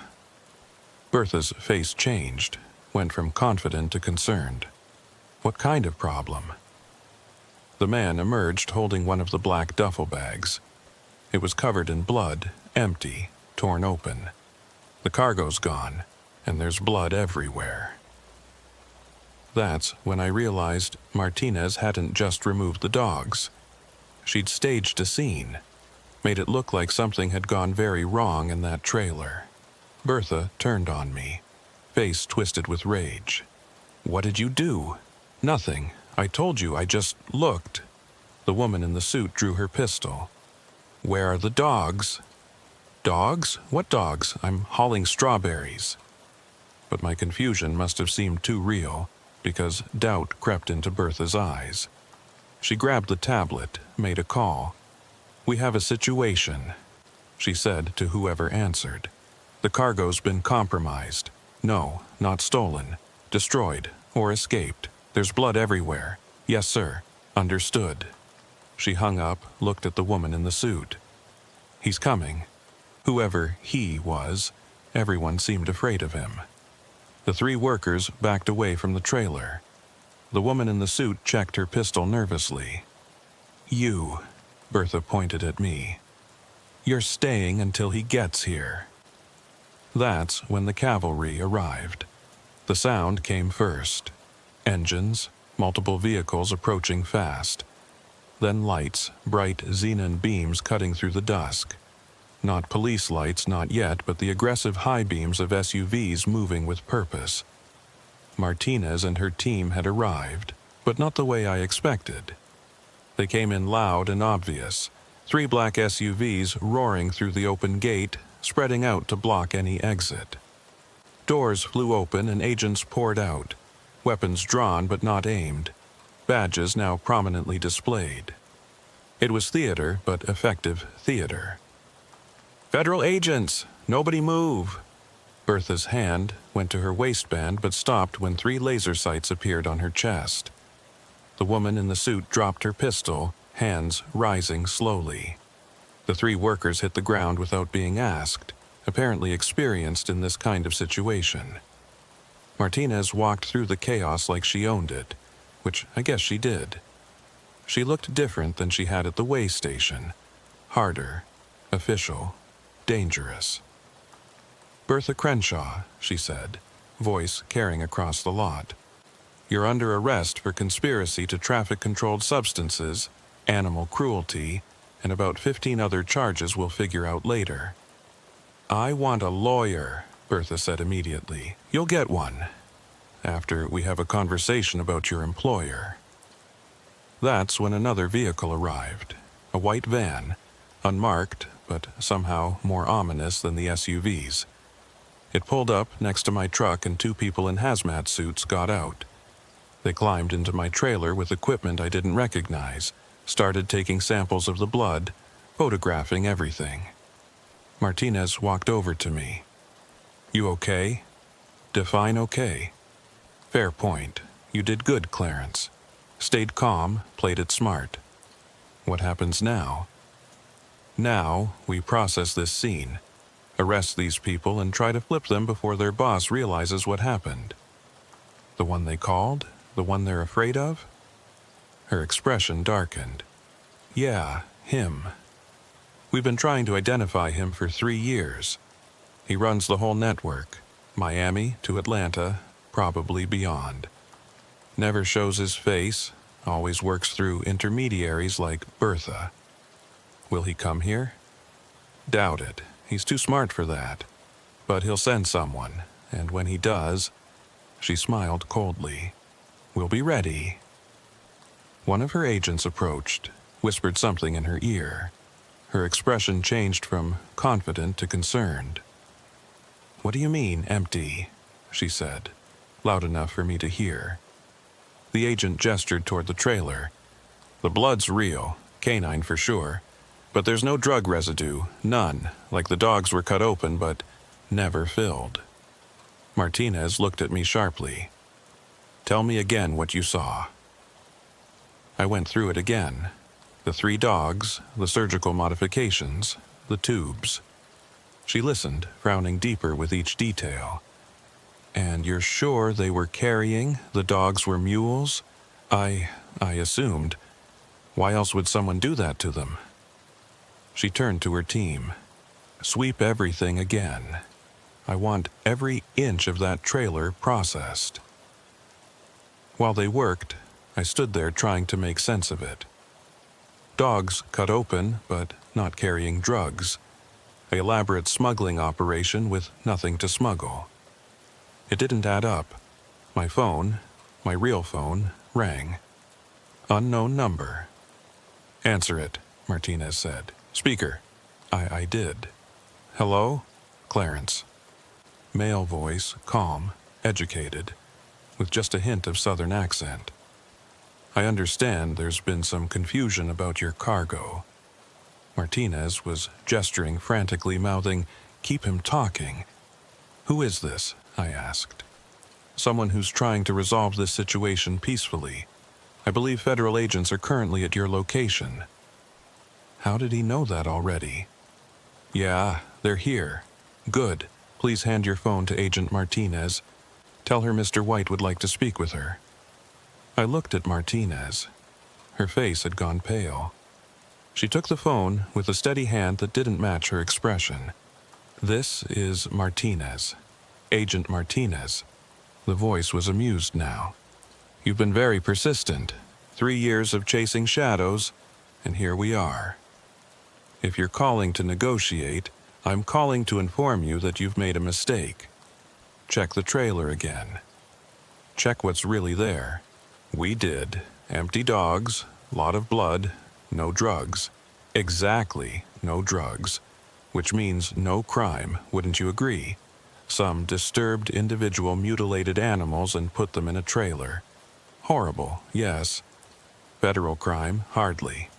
Speaker 1: Bertha's face changed, went from confident to concerned. "What kind of problem?" The man emerged holding one of the black duffel bags. It was covered in blood, empty, torn open. The cargo's gone, and there's blood everywhere. That's when I realized Martinez hadn't just removed the dogs. She'd staged a scene, made it look like something had gone very wrong in that trailer. Bertha turned on me, face twisted with rage. "What did you do?" "Nothing. I told you, I just looked." The woman in the suit drew her pistol. "Where are the dogs?" "Dogs? What dogs? I'm hauling strawberries." But my confusion must have seemed too real, because doubt crept into Bertha's eyes. She grabbed the tablet, made a call. "We have a situation," she said to whoever answered. "The cargo's been compromised. No, not stolen. Destroyed or escaped. There's blood everywhere. Yes, sir. Understood." She hung up, looked at the woman in the suit. "He's coming." Whoever he was, everyone seemed afraid of him. The three workers backed away from the trailer. The woman in the suit checked her pistol nervously. "You," Bertha pointed at me. "You're staying until he gets here." That's when the cavalry arrived. The sound came first. Engines, multiple vehicles approaching fast. Then lights, bright xenon beams cutting through the dusk. Not police lights, not yet, but the aggressive high beams of SUVs moving with purpose. Martinez and her team had arrived, but not the way I expected. They came in loud and obvious, 3 black SUVs roaring through the open gate, spreading out to block any exit. Doors flew open and agents poured out, weapons drawn but not aimed, badges now prominently displayed. It was theater, but effective theater. "Federal agents! Nobody move!" Bertha's hand went to her waistband but stopped when 3 laser sights appeared on her chest. The woman in the suit dropped her pistol, hands rising slowly. The 3 workers hit the ground without being asked, apparently experienced in this kind of situation. Martinez walked through the chaos like she owned it, which I guess she did. She looked different than she had at the way station. Harder, official, dangerous. "Bertha Crenshaw," she said, voice carrying across the lot. "You're under arrest for conspiracy to traffic controlled substances, animal cruelty, and about 15 other charges we'll figure out later." "I want a lawyer," Bertha said immediately. "You'll get one. After we have a conversation about your employer." That's when another vehicle arrived. A white van, unmarked, but somehow more ominous than the SUVs. It pulled up next to my truck and two people in hazmat suits got out. They climbed into my trailer with equipment I didn't recognize, started taking samples of the blood, photographing everything. Martinez walked over to me. "You okay?" "Define okay." "Fair point. You did good, Clarence. Stayed calm, played it smart. What happens now?" "Now, we process this scene, arrest these people and try to flip them before their boss realizes what happened." "The one they called? The one they're afraid of?" Her expression darkened. "Yeah, him. We've been trying to identify him for 3 years. He runs the whole network, Miami to Atlanta, probably beyond. Never shows his face, always works through intermediaries like Bertha. Will he come here?" "Doubt it. He's too smart for that. But he'll send someone, and when he does..." She smiled coldly. "We'll be ready." One of her agents approached, whispered something in her ear. Her expression changed from confident to concerned. "What do you mean, empty?" she said, loud enough for me to hear. The agent gestured toward the trailer. "The blood's real, canine for sure, but there's no drug residue, none, like the dogs were cut open but never filled." Martinez looked at me sharply. "Tell me again what you saw." I went through it again. The 3 dogs, the surgical modifications, the tubes. She listened, frowning deeper with each detail. "And you're sure they were carrying, the dogs were mules?" I assumed. Why else would someone do that to them?" She turned to her team. "Sweep everything again. I want every inch of that trailer processed." While they worked, I stood there trying to make sense of it. Dogs cut open, but not carrying drugs. An elaborate smuggling operation with nothing to smuggle. It didn't add up. My phone, my real phone, rang. Unknown number. "Answer it," Martinez said. "Speaker." I did. "Hello? Clarence." Male voice, calm, educated, with just a hint of southern accent. "I understand there's been some confusion about your cargo." Martinez was gesturing frantically, mouthing, "Keep him talking." "Who is this?" I asked. "Someone who's trying to resolve this situation peacefully. I believe federal agents are currently at your location." How did he know that already? "Yeah, they're here." "Good. Please hand your phone to Agent Martinez. Tell her Mr. White would like to speak with her." I looked at Martinez. Her face had gone pale. She took the phone with a steady hand that didn't match her expression. "This is Martinez. Agent Martinez." The voice was amused now. "You've been very persistent. 3 years of chasing shadows, and here we are. If you're calling to negotiate, I'm calling to inform you that you've made a mistake. Check the trailer again. Check what's really there. We did. Empty dogs, lot of blood, no drugs. Exactly, no drugs. Which means no crime, wouldn't you agree? Some disturbed individual mutilated animals and put them in a trailer. Horrible, yes. Federal crime, hardly.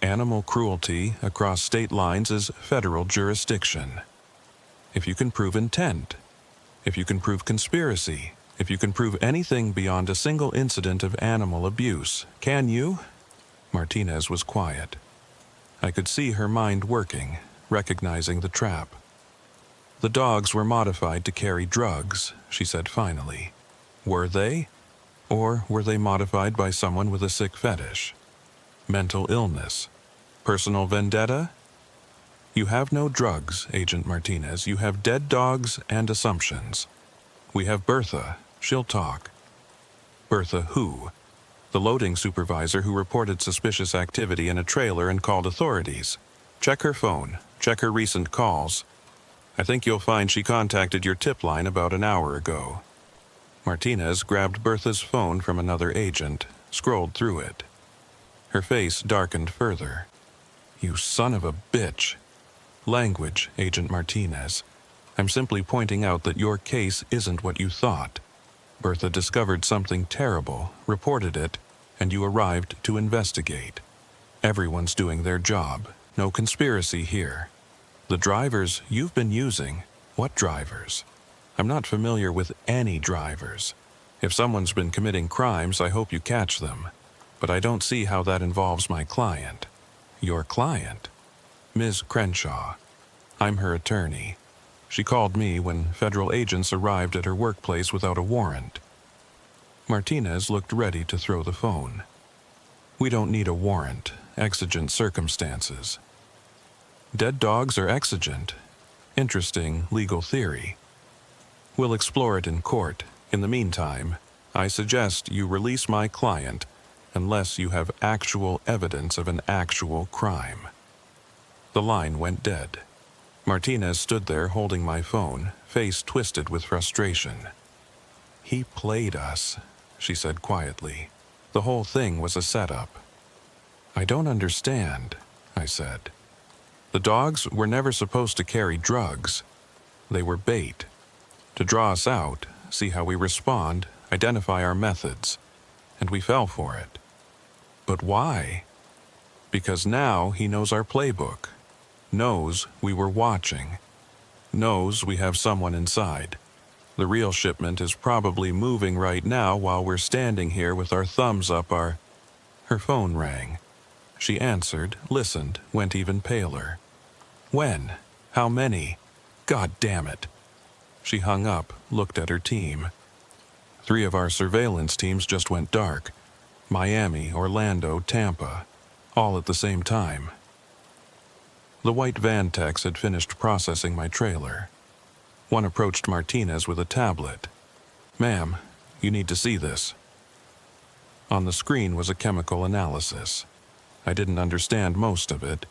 Speaker 1: Animal cruelty across state lines is federal jurisdiction. If you can prove intent, if you can prove conspiracy, if you can prove anything beyond a single incident of animal abuse, can you?" Martinez was quiet. I could see her mind working, recognizing the trap. "The dogs were modified to carry drugs," she said finally. "Were they? Or were they modified by someone with a sick fetish? Mental illness? Personal vendetta? You have no drugs, Agent Martinez. You have dead dogs and assumptions. We have Bertha. She'll talk." "Bertha who?" "The loading supervisor who reported suspicious activity in a trailer and called authorities. Check her phone. Check her recent calls. I think you'll find she contacted your tip line about an hour ago." Martinez grabbed Bertha's phone from another agent, scrolled through it. Her face darkened further. You son of a bitch. Language, Agent Martinez. I'm simply pointing out that your case isn't what you thought. Bertha discovered something terrible, reported it, and you arrived to investigate. Everyone's doing their job. No conspiracy here. The drivers you've been using, what drivers? I'm not familiar with any drivers. If someone's been committing crimes, I hope you catch them. But I don't see how that involves my client. Your client? Ms. Crenshaw. I'm her attorney. She called me when federal agents arrived at her workplace without a warrant. Martinez looked ready to throw the phone. We don't need a warrant. Exigent circumstances. Dead dogs are exigent. Interesting legal theory. We'll explore it in court. In the meantime, I suggest you release my client unless you have actual evidence of an actual crime. The line went dead. Martinez stood there holding my phone, face twisted with frustration. He played us, she said quietly. The whole thing was a setup. I don't understand, I said. The dogs were never supposed to carry drugs. They were bait. To draw us out, see how we respond, identify our methods. And we fell for it. But why? Because now he knows our playbook. Knows we were watching. Knows we have someone inside. The real shipment is probably moving right now while we're standing here with our thumbs up our... Her phone rang. She answered, listened, went even paler. When? How many? God damn it. She hung up, looked at her team. 3 of our surveillance teams just went dark. Miami, Orlando, Tampa. All at the same time. The white van techs had finished processing my trailer. One approached Martinez with a tablet. Ma'am, you need to see this. On the screen was a chemical analysis. I didn't understand most of it,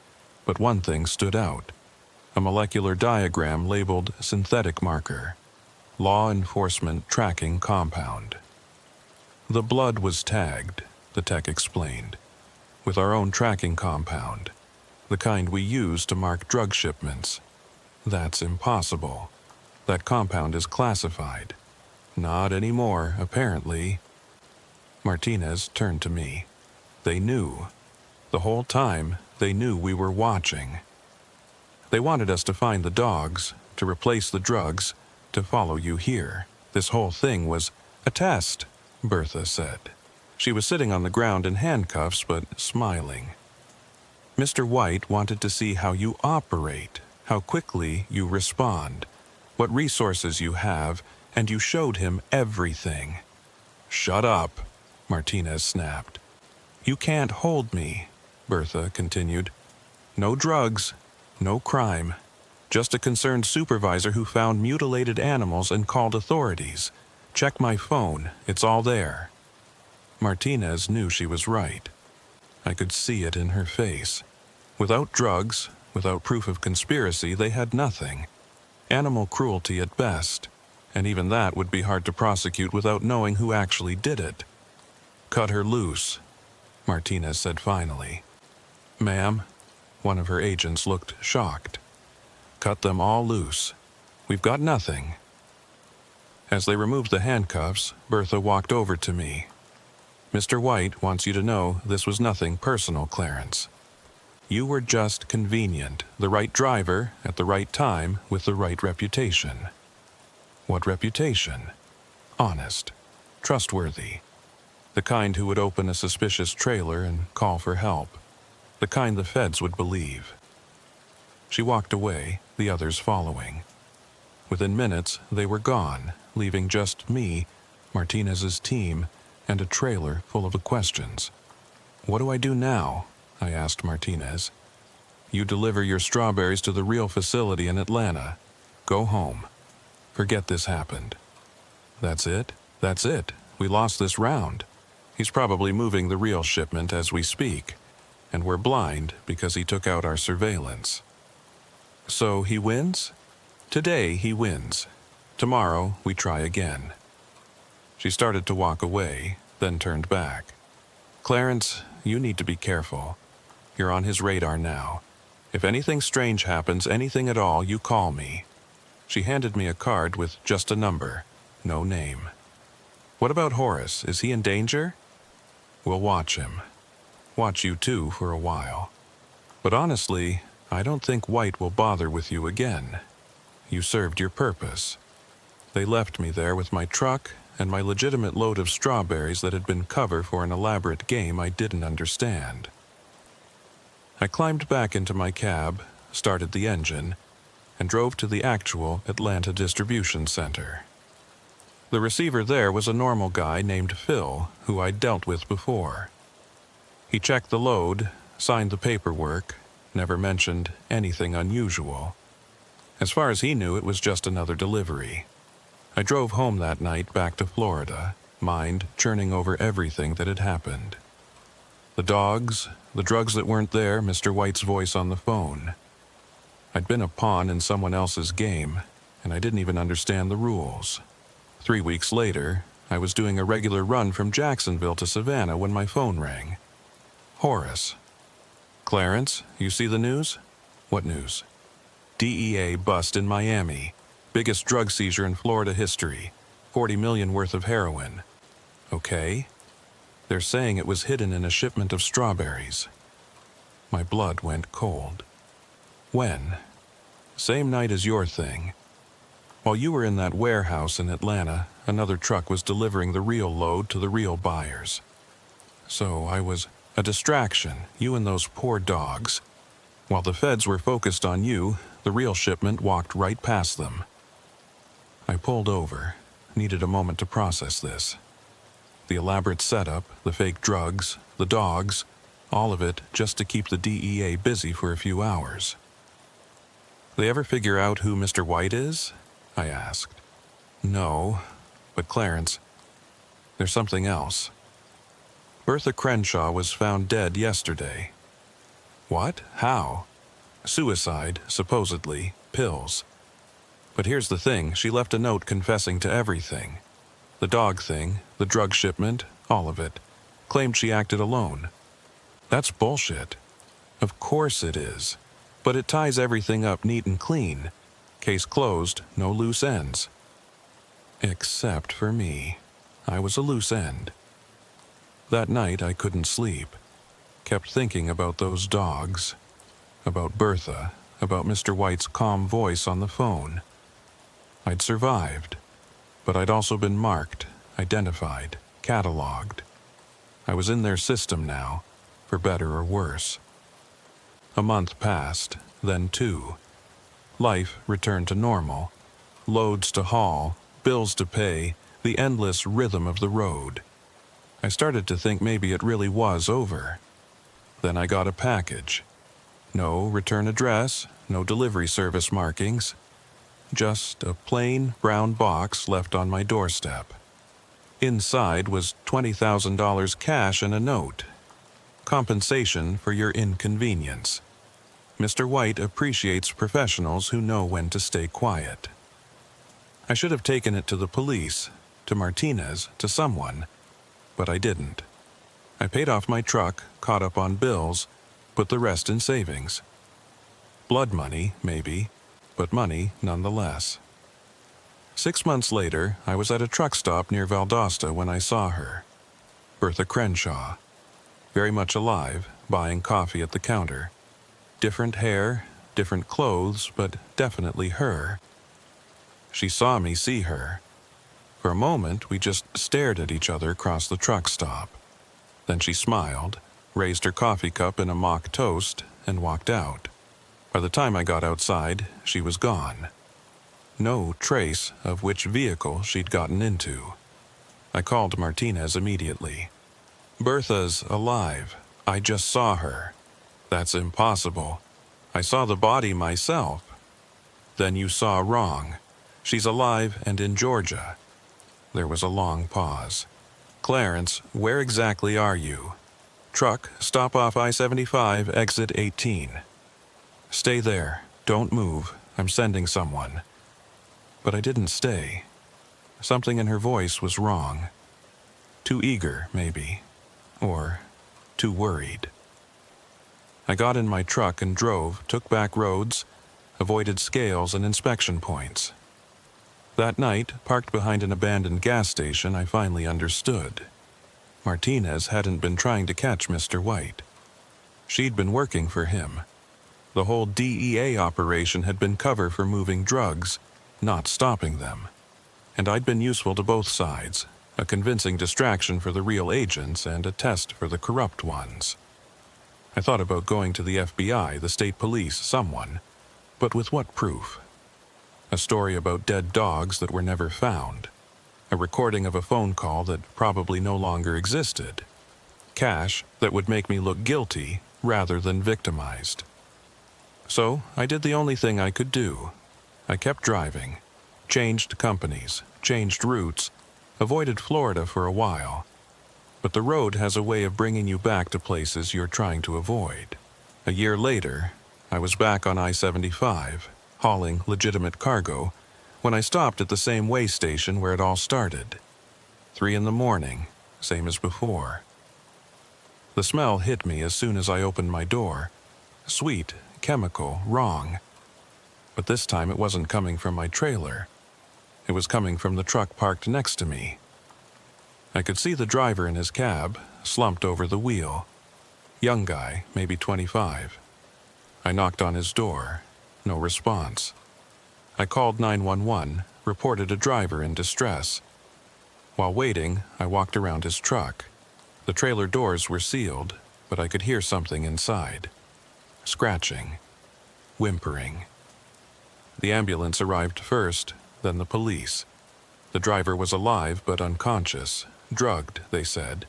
Speaker 1: but one thing stood out. A molecular diagram labeled synthetic marker. Law enforcement tracking compound. The blood was tagged, the tech explained, with our own tracking compound. The kind we use to mark drug shipments. That's impossible. That compound is classified. Not anymore, apparently. Martinez turned to me. They knew. The whole time, they knew we were watching. They wanted us to find the dogs, to replace the drugs, to follow you here. This whole thing was a test, Bertha said. She was sitting on the ground in handcuffs, but smiling. Mr. White wanted to see how you operate, how quickly you respond, what resources you have, and you showed him everything. Shut up, Martinez snapped. You can't hold me, Bertha continued. No drugs, no crime, just a concerned supervisor who found mutilated animals and called authorities. Check my phone, it's all there. Martinez knew she was right. I could see it in her face. Without drugs, without proof of conspiracy, they had nothing. Animal cruelty at best, and even that would be hard to prosecute without knowing who actually did it. Cut her loose, Martinez said finally. Ma'am, one of her agents looked shocked. Cut them all loose. We've got nothing. As they removed the handcuffs, Bertha walked over to me. Mr. White wants you to know this was nothing personal, Clarence. You were just convenient, the right driver, at the right time, with the right reputation. What reputation? Honest. Trustworthy. The kind who would open a suspicious trailer and call for help. The kind the feds would believe. She walked away, the others following. Within minutes, they were gone, leaving just me, Martinez's team, and a trailer full of questions. What do I do now? I asked Martinez. You deliver your strawberries to the real facility in Atlanta. Go home. Forget this happened. That's it? That's it. We lost this round. He's probably moving the real shipment as we speak, and we're blind because he took out our surveillance. So he wins? Today he wins. Tomorrow we try again. She started to walk away, then turned back. Clarence, you need to be careful. You're on his radar now. If anything strange happens, anything at all, you call me." She handed me a card with just a number, no name. "What about Horace? Is he in danger?" "We'll watch him. Watch you too for a while. But honestly, I don't think White will bother with you again. You served your purpose." They left me there with my truck and my legitimate load of strawberries that had been cover for an elaborate game I didn't understand. I climbed back into my cab, started the engine, and drove to the actual Atlanta distribution center. The receiver there was a normal guy named Phil, who I'd dealt with before. He checked the load, signed the paperwork, never mentioned anything unusual. As far as he knew, it was just another delivery. I drove home that night back to Florida, mind churning over everything that had happened. The dogs, the drugs that weren't there, Mr. White's voice on the phone. I'd been a pawn in someone else's game, and I didn't even understand the rules. 3 weeks later, I was doing a regular run from Jacksonville to Savannah when my phone rang. Horace. "Clarence, you see the news?" "What news?" "DEA bust in Miami. Biggest drug seizure in Florida history. 40 million worth of heroin." "Okay." "They're saying it was hidden in a shipment of strawberries." My blood went cold. "When?" "Same night as your thing. While you were in that warehouse in Atlanta, another truck was delivering the real load to the real buyers. So I was a distraction, you and those poor dogs. While the feds were focused on you, the real shipment walked right past them." I pulled over, needed a moment to process this. The elaborate setup, the fake drugs, the dogs, all of it just to keep the DEA busy for a few hours. "They ever figure out who Mr. White is?" I asked. "No, but Clarence, there's something else. Bertha Crenshaw was found dead yesterday." "What? How?" "Suicide, supposedly. Pills. But here's the thing, she left a note confessing to everything. The dog thing, the drug shipment, all of it. Claimed she acted alone." "That's bullshit." "Of course it is. But it ties everything up neat and clean. Case closed, no loose ends." Except for me. I was a loose end. That night I couldn't sleep. Kept thinking about those dogs. About Bertha. About Mr. White's calm voice on the phone. I'd survived. But I'd also been marked, identified, cataloged. I was in their system now, for better or worse. A month passed, then 2. Life returned to normal. Loads to haul, bills to pay, the endless rhythm of the road. I started to think maybe it really was over. Then I got a package. No return address, no delivery service markings. Just a plain brown box left on my doorstep. Inside was $20,000 cash and a note. Compensation for your inconvenience. Mr. White appreciates professionals who know when to stay quiet. I should have taken it to the police, to Martinez, to someone, but I didn't. I paid off my truck, caught up on bills, put the rest in savings. Blood money, maybe, but money nonetheless. 6 months later, I was at a truck stop near Valdosta when I saw her. Bertha Crenshaw. Very much alive, buying coffee at the counter. Different hair, different clothes, but definitely her. She saw me see her. For a moment, we just stared at each other across the truck stop. Then she smiled, raised her coffee cup in a mock toast, and walked out. By the time I got outside, she was gone. No trace of which vehicle she'd gotten into. I called Martinez immediately. "Bertha's alive. I just saw her." "That's impossible. I saw the body myself." "Then you saw wrong. She's alive and in Georgia." There was a long pause. "Clarence, where exactly are you?" "Truck, stop off I-75, exit 18. "Stay there. Don't move. I'm sending someone." But I didn't stay. Something in her voice was wrong. Too eager, maybe. Or too worried. I got in my truck and drove, took back roads, avoided scales and inspection points. That night, parked behind an abandoned gas station, I finally understood. Martinez hadn't been trying to catch Mr. White. She'd been working for him. The whole DEA operation had been cover for moving drugs, not stopping them. And I'd been useful to both sides, a convincing distraction for the real agents and a test for the corrupt ones. I thought about going to the FBI, the state police, someone, but with what proof? A story about dead dogs that were never found. A recording of a phone call that probably no longer existed. Cash that would make me look guilty rather than victimized. So I did the only thing I could do. I kept driving, changed companies, changed routes, avoided Florida for a while. But the road has a way of bringing you back to places you're trying to avoid. A year later, I was back on I-75, hauling legitimate cargo, when I stopped at the same way station where it all started. 3 a.m, same as before. The smell hit me as soon as I opened my door. Sweet, chemical, wrong. But this time it wasn't coming from my trailer. It was coming from the truck parked next to me. I could see the driver in his cab, slumped over the wheel. Young guy, maybe 25. I knocked on his door. No response. I called 911, reported a driver in distress. While waiting, I walked around his truck. The trailer doors were sealed, but I could hear something inside. Scratching. Whimpering. The ambulance arrived first, then the police. The driver was alive but unconscious, drugged, they said.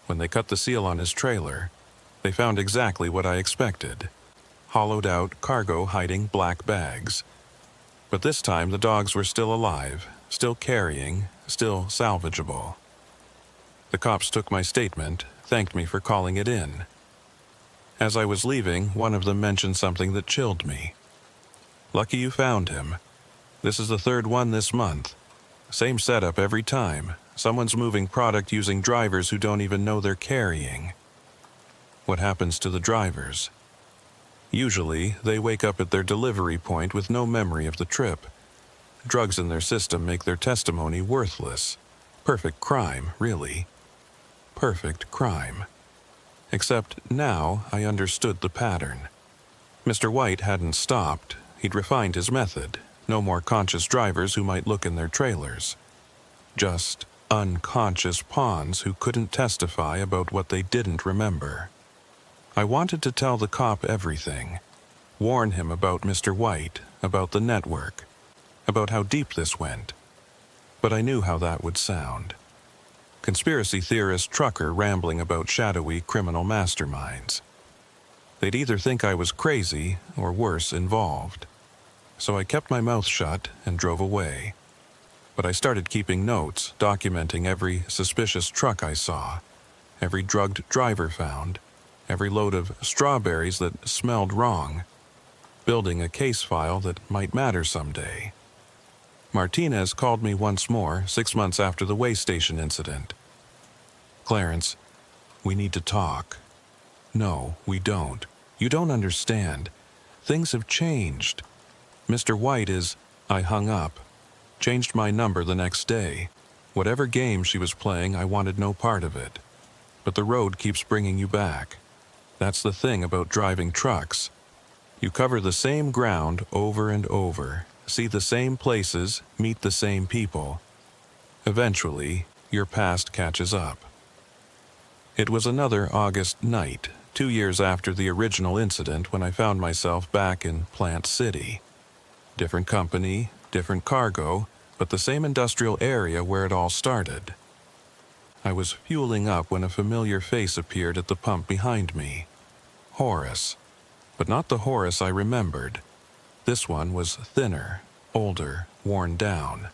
Speaker 1: When they cut the seal on his trailer, they found exactly what I expected. Hollowed-out cargo hiding black bags. But this time the dogs were still alive, still carrying, still salvageable. The cops took my statement, thanked me for calling it in. As I was leaving, one of them mentioned something that chilled me. "Lucky you found him. This is the 3rd one this month. Same setup every time. Someone's moving product using drivers who don't even know they're carrying." What happens to the drivers? Usually, they wake up at their delivery point with no memory of the trip. Drugs in their system make their testimony worthless. Perfect crime, really. Perfect crime. Except now I understood the pattern. Mr. White hadn't stopped. He'd refined his method. No more conscious drivers who might look in their trailers. Just unconscious pawns who couldn't testify about what they didn't remember. I wanted to tell the cop everything. Warn him about Mr. White, about the network, about how deep this went. But I knew how that would sound. Conspiracy theorist trucker rambling about shadowy criminal masterminds. They'd either think I was crazy or worse, involved. So I kept my mouth shut and drove away. But I started keeping notes, documenting every suspicious truck I saw, every drugged driver found, every load of strawberries that smelled wrong, building a case file that might matter someday. Martinez called me once more 6 months after the way station incident. "Clarence, we need to talk." "No, we don't. You don't understand. Things have changed. Mr. White is..." I hung up. Changed my number the next day. Whatever game she was playing, I wanted no part of it. But the road keeps bringing you back. That's the thing about driving trucks. You cover the same ground over and over, see the same places, meet the same people. Eventually, your past catches up. It was another August night, 2 years after the original incident, when I found myself back in Plant City. Different company, different cargo, but the same industrial area where it all started. I was fueling up when a familiar face appeared at the pump behind me. Horace. But not the Horace I remembered. This one was thinner, older, worn down.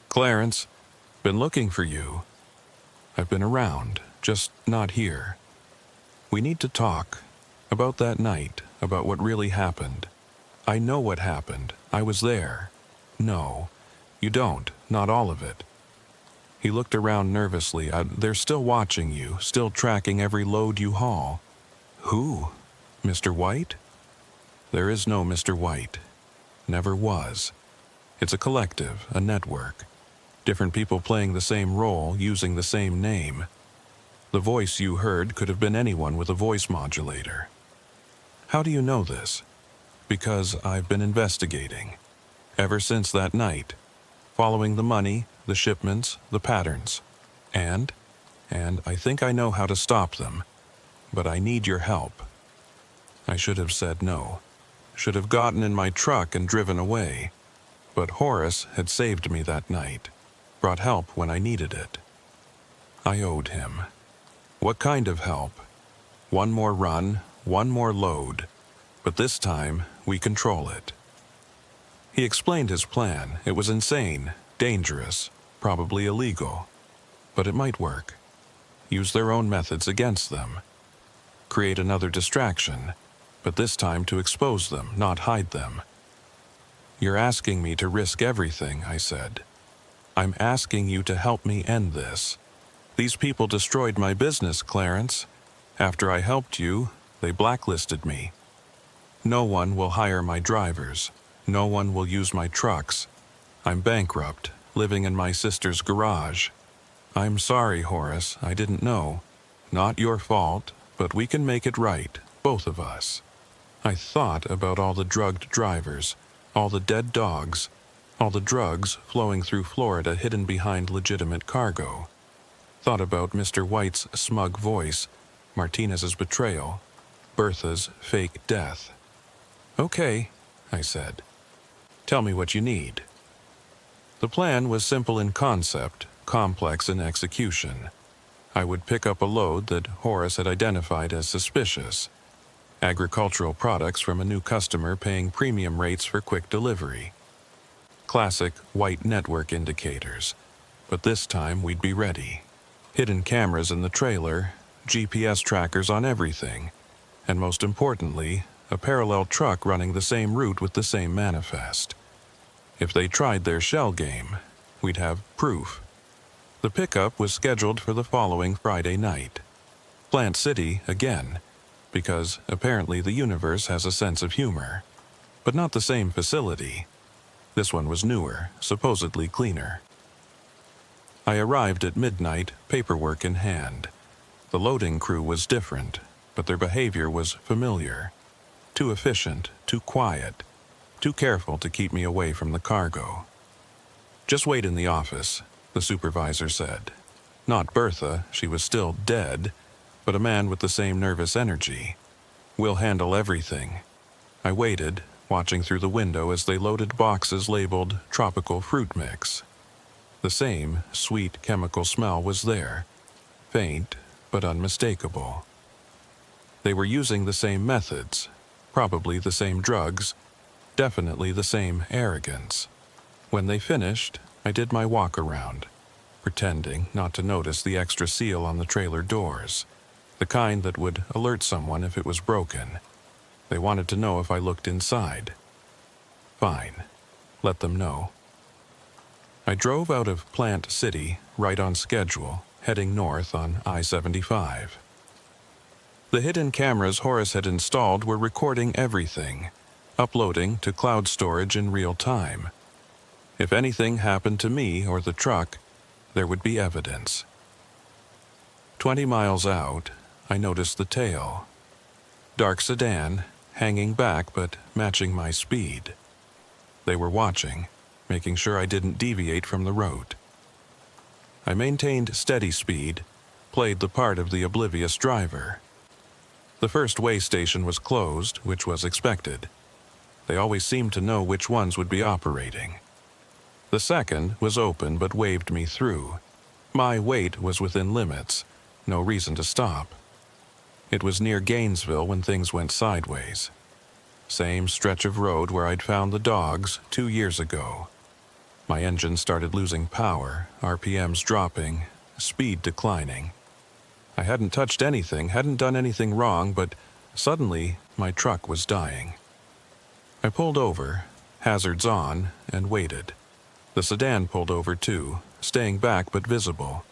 Speaker 1: "Clarence, been looking for you. I've been around, just not here. We need to talk. About that night, about what really happened. I know what happened. I was there." "No, you don't. Not all of it." He looked around nervously. "They're still watching you, still tracking every load you haul." "Who?" Mr. White? There is no Mr. White. Never was. It's a collective, a network. Different people playing the same role, using the same name. The voice you heard could have been anyone with a voice modulator. How do you know this? Because I've been investigating. Ever since that night. Following the money, the shipments, the patterns. And I think I know how to stop them. But I need your help. I should have said no. Should have gotten in my truck and driven away. But Horace had saved me that night. Brought help when I needed it. I owed him. What kind of help? One more run, one more load. But this time, we control it. He explained his plan. It was insane, dangerous, probably illegal. But it might work. Use their own methods against them. Create another distraction, but this time to expose them, not hide them. You're asking me to risk everything, I said. I'm asking you to help me end this. These people destroyed my business, Clarence. After I helped you, they blacklisted me. No one will hire my drivers. No one will use my trucks. I'm bankrupt, living in my sister's garage. I'm sorry, Horace, I didn't know. Not your fault, but we can make it right, both of us. I thought about all the drugged drivers, all the dead dogs, all the drugs flowing through Florida hidden behind legitimate cargo. Thought about Mr. White's smug voice, Martinez's betrayal, Bertha's fake death. Okay, I said. Tell me what you need. The plan was simple in concept, complex in execution. I would pick up a load that Horace had identified as suspicious. Agricultural products from a new customer paying premium rates for quick delivery. Classic white network indicators. But this time we'd be ready. Hidden cameras in the trailer, GPS trackers on everything, and most importantly, a parallel truck running the same route with the same manifest. If they tried their shell game, we'd have proof. The pickup was scheduled for the following Friday night. Plant City again, because apparently the universe has a sense of humor. But not the same facility. This one was newer, supposedly cleaner. I arrived at midnight, paperwork in hand. The loading crew was different, but their behavior was familiar. Too efficient, too quiet, too careful to keep me away from the cargo. Just wait in the office, the supervisor said. Not Bertha, she was still dead, but a man with the same nervous energy. We'll handle everything. I waited, watching through the window as they loaded boxes labeled tropical fruit mix. The same sweet chemical smell was there, faint but unmistakable. They were using the same methods, probably the same drugs, definitely the same arrogance. When they finished, I did my walk around, pretending not to notice the extra seal on the trailer doors, the kind that would alert someone if it was broken. They wanted to know if I looked inside. Fine. Let them know. I drove out of Plant City, right on schedule, heading north on I-75. The hidden cameras Horace had installed were recording everything, uploading to cloud storage in real time. If anything happened to me or the truck, there would be evidence. 20 miles out, I noticed the tail. Dark sedan, hanging back but matching my speed. They were watching, making sure I didn't deviate from the road. I maintained steady speed, played the part of the oblivious driver. The first way station was closed, which was expected. They always seemed to know which ones would be operating. The second was open but waved me through. My weight was within limits, no reason to stop. It was near Gainesville when things went sideways. Same stretch of road where I'd found the dogs 2 years ago. My engine started losing power, RPMs dropping, speed declining. I hadn't touched anything, hadn't done anything wrong, but suddenly my truck was dying. I pulled over, hazards on, and waited. The sedan pulled over too, staying back but visible.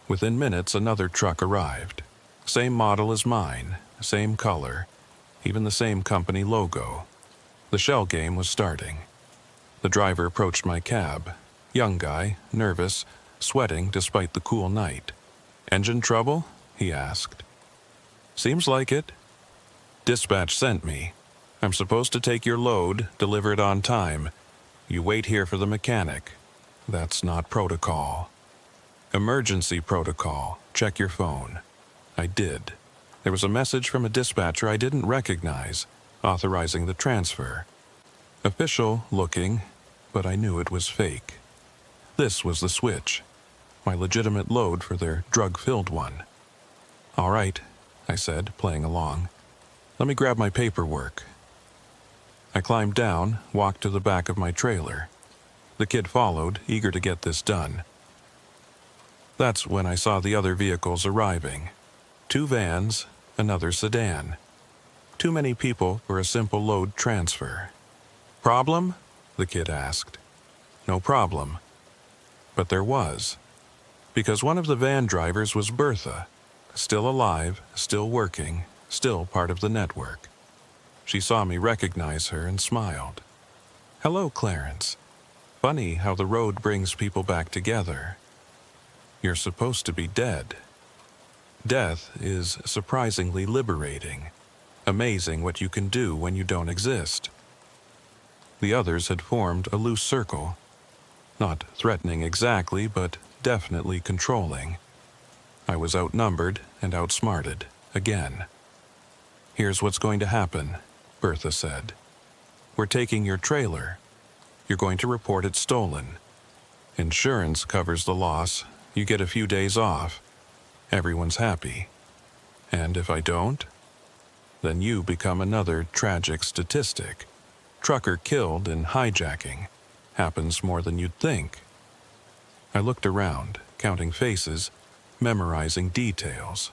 Speaker 1: Within minutes, another truck arrived. Same model as mine, same color, even the same company logo. The shell game was starting. The driver approached my cab. Young guy, nervous, sweating despite the cool night. "Engine trouble?" he asked. "Seems like it." "Dispatch sent me. I'm supposed to take your load, deliver it on time. You wait here for the mechanic. That's not protocol." "Emergency protocol. Check your phone." I did. There was a message from a dispatcher I didn't recognize, authorizing the transfer. Official looking, but I knew it was fake. This was the switch. My legitimate load for their drug-filled one. "All right," I said, playing along. "Let me grab my paperwork." I climbed down, walked to the back of my trailer. The kid followed, eager to get this done. That's when I saw the other vehicles arriving. 2 vans, another sedan. Too many people for a simple load transfer. "Problem?" the kid asked. "No problem." But there was. Because one of the van drivers was Bertha, still alive, still working, still part of the network. She saw me recognize her and smiled. "Hello, Clarence. Funny how the road brings people back together. You're supposed to be dead." Death is surprisingly liberating. Amazing what you can do when you don't exist. The others had formed a loose circle. Not threatening exactly, but definitely controlling. I was outnumbered and outsmarted, again. "Here's what's going to happen," Bertha said. "We're taking your trailer. You're going to report it stolen. Insurance covers the loss. You get a few days off. Everyone's happy. And if I don't, then you become another tragic statistic. Trucker killed in hijacking. Happens more than you'd think." I looked around, counting faces, memorizing details.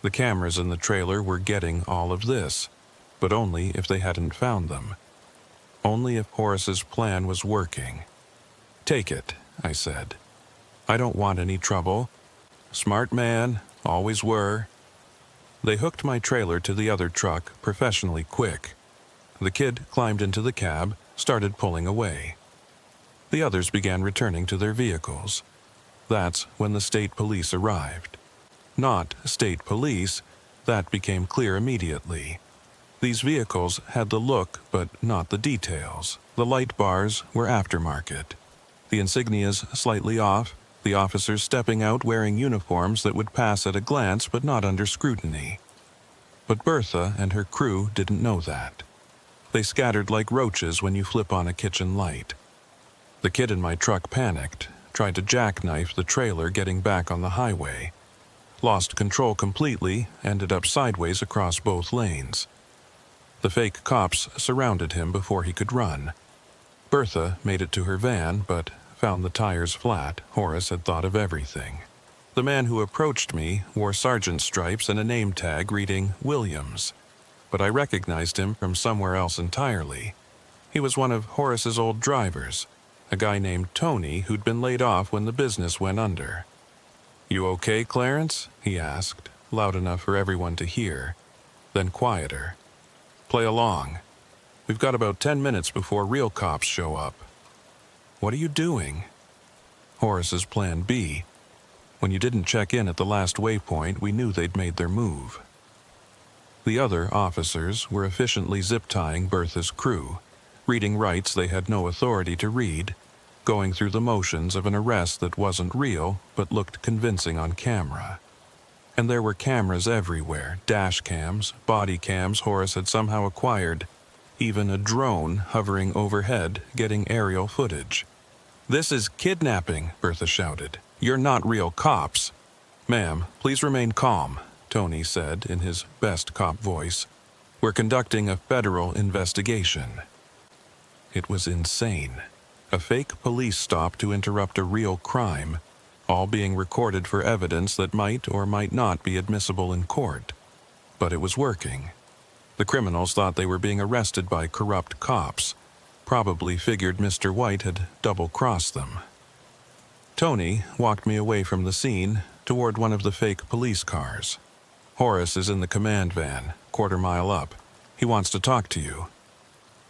Speaker 1: The cameras in the trailer were getting all of this, but only if they hadn't found them. Only if Horace's plan was working. "Take it," I said. "I don't want any trouble. Smart man, always were." They hooked my trailer to the other truck professionally quick. The kid climbed into the cab, started pulling away. The others began returning to their vehicles. That's when the state police arrived. Not state police, that became clear immediately. These vehicles had the look, but not the details. The light bars were aftermarket. The insignias slightly off, the officers stepping out wearing uniforms that would pass at a glance but not under scrutiny. But Bertha and her crew didn't know that. They scattered like roaches when you flip on a kitchen light. The kid in my truck panicked, tried to jackknife the trailer getting back on the highway. Lost control completely, ended up sideways across both lanes. The fake cops surrounded him before he could run. Bertha made it to her van, but found the tires flat. Horace had thought of everything. The man who approached me wore sergeant stripes and a name tag reading Williams, but I recognized him from somewhere else entirely. He was one of Horace's old drivers, a guy named Tony who'd been laid off when the business went under. "You okay, Clarence?" he asked, loud enough for everyone to hear, then quieter. "Play along. We've got about 10 minutes before real cops show up." "What are you doing?" Horace's plan B. When you didn't check in at the last waypoint, we knew they'd made their move. The other officers were efficiently zip-tying Bertha's crew, reading rights they had no authority to read, going through the motions of an arrest that wasn't real but looked convincing on camera. And there were cameras everywhere, dash cams, body cams Horace had somehow acquired, even a drone hovering overhead getting aerial footage. "This is kidnapping," Bertha shouted. "You're not real cops." "Ma'am, please remain calm," Tony said in his best cop voice. "We're conducting a federal investigation." It was insane. A fake police stop to interrupt a real crime, all being recorded for evidence that might or might not be admissible in court. But it was working. The criminals thought they were being arrested by corrupt cops, probably figured Mr. White had double-crossed them. Tony walked me away from the scene toward one of the fake police cars. Horace is in the command van, quarter mile up. He wants to talk to you.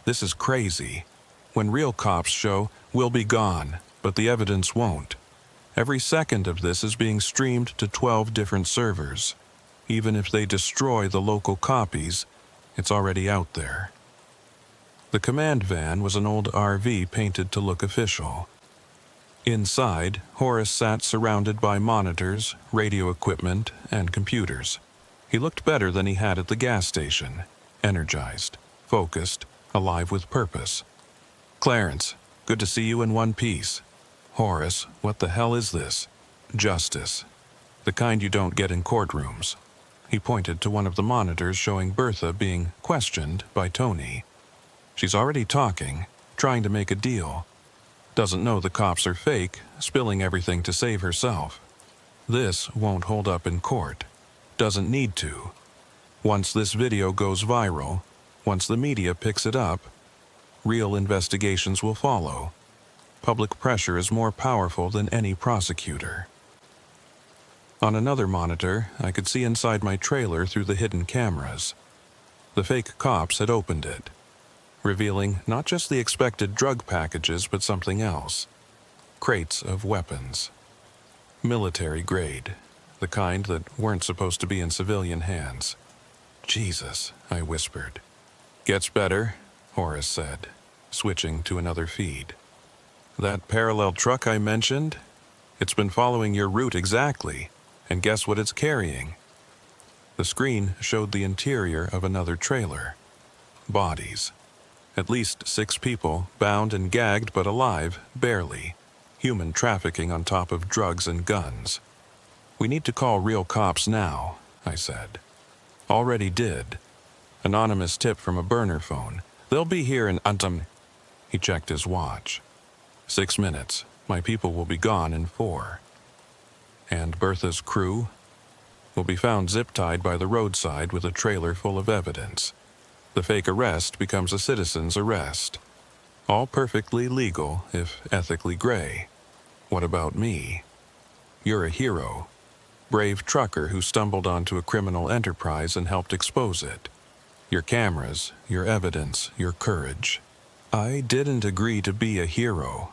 Speaker 1: This is crazy. When real cops show, we'll be gone, but the evidence won't. Every second of this is being streamed to 12 different servers. Even if they destroy the local copies, it's already out there. The command van was an old RV painted to look official. Inside, Horace sat surrounded by monitors, radio equipment, and computers. He looked better than he had at the gas station, energized, focused, alive with purpose. "Clarence, good to see you in one piece." "Horace, what the hell is this?" "Justice. The kind you don't get in courtrooms." He pointed to one of the monitors showing Bertha being questioned by Tony. She's already talking, trying to make a deal. Doesn't know the cops are fake, spilling everything to save herself. This won't hold up in court. Doesn't need to. Once this video goes viral, once the media picks it up, real investigations will follow. Public pressure is more powerful than any prosecutor. On another monitor, I could see inside my trailer through the hidden cameras. The fake cops had opened it, revealing not just the expected drug packages but something else. Crates of weapons. Military grade, the kind that weren't supposed to be in civilian hands. "Jesus," I whispered. "Gets better," Horace said, switching to another feed. "That parallel truck I mentioned? It's been following your route exactly, and guess what it's carrying?" The screen showed the interior of another trailer. Bodies. At least 6 people, bound and gagged but alive, barely. Human trafficking on top of drugs and guns. "We need to call real cops now," I said. "Already did. Anonymous tip from a burner phone. They'll be here in He checked his watch. 6 minutes. My people will be gone in 4. And Bertha's crew will be found zip-tied by the roadside with a trailer full of evidence. The fake arrest becomes a citizen's arrest. All perfectly legal, if ethically gray. What about me? You're a hero. Brave trucker who stumbled onto a criminal enterprise and helped expose it. Your cameras, your evidence, your courage. I didn't agree to be a hero.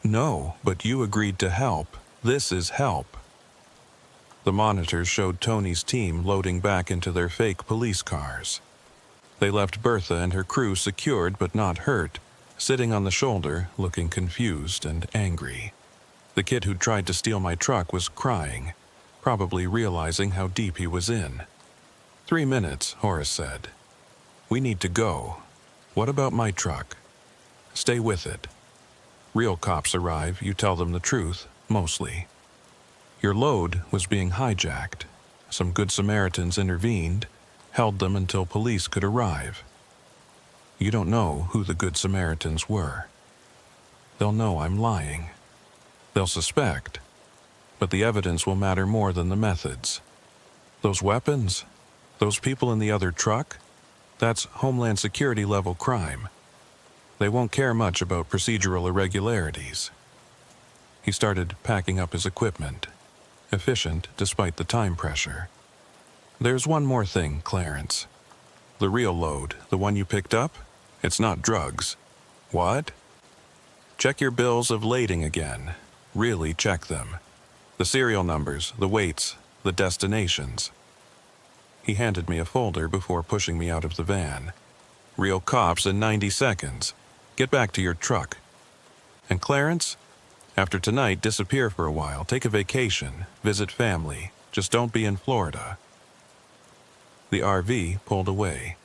Speaker 1: No, but you agreed to help. This is help. The monitors showed Tony's team loading back into their fake police cars. They left Bertha and her crew secured but not hurt, sitting on the shoulder, looking confused and angry. The kid who'd tried to steal my truck was crying, probably realizing how deep he was in. 3 minutes, Horace said. "We need to go. What about my truck?" "Stay with it. Real cops arrive, you tell them the truth, mostly. Your load was being hijacked. Some good Samaritans intervened, held them until police could arrive. You don't know who the good Samaritans were. They'll know I'm lying. They'll suspect, but the evidence will matter more than the methods. Those weapons, those people in the other truck, that's Homeland Security level crime. They won't care much about procedural irregularities." He started packing up his equipment, efficient despite the time pressure. "There's one more thing, Clarence. The real load, the one you picked up, it's not drugs." "What?" "Check your bills of lading again. Really check them. The serial numbers, the weights, the destinations." He handed me a folder before pushing me out of the van. "Real cops in 90 seconds. Get back to your truck. And Clarence, after tonight, disappear for a while. Take a vacation. Visit family. Just don't be in Florida." The RV pulled away,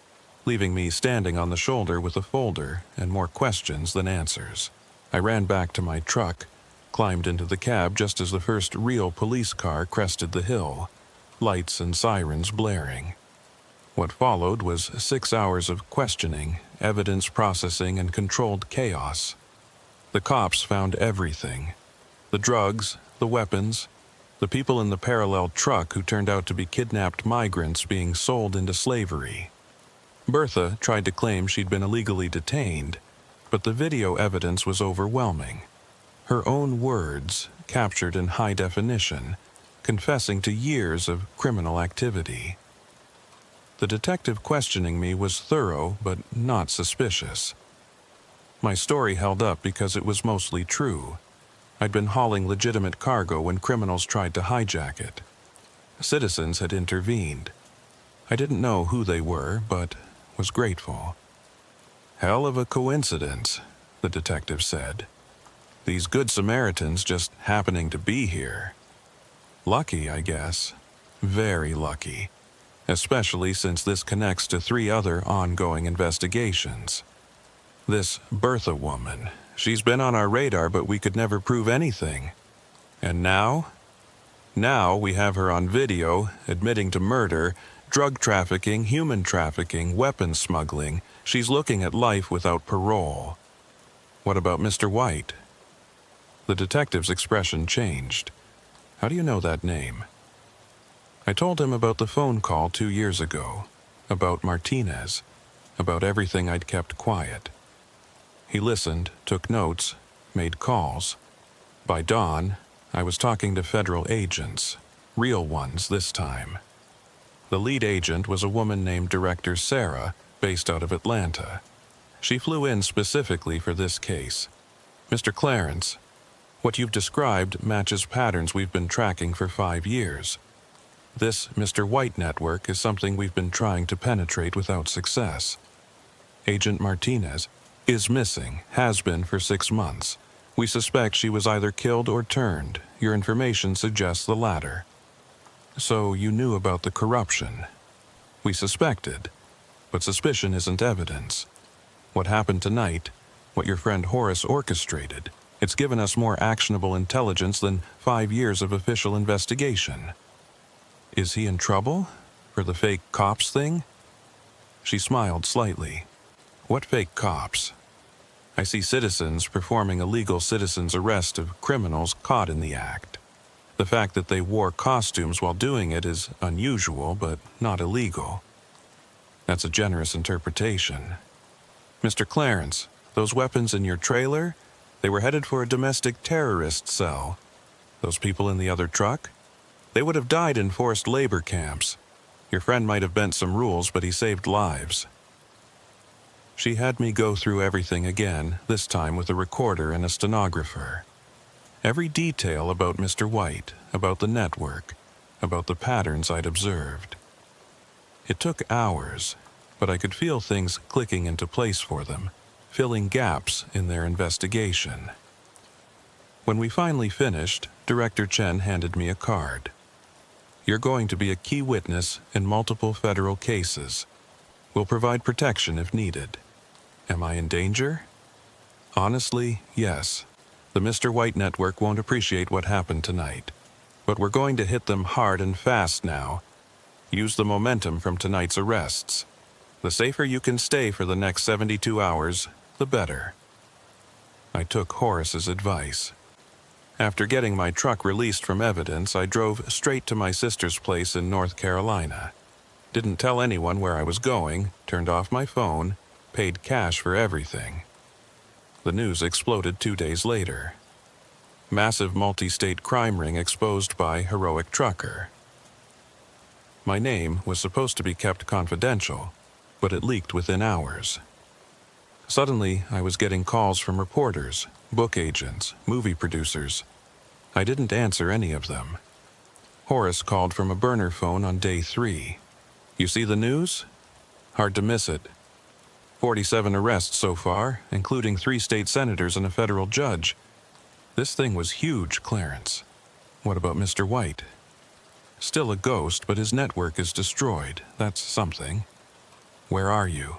Speaker 1: leaving me standing on the shoulder with a folder and more questions than answers. I ran back to my truck, climbed into the cab just as the first real police car crested the hill, lights and sirens blaring. What followed was 6 hours of questioning, evidence processing, and controlled chaos. The cops found everything. The drugs, the weapons, the people in the parallel truck who turned out to be kidnapped migrants being sold into slavery. Bertha tried to claim she'd been illegally detained, but the video evidence was overwhelming. Her own words, captured in high definition, confessing to years of criminal activity. The detective questioning me was thorough but not suspicious. My story held up because it was mostly true. I'd been hauling legitimate cargo when criminals tried to hijack it. Citizens had intervened. I didn't know who they were, but was grateful. "Hell of a coincidence," the detective said. "These good Samaritans just happening to be here. Lucky, I guess. Very lucky. Especially since this connects to 3 other ongoing investigations. This Bertha woman, she's been on our radar, but we could never prove anything. And now? Now we have her on video, admitting to murder, drug trafficking, human trafficking, weapons smuggling. She's looking at life without parole. What about Mr. White?" The detective's expression changed. "How do you know that name?" I told him about the phone call 2 years ago, about Martinez, about everything I'd kept quiet. He listened, took notes, made calls. By dawn, I was talking to federal agents, real ones this time. The lead agent was a woman named Director Sarah, based out of Atlanta. She flew in specifically for this case. "Mr. Clarence, what you've described matches patterns we've been tracking for 5 years. This Mr. White network is something we've been trying to penetrate without success. Agent Martinez is missing, has been for 6 months. We suspect she was either killed or turned. Your information suggests the latter. So you knew about the corruption. We suspected, but suspicion isn't evidence. What happened tonight, what your friend Horace orchestrated, it's given us more actionable intelligence than 5 years of official investigation. Is he in trouble? For the fake cops thing?" She smiled slightly. "What fake cops? I see citizens performing a legal citizen's arrest of criminals caught in the act. The fact that they wore costumes while doing it is unusual, but not illegal. That's a generous interpretation. Mr. Clarence, those weapons in your trailer, they were headed for a domestic terrorist cell. Those people in the other truck? They would have died in forced labor camps. Your friend might have bent some rules, but he saved lives." She had me go through everything again, this time with a recorder and a stenographer. Every detail about Mr. White, about the network, about the patterns I'd observed. It took hours, but I could feel things clicking into place for them, filling gaps in their investigation. When we finally finished, Director Chen handed me a card. "You're going to be a key witness in multiple federal cases. We'll provide protection if needed. Am I in danger? Honestly, yes. The Mr. White network won't appreciate what happened tonight. But we're going to hit them hard and fast now. Use the momentum from tonight's arrests. The safer you can stay for the next 72 hours, the better." I took Horace's advice. After getting my truck released from evidence, I drove straight to my sister's place in North Carolina. Didn't tell anyone where I was going, turned off my phone, paid cash for everything. The news exploded 2 days later. Massive multi-state crime ring exposed by heroic trucker. My name was supposed to be kept confidential, but it leaked within hours. Suddenly, I was getting calls from reporters, book agents, movie producers. I didn't answer any of them. Horace called from a burner phone on day 3. "You see the news? Hard to miss it. 47 arrests so far, including 3 state senators and a federal judge. This thing was huge, Clarence. What about Mr. White? Still a ghost, but his network is destroyed. That's something. Where are you?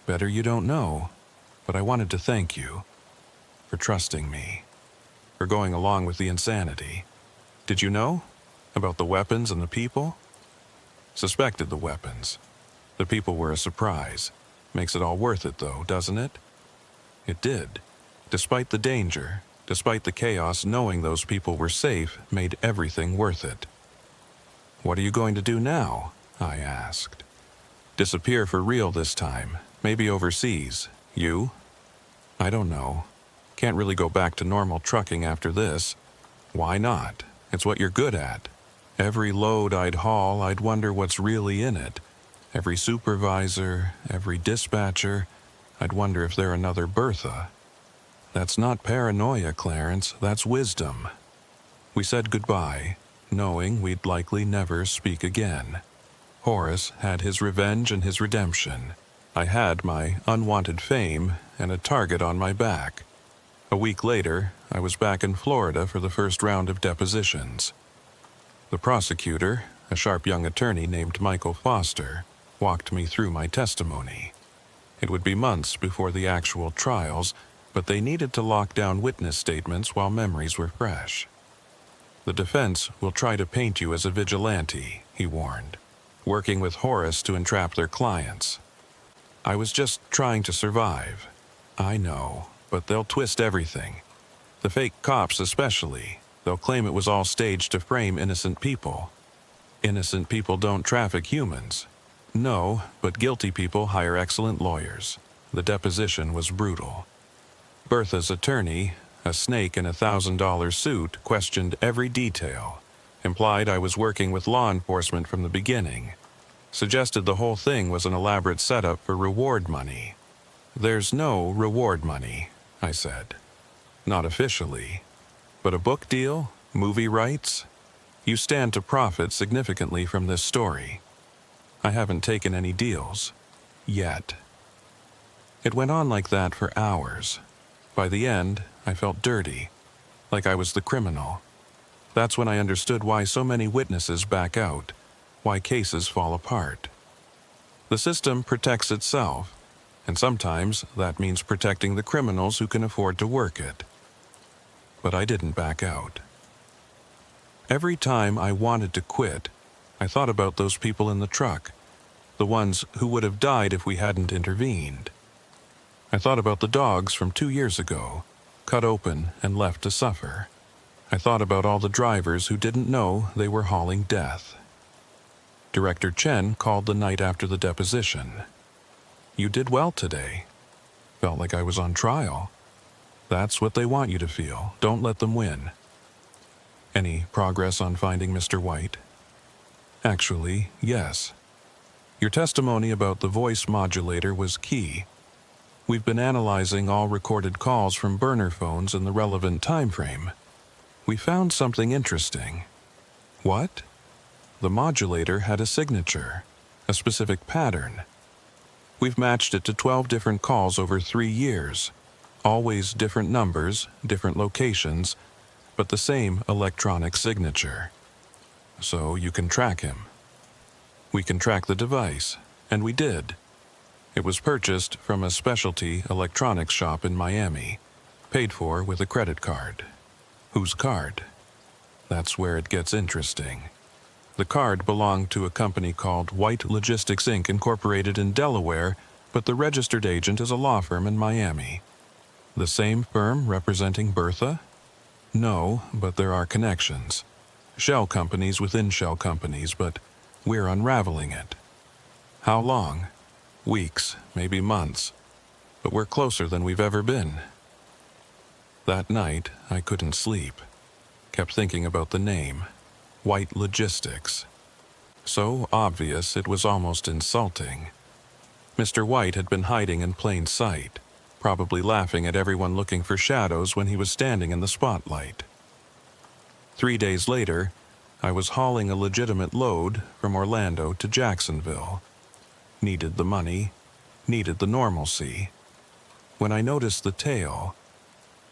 Speaker 1: Better you don't know, but I wanted to thank you for trusting me, for going along with the insanity. Did you know about the weapons and the people?" Suspected the weapons. The people were a surprise. Makes it all worth it, though, doesn't it? It did. Despite the danger, despite the chaos, knowing those people were safe made everything worth it. "What are you going to do now?" I asked. "Disappear for real this time, maybe overseas. You?" "I don't know. Can't really go back to normal trucking after this." "Why not? It's what you're good at. Every load I'd haul, I'd wonder what's really in it. Every supervisor, every dispatcher, I'd wonder if they're another Bertha. That's not paranoia, Clarence, that's wisdom. We said goodbye, knowing we'd likely never speak again. Horace had his revenge and his redemption. I had my unwanted fame and a target on my back. A week later, I was back in Florida for the first round of depositions. The prosecutor, a sharp young attorney named Michael Foster, walked me through my testimony. It would be months before the actual trials, but they needed to lock down witness statements while memories were fresh. The defense will try to paint you as a vigilante, he warned, working with Horace to entrap their clients. I was just trying to survive. I know, but they'll twist everything. The fake cops especially. They'll claim it was all staged to frame innocent people. Innocent people don't traffic humans. No, but guilty people hire excellent lawyers. The deposition was brutal. Bertha's attorney, a snake in a $1,000 suit, questioned every detail, implied I was working with law enforcement from the beginning, suggested the whole thing was an elaborate setup for reward money. There's no reward money, I said. Not officially. But a book deal? Movie rights? You stand to profit significantly from this story. I haven't taken any deals. Yet. It went on like that for hours. By the end, I felt dirty, like I was the criminal. That's when I understood why so many witnesses back out, why cases fall apart. The system protects itself, and sometimes that means protecting the criminals who can afford to work it. But I didn't back out. Every time I wanted to quit, I thought about those people in the truck, the ones who would have died if we hadn't intervened. I thought about the dogs from 2 years ago, cut open and left to suffer. I thought about all the drivers who didn't know they were hauling death. Director Chen called the night after the deposition. You did well today. Felt like I was on trial. That's what they want you to feel. Don't let them win. Any progress on finding Mr. White? Actually, yes. Your testimony about the voice modulator was key. We've been analyzing all recorded calls from burner phones in the relevant time frame. We found something interesting. What? The modulator had a signature, a specific pattern. We've matched it to 12 different calls over 3 years. Always different numbers, different locations, but the same electronic signature. So you can track him. We can track the device, and we did. It was purchased from a specialty electronics shop in Miami, paid for with a credit card. Whose card? That's where it gets interesting. The card belonged to a company called White Logistics Inc. Incorporated in Delaware, but the registered agent is a law firm in Miami. The same firm representing Bertha? No, but there are connections. Shell companies within shell companies, but we're unraveling it. How long? Weeks, maybe months. But we're closer than we've ever been. That night, I couldn't sleep. Kept thinking about the name. White Logistics. So obvious it was almost insulting. Mr. White had been hiding in plain sight, probably laughing at everyone looking for shadows when he was standing in the spotlight. 3 days later, I was hauling a legitimate load from Orlando to Jacksonville. Needed the money, needed the normalcy. When I noticed the tail,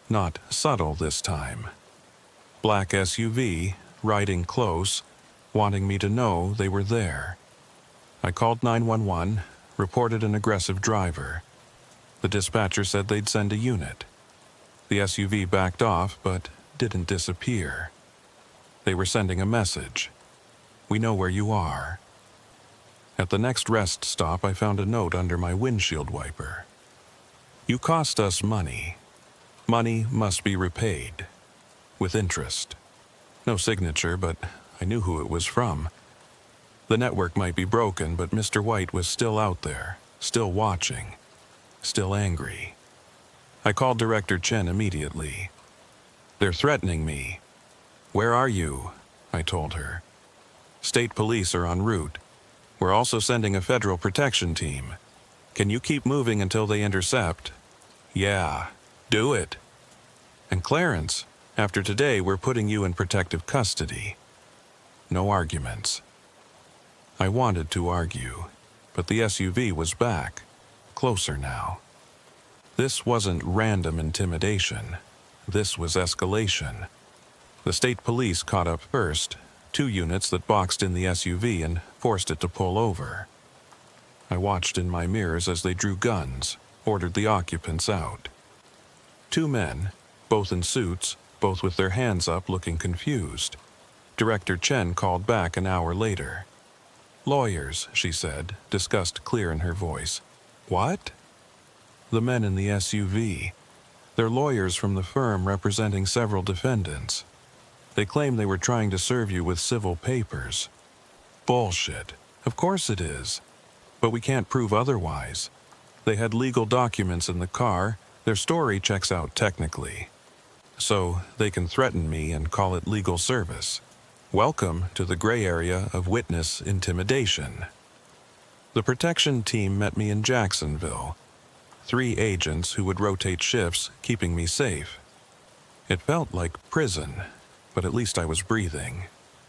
Speaker 1: not subtle this time. Black SUV, riding close, wanting me to know they were there. I called 911, reported an aggressive driver. The dispatcher said they'd send a unit. The SUV backed off, but didn't disappear. They were sending a message. We know where you are. At the next rest stop, I found a note under my windshield wiper. You cost us money. Money must be repaid. With interest. No signature, but I knew who it was from. The network might be broken, but Mr. White was still out there, still watching, still angry. I called Director Chen immediately. They're threatening me. Where are you? I told her. State police are en route. We're also sending a federal protection team. Can you keep moving until they intercept? Yeah, do it. And Clarence, after today, we're putting you in protective custody. No arguments. I wanted to argue, but the SUV was back, closer now. This wasn't random intimidation. This was escalation. The state police caught up first, 2 units that boxed in the SUV and forced it to pull over. I watched in my mirrors as they drew guns, ordered the occupants out. 2 men, both in suits, both with their hands up looking confused. Director Chen called back an hour later. Lawyers, she said, disgust clear in her voice. What? The men in the SUV. They're lawyers from the firm representing several defendants. They claim they were trying to serve you with civil papers. Bullshit. Of course it is. But we can't prove otherwise. They had legal documents in the car. Their story checks out technically. So they can threaten me and call it legal service. Welcome to the gray area of witness intimidation. The protection team met me in Jacksonville. 3 agents who would rotate shifts, keeping me safe. It felt like prison, but at least I was breathing.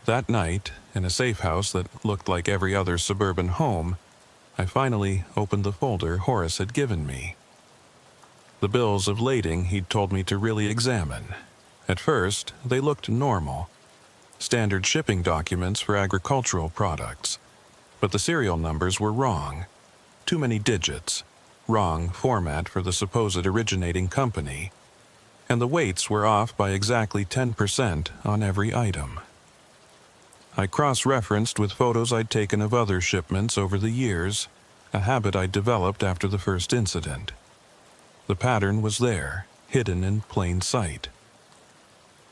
Speaker 1: That night, in a safe house that looked like every other suburban home, I finally opened the folder Horace had given me. The bills of lading he'd told me to really examine. At first, they looked normal. Standard shipping documents for agricultural products. But the serial numbers were wrong. Too many digits. Wrong format for the supposed originating company. And the weights were off by exactly 10% on every item. I cross-referenced with photos I'd taken of other shipments over the years, a habit I'd developed after the first incident. The pattern was there, hidden in plain sight.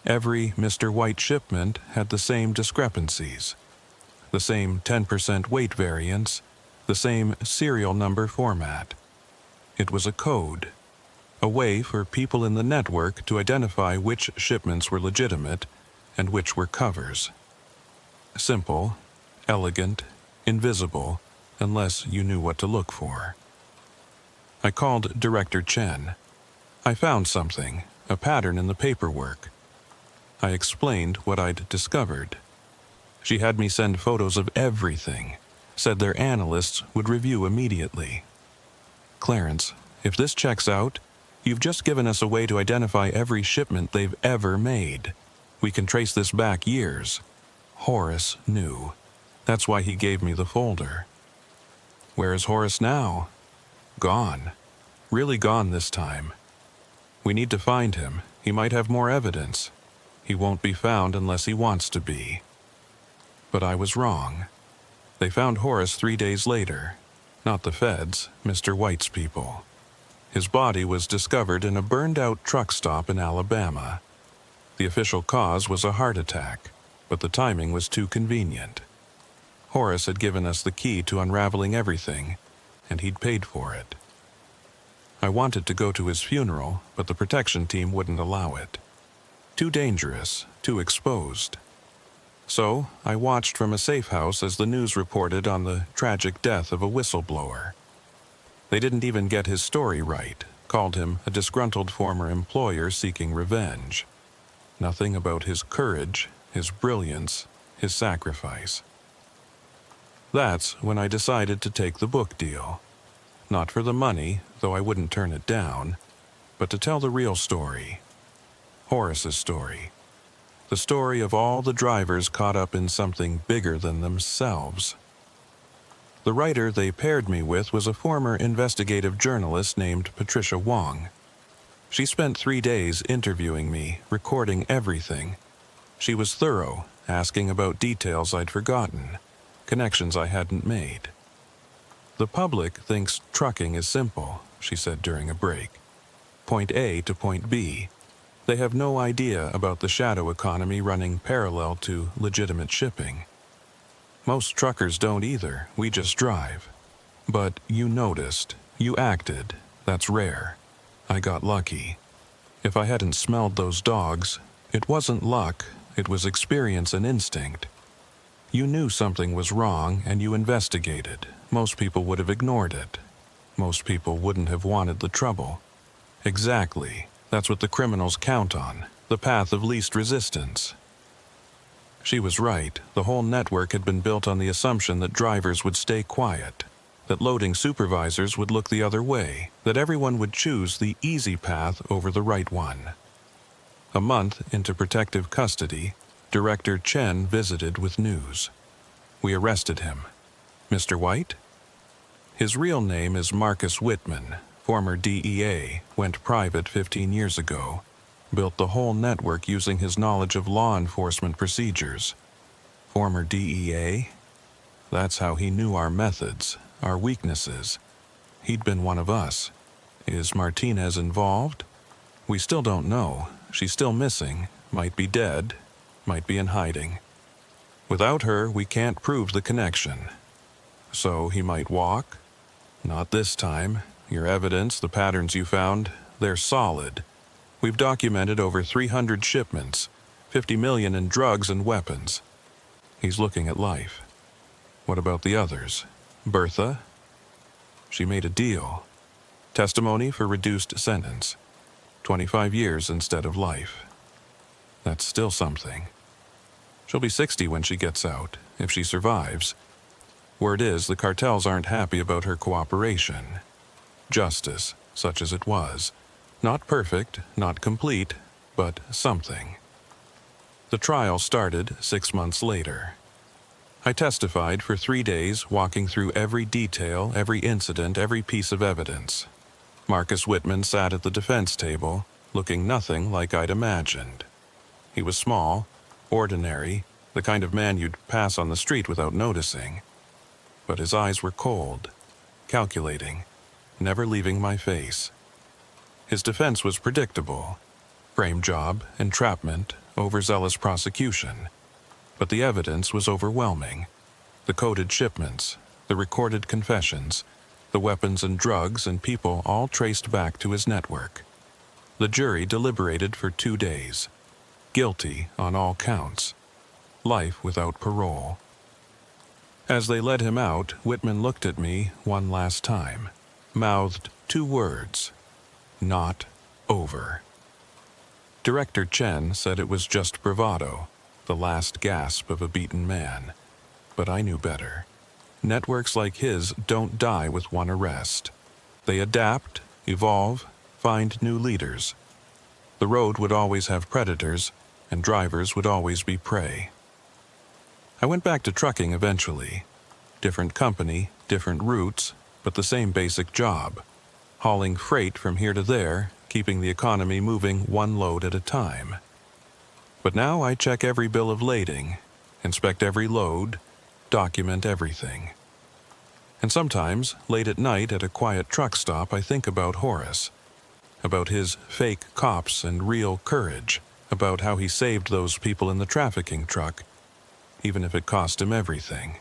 Speaker 1: Every Mr. White shipment had the same discrepancies, the same 10% weight variance, the same serial number format. It was a code, a way for people in the network to identify which shipments were legitimate and which were covers. Simple, elegant, invisible, unless you knew what to look for. I called Director Chen. I found something, a pattern in the paperwork. I explained what I'd discovered. She had me send photos of everything, said their analysts would review immediately. Clarence, if this checks out, you've just given us a way to identify every shipment they've ever made. We can trace this back years. Horace knew. That's why he gave me the folder. Where is Horace now? Gone. Really gone this time. We need to find him. He might have more evidence. He won't be found unless he wants to be. But I was wrong. They found Horace 3 days later. Not the feds, Mr. White's people. His body was discovered in a burned-out truck stop in Alabama. The official cause was a heart attack, but the timing was too convenient. Horace had given us the key to unraveling everything, and he'd paid for it. I wanted to go to his funeral, but the protection team wouldn't allow it. Too dangerous, too exposed. So I watched from a safe house as the news reported on the tragic death of a whistleblower. They didn't even get his story right, called him a disgruntled former employer seeking revenge. Nothing about his courage, his brilliance, his sacrifice. That's when I decided to take the book deal. Not for the money, though I wouldn't turn it down, but to tell the real story. Horace's story. The story of all the drivers caught up in something bigger than themselves. The writer they paired me with was a former investigative journalist named Patricia Wong. She spent 3 days interviewing me, recording everything. She was thorough, asking about details I'd forgotten, connections I hadn't made. The public thinks trucking is simple, she said during a break. Point A to point B. They have no idea about the shadow economy running parallel to legitimate shipping. Most truckers don't either, we just drive. But you noticed, you acted, that's rare. I got lucky. If I hadn't smelled those dogs, it wasn't luck, it was experience and instinct. You knew something was wrong and you investigated. Most people would have ignored it. Most people wouldn't have wanted the trouble. Exactly. That's what the criminals count on, the path of least resistance. She was right. The whole network had been built on the assumption that drivers would stay quiet, that loading supervisors would look the other way, that everyone would choose the easy path over the right one. A month into protective custody, Director Chen visited with news. We arrested him. Mr. White? His real name is Marcus Whitman, former DEA, went private 15 years ago, built the whole network using his knowledge of law enforcement procedures. Former DEA? That's how he knew our methods, our weaknesses. He'd been one of us. Is Martinez involved? We still don't know. She's still missing, might be dead, might be in hiding. Without her, we can't prove the connection. So he might walk? Not this time. Your evidence, the patterns you found, they're solid. We've documented over 300 shipments, 50 million in drugs and weapons. He's looking at life. What about the others? Bertha? She made a deal. Testimony for reduced sentence. 25 years instead of life. That's still something. She'll be 60 when she gets out, if she survives. Word is, the cartels aren't happy about her cooperation. Justice, such as it was. Not perfect, not complete, but something. The trial started 6 months later. I testified for 3 days, walking through every detail, every incident, every piece of evidence. Marcus Whitman sat at the defense table, looking nothing like I'd imagined. He was small, ordinary, the kind of man you'd pass on the street without noticing. But his eyes were cold, calculating, never leaving my face. His defense was predictable. Frame job, entrapment, overzealous prosecution. But the evidence was overwhelming. The coded shipments, the recorded confessions, the weapons and drugs and people all traced back to his network. The jury deliberated for 2 days. Guilty on all counts. Life without parole. As they led him out, Whitman looked at me one last time, mouthed 2 words. Not over. Director Chen said it was just bravado, the last gasp of a beaten man. But I knew better. Networks like his don't die with one arrest. They adapt, evolve, find new leaders. The road would always have predators, and drivers would always be prey. I went back to trucking eventually. Different company, different routes, but the same basic job. Hauling freight from here to there, keeping the economy moving 1 load at a time. But now I check every bill of lading, inspect every load, document everything. And sometimes, late at night at a quiet truck stop, I think about Horace. About his fake cops and real courage. About how he saved those people in the trafficking truck, even if it cost him everything.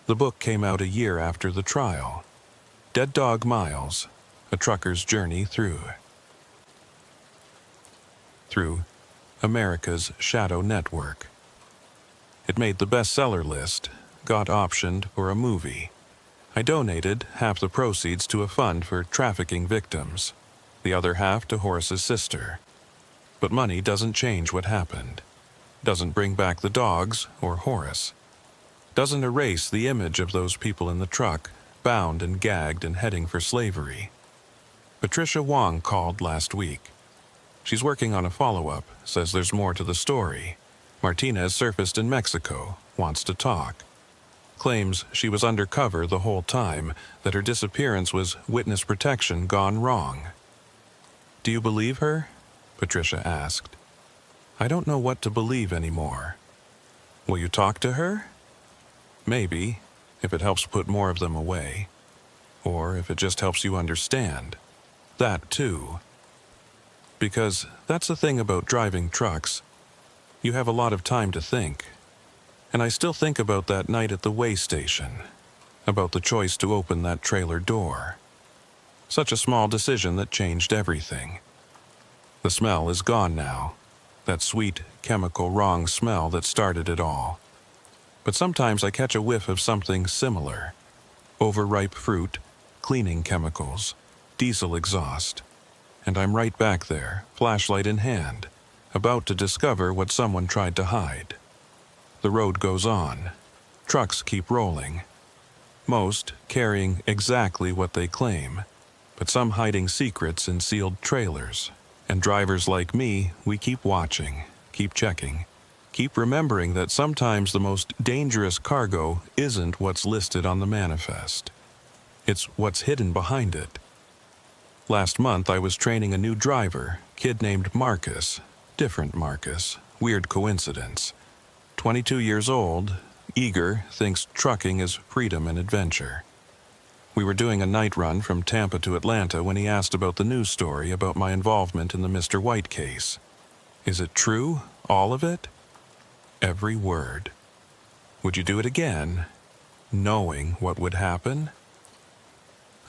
Speaker 1: The book came out a year after the trial. Dead Dog Miles, a trucker's journey through America's shadow network. It made the bestseller list, got optioned for a movie. I donated half the proceeds to a fund for trafficking victims, the other half to Horace's sister. But money doesn't change what happened, doesn't bring back the dogs or Horace, doesn't erase the image of those people in the truck, bound and gagged and heading for slavery. Patricia Wong called last week. She's working on a follow-up, says there's more to the story. Martinez surfaced in Mexico, wants to talk. Claims she was undercover the whole time, that her disappearance was witness protection gone wrong. Do you believe her? Patricia asked. I don't know what to believe anymore. Will you talk to her? Maybe, if it helps put more of them away. Or if it just helps you understand. That too. Because that's the thing about driving trucks. You have a lot of time to think. And I still think about that night at the weigh station. About the choice to open that trailer door. Such a small decision that changed everything. The smell is gone now. That sweet, chemical, wrong smell that started it all. But sometimes I catch a whiff of something similar. Overripe fruit, cleaning chemicals, diesel exhaust. And I'm right back there, flashlight in hand, about to discover what someone tried to hide. The road goes on. Trucks keep rolling. Most carrying exactly what they claim, but some hiding secrets in sealed trailers. And drivers like me, we keep watching, keep checking, keep remembering that sometimes the most dangerous cargo isn't what's listed on the manifest. It's what's hidden behind it. Last month I was training a new driver, kid named Marcus. Different Marcus, weird coincidence. 22 years old, eager, thinks trucking is freedom and adventure. We were doing a night run from Tampa to Atlanta when he asked about the news story about my involvement in the Mr. White case. Is it true? All of it? Every word. Would you do it again, knowing what would happen?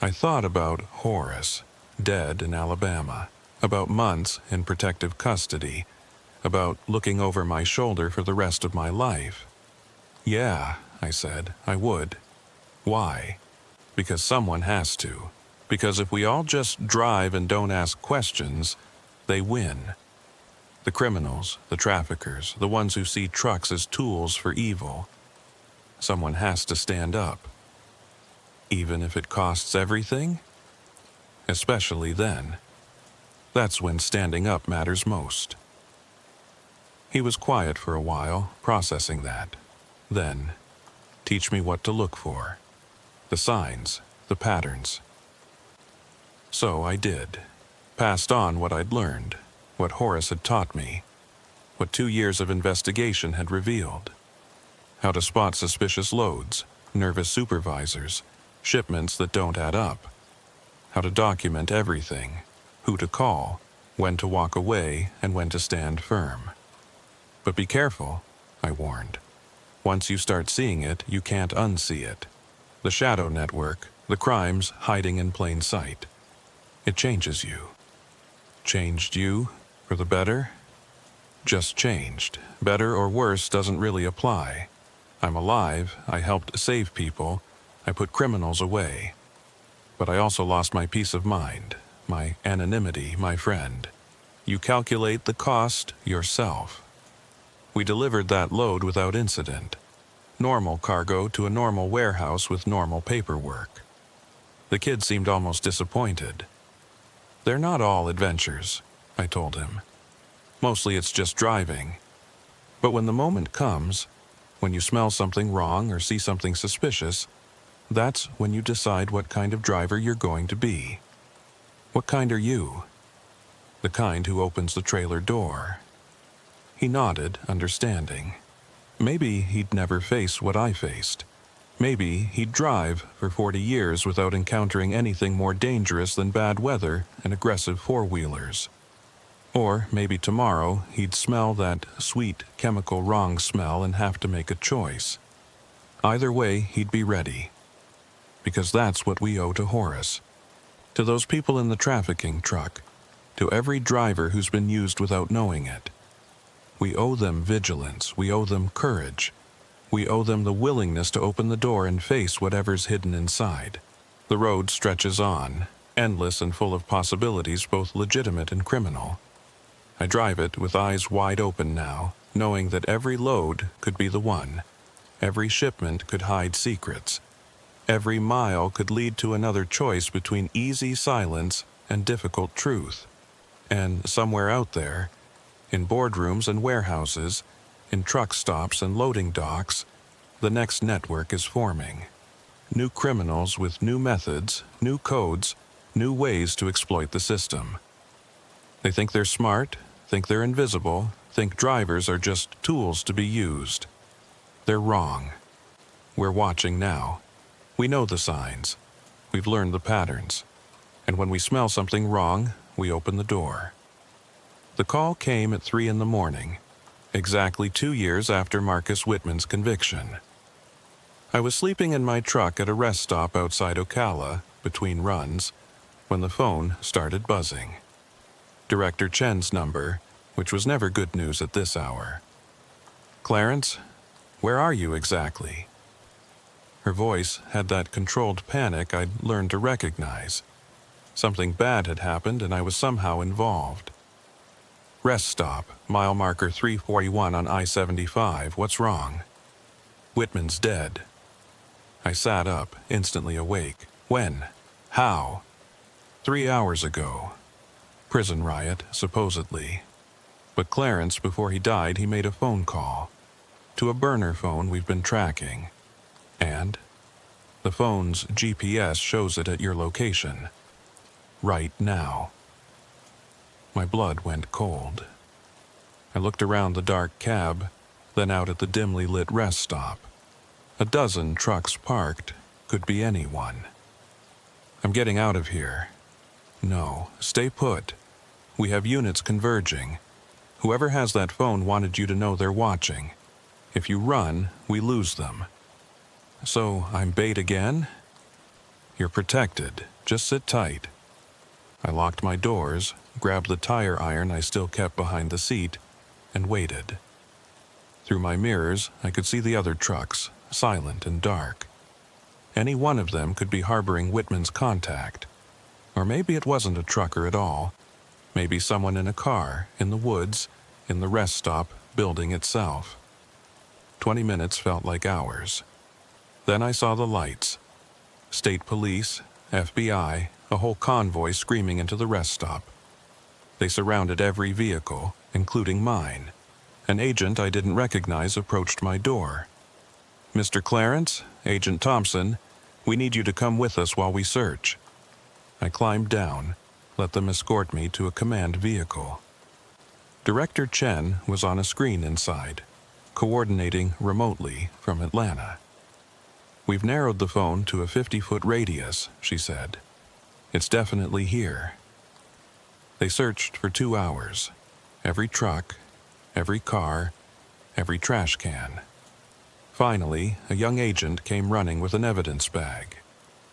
Speaker 1: I thought about Horace, dead in Alabama, about months in protective custody, about looking over my shoulder for the rest of my life. Yeah, I said, I would. Why? Because someone has to. Because if we all just drive and don't ask questions, they win. The criminals, the traffickers, the ones who see trucks as tools for evil. Someone has to stand up. Even if it costs everything? Especially then. That's when standing up matters most. He was quiet for a while, processing that. Then, teach me what to look for. The signs, the patterns. So I did. Passed on what I'd learned, what Horace had taught me, what 2 years of investigation had revealed. How to spot suspicious loads, nervous supervisors, shipments that don't add up. How to document everything, who to call, when to walk away, and when to stand firm. But be careful, I warned. Once you start seeing it, you can't unsee it. The shadow network, the crimes hiding in plain sight. It changes you. Changed you for the better? Just changed. Better or worse doesn't really apply. I'm alive, I helped save people, I put criminals away. But I also lost my peace of mind, my anonymity, my friend. You calculate the cost yourself. We delivered that load without incident. Normal cargo to a normal warehouse with normal paperwork. The kid seemed almost disappointed. They're not all adventures, I told him. Mostly it's just driving. But when the moment comes, when you smell something wrong or see something suspicious, that's when you decide what kind of driver you're going to be. What kind are you? The kind who opens the trailer door. He nodded, understanding. Maybe he'd never face what I faced. Maybe he'd drive for 40 years without encountering anything more dangerous than bad weather and aggressive four-wheelers. Or maybe tomorrow he'd smell that sweet chemical wrong smell and have to make a choice. Either way, he'd be ready. Because that's what we owe to Horace. To those people in the trafficking truck. To every driver who's been used without knowing it. We owe them vigilance. We owe them courage. We owe them the willingness to open the door and face whatever's hidden inside. The road stretches on, endless and full of possibilities, both legitimate and criminal. I drive it with eyes wide open now, knowing that every load could be the one. Every shipment could hide secrets. Every mile could lead to another choice between easy silence and difficult truth. And somewhere out there, in boardrooms and warehouses, in truck stops and loading docks, the next network is forming. New criminals with new methods, new codes, new ways to exploit the system. They think they're smart, think they're invisible, think drivers are just tools to be used. They're wrong. We're watching now. We know the signs. We've learned the patterns. And when we smell something wrong, we open the door. The call came at 3 a.m, exactly 2 years after Marcus Whitman's conviction. I was sleeping in my truck at a rest stop outside Ocala, between runs, when the phone started buzzing. Director Chen's number, which was never good news at this hour. "Clarence, Where are you exactly? Her voice had that controlled panic I'd learned to recognize. Something bad had happened and I was somehow involved. Rest stop, mile marker 341 on I-75. What's wrong? Whitman's dead. I sat up, instantly awake. When? How? 3 hours ago. Prison riot, supposedly. But Clarence, before he died, he made a phone call. To a burner phone we've been tracking. And? The phone's GPS shows it at your location. Right now. My blood went cold. I looked around the dark cab, then out at the dimly lit rest stop. A dozen trucks parked, could be anyone. I'm getting out of here. No, stay put. We have units converging. Whoever has that phone wanted you to know they're watching. If you run, we lose them. So I'm bait again? You're protected. Just sit tight. I locked my doors, grabbed the tire iron I still kept behind the seat, and waited. Through my mirrors, I could see the other trucks, silent and dark. Any one of them could be harboring Whitman's contact. Or maybe it wasn't a trucker at all. Maybe someone in a car, in the woods, in the rest stop building itself. 20 minutes felt like hours. Then I saw the lights. State police, FBI, a whole convoy screaming into the rest stop. They surrounded every vehicle, including mine. An agent I didn't recognize approached my door. Mr. Clarence, Agent Thompson, we need you to come with us while we search. I climbed down, let them escort me to a command vehicle. Director Chen was on a screen inside, coordinating remotely from Atlanta. We've narrowed the phone to a 50-foot radius, she said. It's definitely here. They searched for 2 hours. Every truck, every car, every trash can. Finally, a young agent came running with an evidence bag.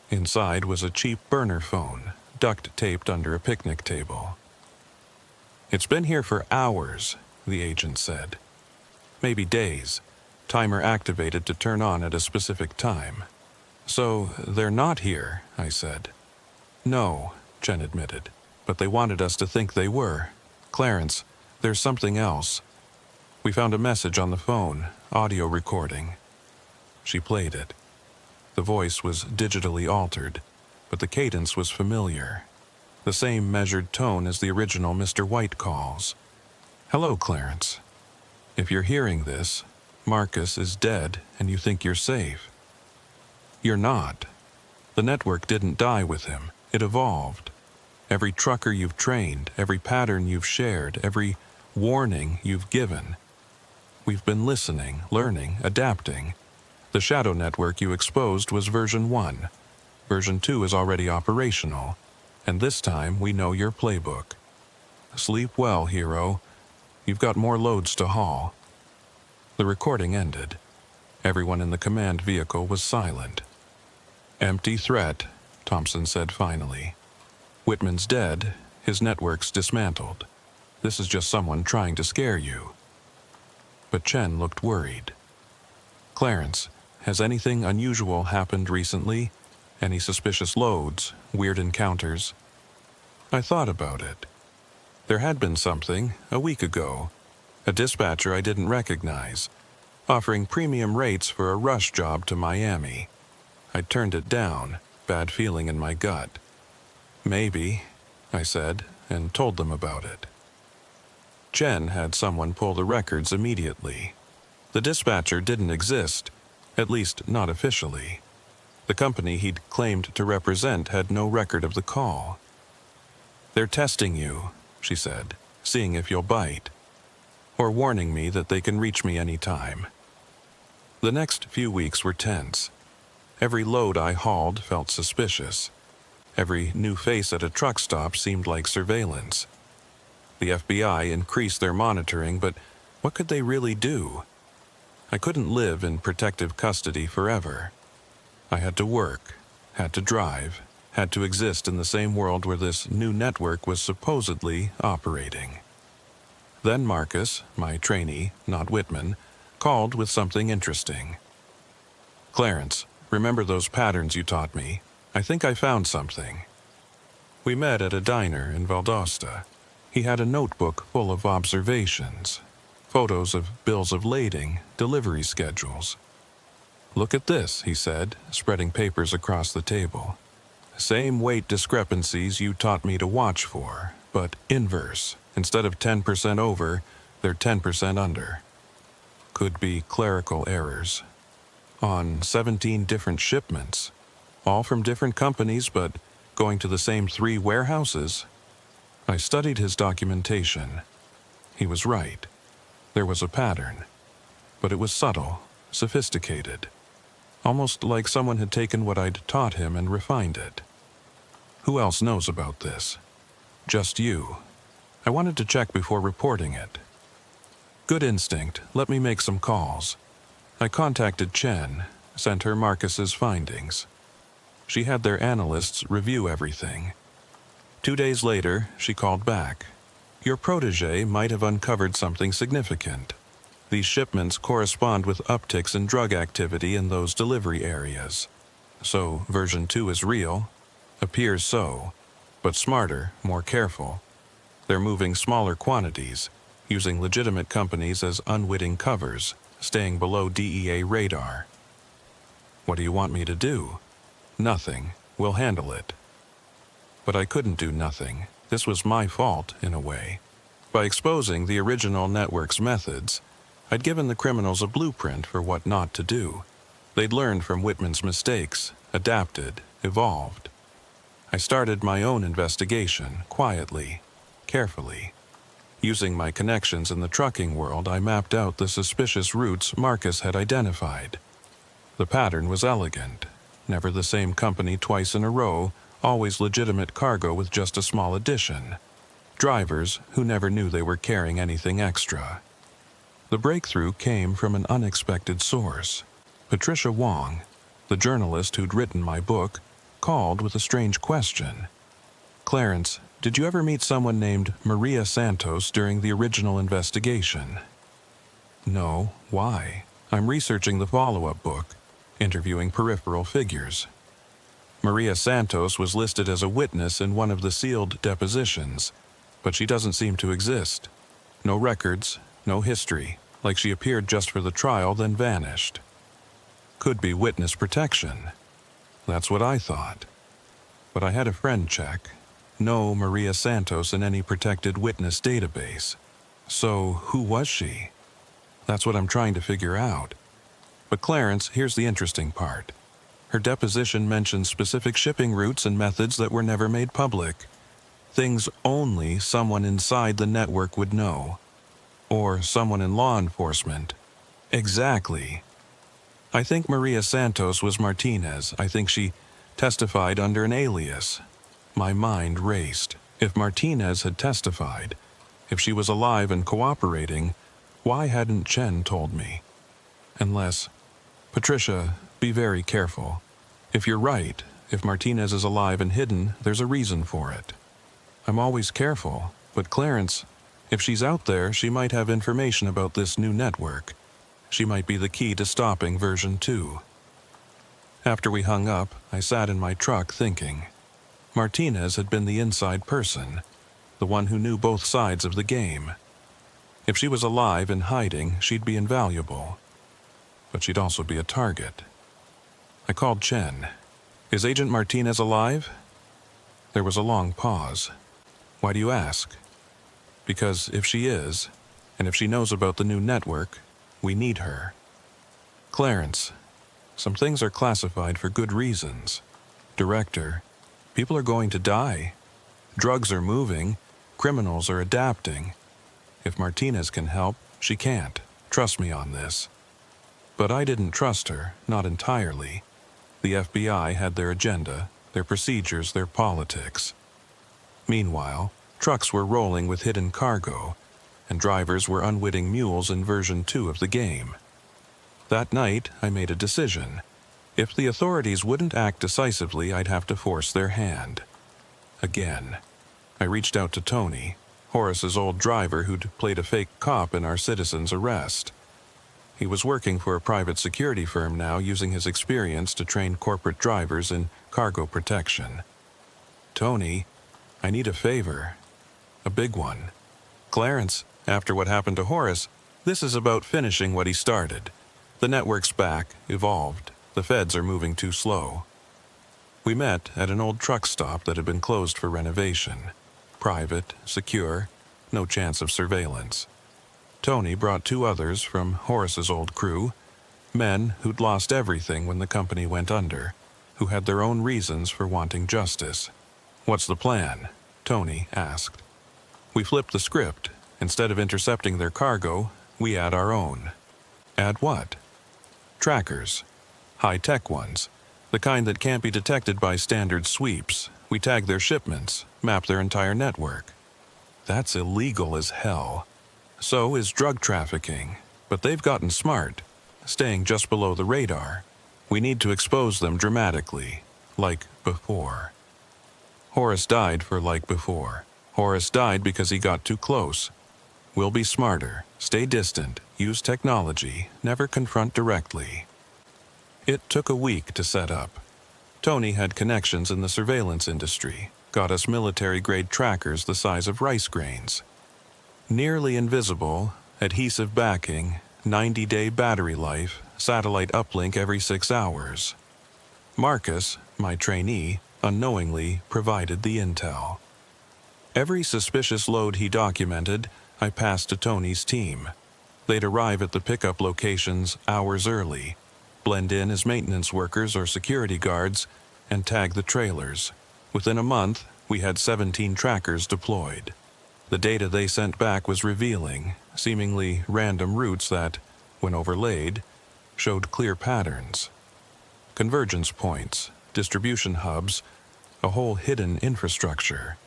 Speaker 1: Inside was a cheap burner phone, duct-taped under a picnic table. It's been here for hours, the agent said. Maybe days. Timer activated to turn on at a specific time. So, they're not here, I said. No, Chen admitted, but they wanted us to think they were. Clarence, there's something else. We found a message on the phone, audio recording. She played it. The voice was digitally altered, but the cadence was familiar. The same measured tone as the original Mr. White calls. Hello, Clarence. If you're hearing this, Marcus is dead and you think you're safe. You're not. The network didn't die with him. It evolved. Every trucker you've trained, every pattern you've shared, every warning you've given. We've been listening, learning, adapting. The shadow network you exposed was version 1. Version 2 is already operational, and this time we know your playbook. Sleep well, hero. You've got more loads to haul. The recording ended. Everyone in the command vehicle was silent. Empty threat, Thompson said finally. Whitman's dead, his network's dismantled. This is just someone trying to scare you. But Chen looked worried. Clarence, has anything unusual happened recently? Any suspicious loads, weird encounters? I thought about it. There had been something, a week ago. A dispatcher I didn't recognize, offering premium rates for a rush job to Miami. I turned it down, bad feeling in my gut. Maybe, I said, and told them about it. Chen had someone pull the records immediately. The dispatcher didn't exist, at least not officially. The company he'd claimed to represent had no record of the call. They're testing you, she said, seeing if you'll bite, or warning me that they can reach me any time. The next few weeks were tense. Every load I hauled felt suspicious. Every new face at a truck stop seemed like surveillance. The FBI increased their monitoring, but what could they really do? I couldn't live in protective custody forever. I had to work, had to drive, had to exist in the same world where this new network was supposedly operating. Then Marcus, my trainee, not Whitman, Called with something interesting. "Clarence, remember those patterns you taught me? I think I found something." We met at a diner in Valdosta. He had a notebook full of observations, photos of bills of lading, delivery schedules. "Look at this," he said, spreading papers across the table. "Same weight discrepancies you taught me to watch for, but inverse. Instead of 10% over, they're 10% under. Could be clerical errors. On 17 different shipments, all from different companies but going to the same 3 warehouses." I studied his documentation. He was right. There was a pattern, but it was subtle, sophisticated, almost like someone had taken what I'd taught him and refined it. "Who else knows about this?" "Just you. I wanted to check before reporting it." "Good instinct. Let me make some calls." I contacted Chen, sent her Marcus's findings. She had their analysts review everything. 2 days later, she called back. "Your protege might have uncovered something significant. These shipments correspond with upticks in drug activity in those delivery areas. So, version 2 is real? Appears so, but smarter, more careful. They're moving smaller quantities, using legitimate companies as unwitting covers, staying below DEA radar." "What do you want me to do?" "Nothing. We'll handle it." But I couldn't do nothing. This was my fault, in a way. By exposing the original network's methods, I'd given the criminals a blueprint for what not to do. They'd learned from Whitman's mistakes, adapted, evolved. I started my own investigation, quietly, carefully. Using my connections in the trucking world, I mapped out the suspicious routes Marcus had identified. The pattern was elegant. Never the same company twice in a row, always legitimate cargo with just a small addition. Drivers who never knew they were carrying anything extra. The breakthrough came from an unexpected source. Patricia Wong, the journalist who'd written my book, called with a strange question. "Clarence, did you ever meet someone named Maria Santos during the original investigation?" "No. Why?" "I'm researching the follow-up book, interviewing peripheral figures. Maria Santos was listed as a witness in one of the sealed depositions, but she doesn't seem to exist. No records, no history, like she appeared just for the trial then vanished. Could be witness protection." That's what I thought. But I had a friend check. No Maria Santos in any protected witness database. So who was she? That's what I'm trying to figure out. But Clarence, here's the interesting part. Her deposition mentions specific shipping routes and methods that were never made public. Things only someone inside the network would know. Or someone in law enforcement. Exactly. I think Maria Santos was Martinez. I think she testified under an alias. My mind raced. If Martinez had testified, if she was alive and cooperating, why hadn't Chen told me? Unless... Patricia, be very careful. If you're right, if Martinez is alive and hidden, there's a reason for it. I'm always careful, but Clarence, if she's out there, she might have information about this new network. She might be the key to stopping version 2. After we hung up, I sat in my truck thinking. Martinez had been the inside person, the one who knew both sides of the game. If she was alive and hiding, she'd be invaluable. But she'd also be a target. I called Chen. "Is Agent Martinez alive?" There was a long pause. "Why do you ask?" "Because if she is, and if she knows about the new network, we need her." "Clarence, some things are classified for good reasons. Director, people are going to die. Drugs are moving. Criminals are adapting. If Martinez can help, she can't. Trust me on this." But I didn't trust her, not entirely. The FBI had their agenda, their procedures, their politics. Meanwhile, trucks were rolling with hidden cargo, and drivers were unwitting mules in version 2 of the game. That night, I made a decision. If the authorities wouldn't act decisively, I'd have to force their hand. Again. I reached out to Tony, Horace's old driver who'd played a fake cop in our citizen's arrest. He was working for a private security firm now, using his experience to train corporate drivers in cargo protection. "Tony, I need a favor. A big one. Clarence, after what happened to Horace, this is about finishing what he started. The network's back, evolved. The feds are moving too slow." We met at an old truck stop that had been closed for renovation. Private, secure, no chance of surveillance. Tony brought 2 others from Horace's old crew, men who'd lost everything when the company went under, who had their own reasons for wanting justice. "What's the plan?" Tony asked. We flipped the script. Instead of intercepting their cargo, we add our own. Add what? Trackers. High-tech ones. The kind that can't be detected by standard sweeps. We tag their shipments, map their entire network. That's illegal as hell. So is drug trafficking. But they've gotten smart, staying just below the radar. We need to expose them dramatically, like before. Horace died for like before. Horace died because he got too close. We'll be smarter, stay distant, use technology, never confront directly. It took a week to set up. Tony had connections in the surveillance industry, got us military-grade trackers the size of rice grains. Nearly invisible, adhesive backing, 90-day battery life, satellite uplink every 6 hours. Marcus, my trainee, unknowingly provided the intel. Every suspicious load he documented, I passed to Tony's team. They'd arrive at the pickup locations hours early, blend in as maintenance workers or security guards, and tag the trailers. Within a month, we had 17 trackers deployed. The data they sent back was revealing, seemingly random routes that, when overlaid, showed clear patterns. Convergence points, distribution hubs, a whole hidden infrastructure.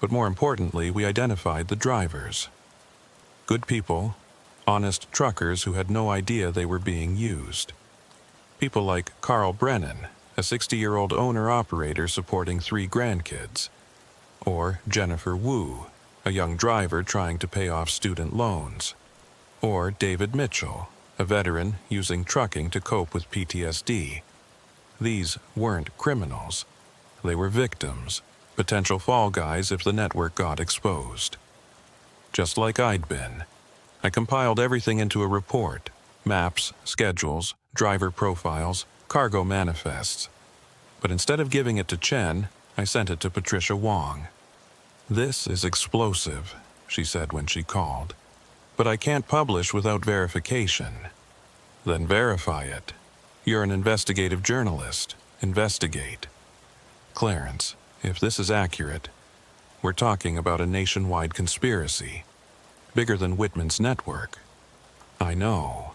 Speaker 1: But more importantly, we identified the drivers. Good people, honest truckers who had no idea they were being used. People like Carl Brennan, a 60-year-old owner-operator supporting 3 grandkids. Or Jennifer Wu, a young driver trying to pay off student loans. Or David Mitchell, a veteran using trucking to cope with PTSD. These weren't criminals. They were victims, potential fall guys if the network got exposed. Just like I'd been. I compiled everything into a report: maps, schedules, driver profiles, cargo manifests. But instead of giving it to Chen, I sent it to Patricia Wong. "This is explosive," she said when she called. "But I can't publish without verification." "Then verify it. You're an investigative journalist. Investigate." "Clarence, if this is accurate, we're talking about a nationwide conspiracy. Bigger than Whitman's network." "I know.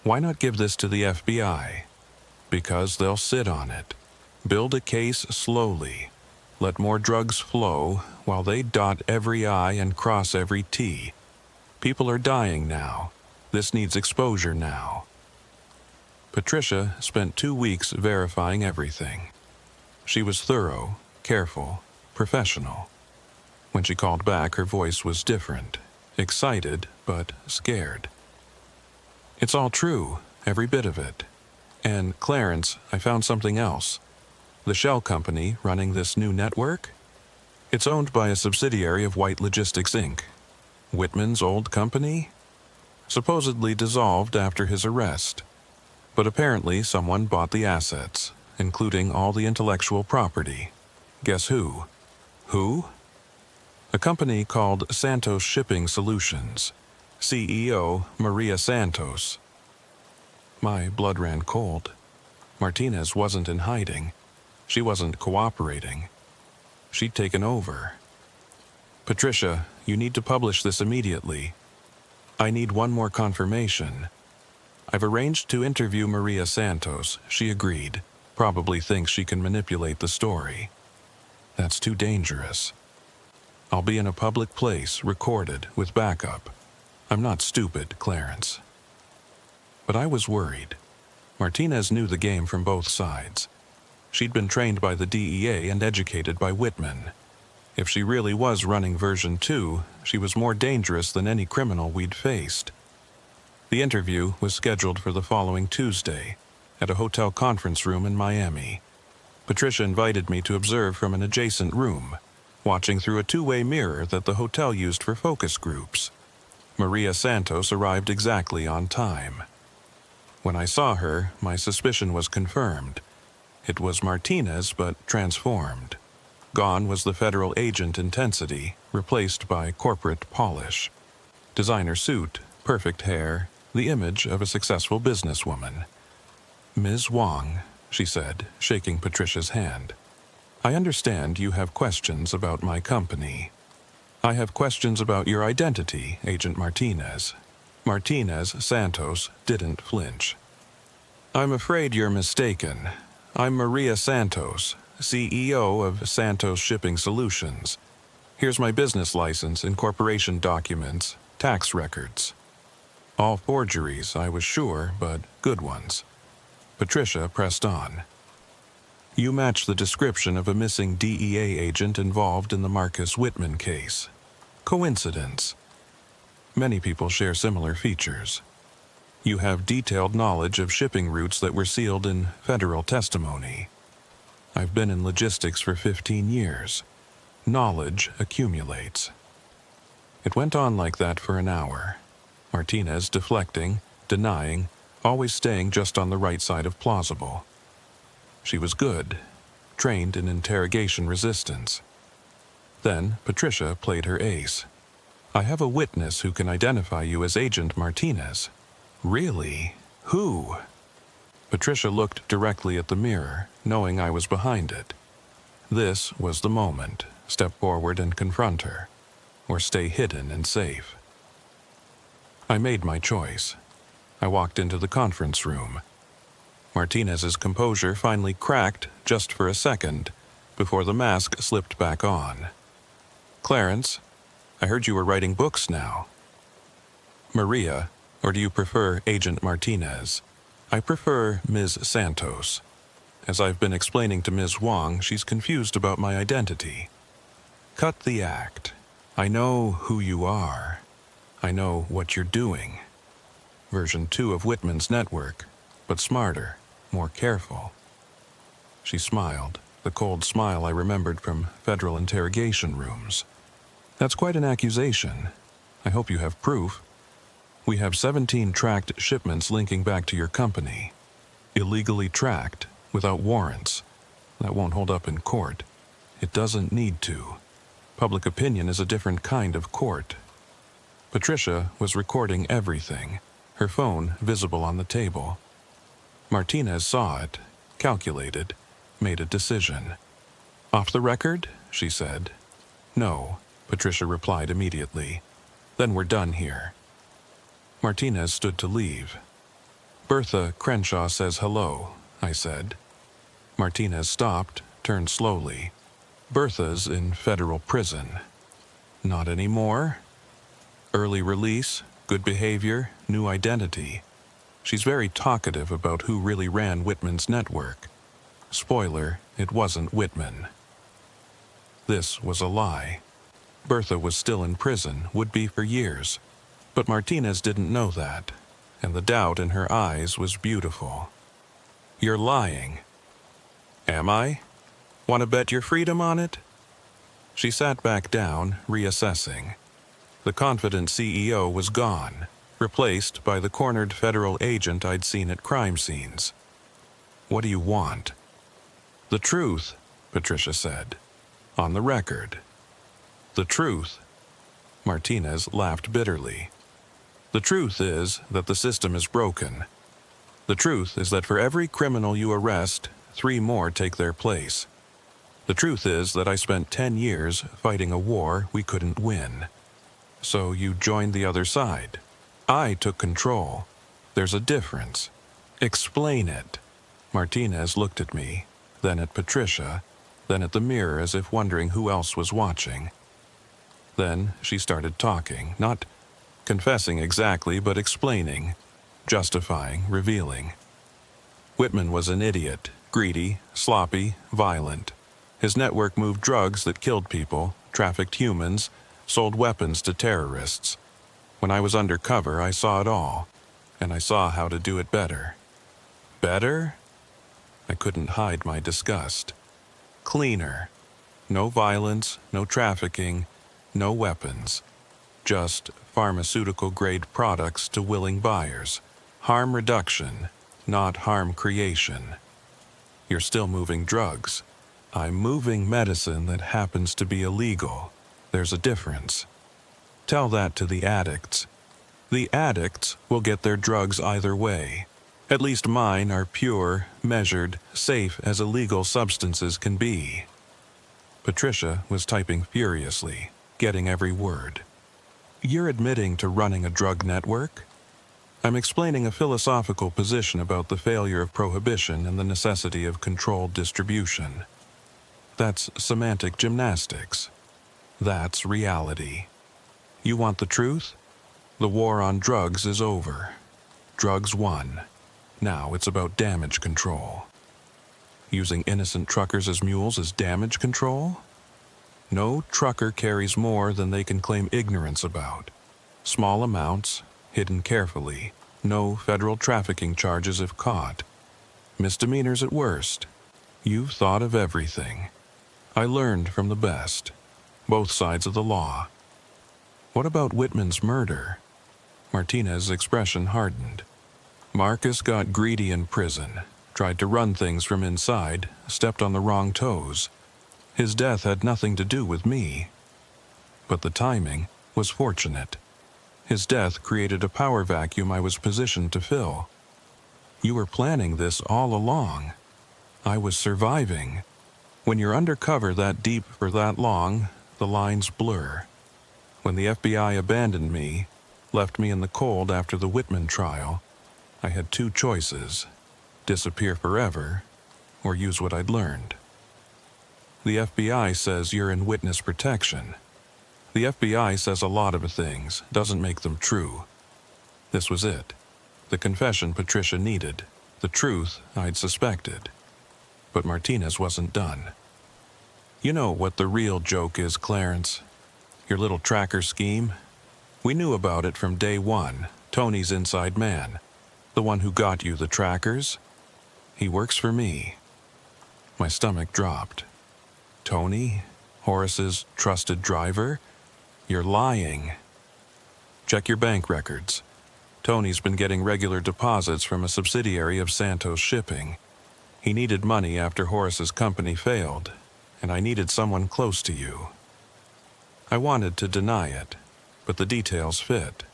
Speaker 1: Why not give this to the FBI?" "Because they'll sit on it. Build a case slowly. Let more drugs flow while they dot every I and cross every T. People are dying now. This needs exposure now." Patricia spent 2 weeks verifying everything. She was thorough, careful, professional. When she called back, her voice was different, excited but scared. "It's all true, every bit of it. And, Clarence, I found something else. The shell company running this new network? It's owned by a subsidiary of White Logistics, Inc. Whitman's old company? Supposedly dissolved after his arrest. But apparently someone bought the assets, including all the intellectual property. Guess who? Who? A company called Santos Shipping Solutions. CEO Maria Santos. My blood ran cold. Martinez wasn't in hiding. She wasn't cooperating. She'd taken over. "Patricia, you need to publish this immediately. I need one more confirmation. I've arranged to interview Maria Santos. She agreed. Probably thinks she can manipulate the story. That's too dangerous. I'll be in a public place, recorded, with backup. I'm not stupid, Clarence." But I was worried. Martinez knew the game from both sides. She'd been trained by the DEA and educated by Whitman. If she really was running version 2, she was more dangerous than any criminal we'd faced. The interview was scheduled for the following Tuesday at a hotel conference room in Miami. Patricia invited me to observe from an adjacent room, watching through a two-way mirror that the hotel used for focus groups. Maria Santos arrived exactly on time. When I saw her, my suspicion was confirmed. It was Martinez, but transformed. Gone was the federal agent intensity, replaced by corporate polish. Designer suit, perfect hair, the image of a successful businesswoman. "Ms. Wong," she said, shaking Patricia's hand. "I understand you have questions about my company. I have questions about your identity, Agent Martinez." Martinez Santos didn't flinch. "I'm afraid you're mistaken. I'm Maria Santos, CEO of Santos Shipping Solutions. Here's my business license, incorporation documents, tax records." All forgeries, I was sure, but good ones. Patricia pressed on. "You match the description of a missing DEA agent involved in the Marcus Whitman case. Coincidence? Many people share similar features. You have detailed knowledge of shipping routes that were sealed in federal testimony. I've been in logistics for 15 years. Knowledge accumulates." It went on like that for an hour. Martinez deflecting, denying, always staying just on the right side of plausible. She was good, trained in interrogation resistance. Then Patricia played her ace. "I have a witness who can identify you as Agent Martinez." "Really? Who?" Patricia looked directly at the mirror, knowing I was behind it. This was the moment. Step forward and confront her, or stay hidden and safe. I made my choice. I walked into the conference room. Martinez's composure finally cracked just for a second, before the mask slipped back on. "Clarence, I heard you were writing books now." "Maria, or do you prefer Agent Martinez?" "I prefer Ms. Santos. As I've been explaining to Ms. Wong, she's confused about my identity." "Cut the act. I know who you are. I know what you're doing. Version 2 of Whitman's network, but smarter, more careful." She smiled, the cold smile I remembered from federal interrogation rooms. "That's quite an accusation. I hope you have proof." "We have 17 tracked shipments linking back to your company. Illegally tracked, without warrants. That won't hold up in court. It doesn't need to. Public opinion is a different kind of court." Patricia was recording everything, her phone visible on the table. Martinez saw it, calculated, made a decision. "Off the record?" she said. "No," Patricia replied immediately. "Then we're done here." Martinez stood to leave. "Bertha Crenshaw says hello," I said. Martinez stopped, turned slowly. "Bertha's in federal prison." "Not anymore?" "Early release, good behavior, new identity. She's very talkative about who really ran Whitman's network. Spoiler, it wasn't Whitman." This was a lie. Bertha was still in prison, would be for years. But Martinez didn't know that, and the doubt in her eyes was beautiful. "You're lying." "Am I? Want to bet your freedom on it?" She sat back down, reassessing. The confident CEO was gone, replaced by the cornered federal agent I'd seen at crime scenes. "What do you want?" "The truth," Patricia said. "On the record." "The truth?" Martinez laughed bitterly. "The truth is that the system is broken. The truth is that for every criminal you arrest, 3 more take their place. The truth is that I spent 10 years fighting a war we couldn't win. So you joined the other side. I took control. There's a difference. Explain it." Martinez looked at me, then at Patricia, then at the mirror as if wondering who else was watching. Then she started talking, not confessing exactly, but explaining, justifying, revealing. Whitman was an idiot, greedy, sloppy, violent. His network moved drugs that killed people, trafficked humans, sold weapons to terrorists. When I was undercover, I saw it all. and I saw how to do it better. Better? I couldn't hide my disgust. Cleaner. No violence, no trafficking, no weapons. Just pharmaceutical-grade products to willing buyers. Harm reduction, not harm creation. You're still moving drugs. I'm moving medicine that happens to be illegal. There's a difference. Tell that to the addicts. The addicts will get their drugs either way. At least mine are pure, measured, safe as illegal substances can be. Patricia was typing furiously, getting every word. You're admitting to running a drug network? I'm explaining a philosophical position about the failure of prohibition and the necessity of controlled distribution. That's semantic gymnastics. That's reality. You want the truth? The war on drugs is over. Drugs won. Now it's about damage control. Using innocent truckers as mules is damage control? No trucker carries more than they can claim ignorance about. Small amounts, hidden carefully. No federal trafficking charges if caught. Misdemeanors at worst. You've thought of everything. I learned from the best. Both sides of the law. What about Whitman's murder? Martinez's expression hardened. Marcus got greedy in prison, tried to run things from inside, stepped on the wrong toes. His death had nothing to do with me. But the timing was fortunate. His death created a power vacuum I was positioned to fill. You were planning this all along. I was surviving. When you're undercover that deep for that long, the lines blur. When the FBI abandoned me, left me in the cold after the Whitman trial, I had two choices: disappear forever, or use what I'd learned. The FBI says you're in witness protection. The FBI says a lot of things, doesn't make them true. This was it. The confession Patricia needed. The truth I'd suspected. But Martinez wasn't done. You know what the real joke is, Clarence? Your little tracker scheme? We knew about it from day one. Tony's inside man. The one who got you the trackers? He works for me. My stomach dropped. Tony? Horace's trusted driver? You're lying. Check your bank records. Tony's been getting regular deposits from a subsidiary of Santos Shipping. He needed money after Horace's company failed, and I needed someone close to you. I wanted to deny it, but the details fit.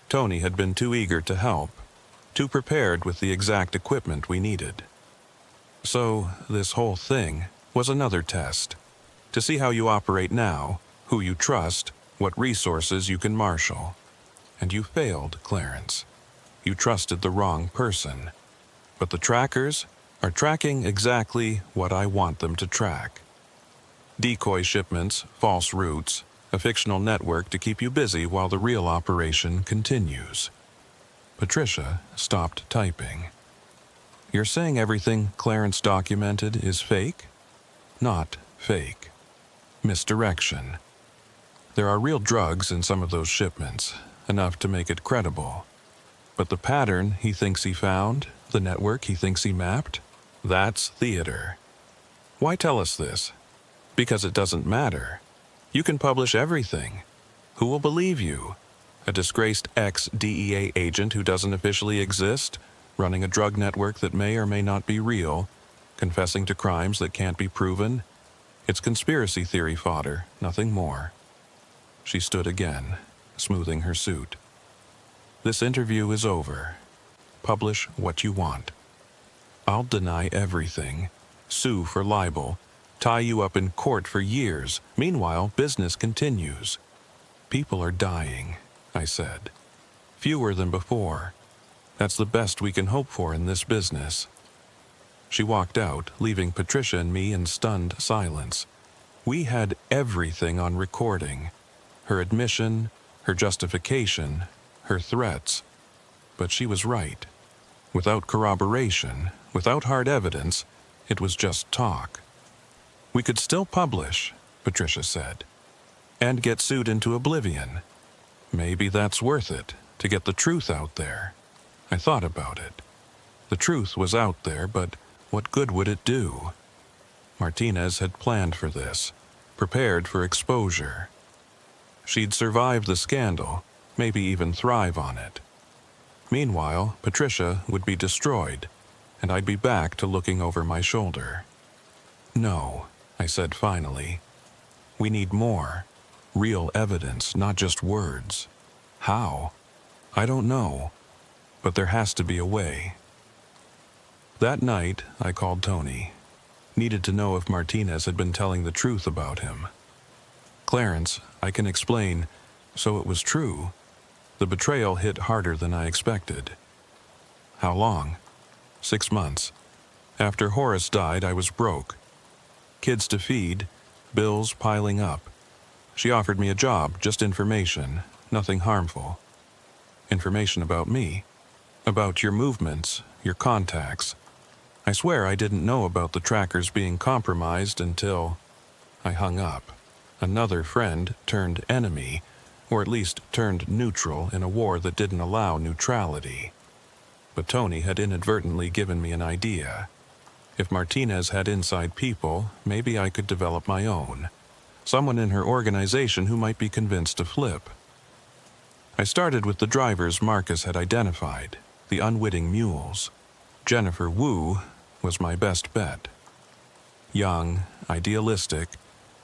Speaker 1: Tony had been too eager to help, too prepared with the exact equipment we needed. So, this whole thing was another test, to see how you operate now, who you trust, what resources you can marshal. And you failed, Clarence. You trusted the wrong person. But the trackers are tracking exactly what I want them to track. Decoy shipments, false routes, a fictional network to keep you busy while the real operation continues. Patricia stopped typing. You're saying everything Clarence documented is fake? Not fake. Misdirection. There are real drugs in some of those shipments, enough to make it credible. But the pattern he thinks he found, the network he thinks he mapped, that's theater. Why tell us this? Because it doesn't matter. You can publish everything. Who will believe you? A disgraced ex-DEA agent who doesn't officially exist, running a drug network that may or may not be real, confessing to crimes that can't be proven? It's conspiracy theory fodder, nothing more. She stood again, smoothing her suit. This interview is over. Publish what you want. I'll deny everything, sue for libel, tie you up in court for years. Meanwhile, business continues. People are dying, I said. Fewer than before. That's the best we can hope for in this business. She walked out, leaving Patricia and me in stunned silence. We had everything on recording. Her admission, her justification, her threats. But she was right. Without corroboration, without hard evidence, it was just talk. We could still publish, Patricia said, and get sued into oblivion. Maybe that's worth it, to get the truth out there. I thought about it. The truth was out there, but what good would it do? Martinez had planned for this, prepared for exposure. She'd survive the scandal, maybe even thrive on it. Meanwhile, Patricia would be destroyed, and I'd be back to looking over my shoulder. No, I said finally. We need more. Real evidence, not just words. How? I don't know, but there has to be a way. That night, I called Tony. Needed to know if Martinez had been telling the truth about him. Clarence, I can explain, so it was true. The betrayal hit harder than I expected. How long? 6 months. After Horace died, I was broke. Kids to feed, bills piling up. She offered me a job, just information, nothing harmful. Information about me, about your movements, your contacts. I swear I didn't know about the trackers being compromised until I hung up. Another friend turned enemy, or at least turned neutral in a war that didn't allow neutrality. But Tony had inadvertently given me an idea. If Martinez had inside people, maybe I could develop my own. Someone in her organization who might be convinced to flip. I started with the drivers Marcus had identified, the unwitting mules. Jennifer Wu was my best bet. Young, idealistic,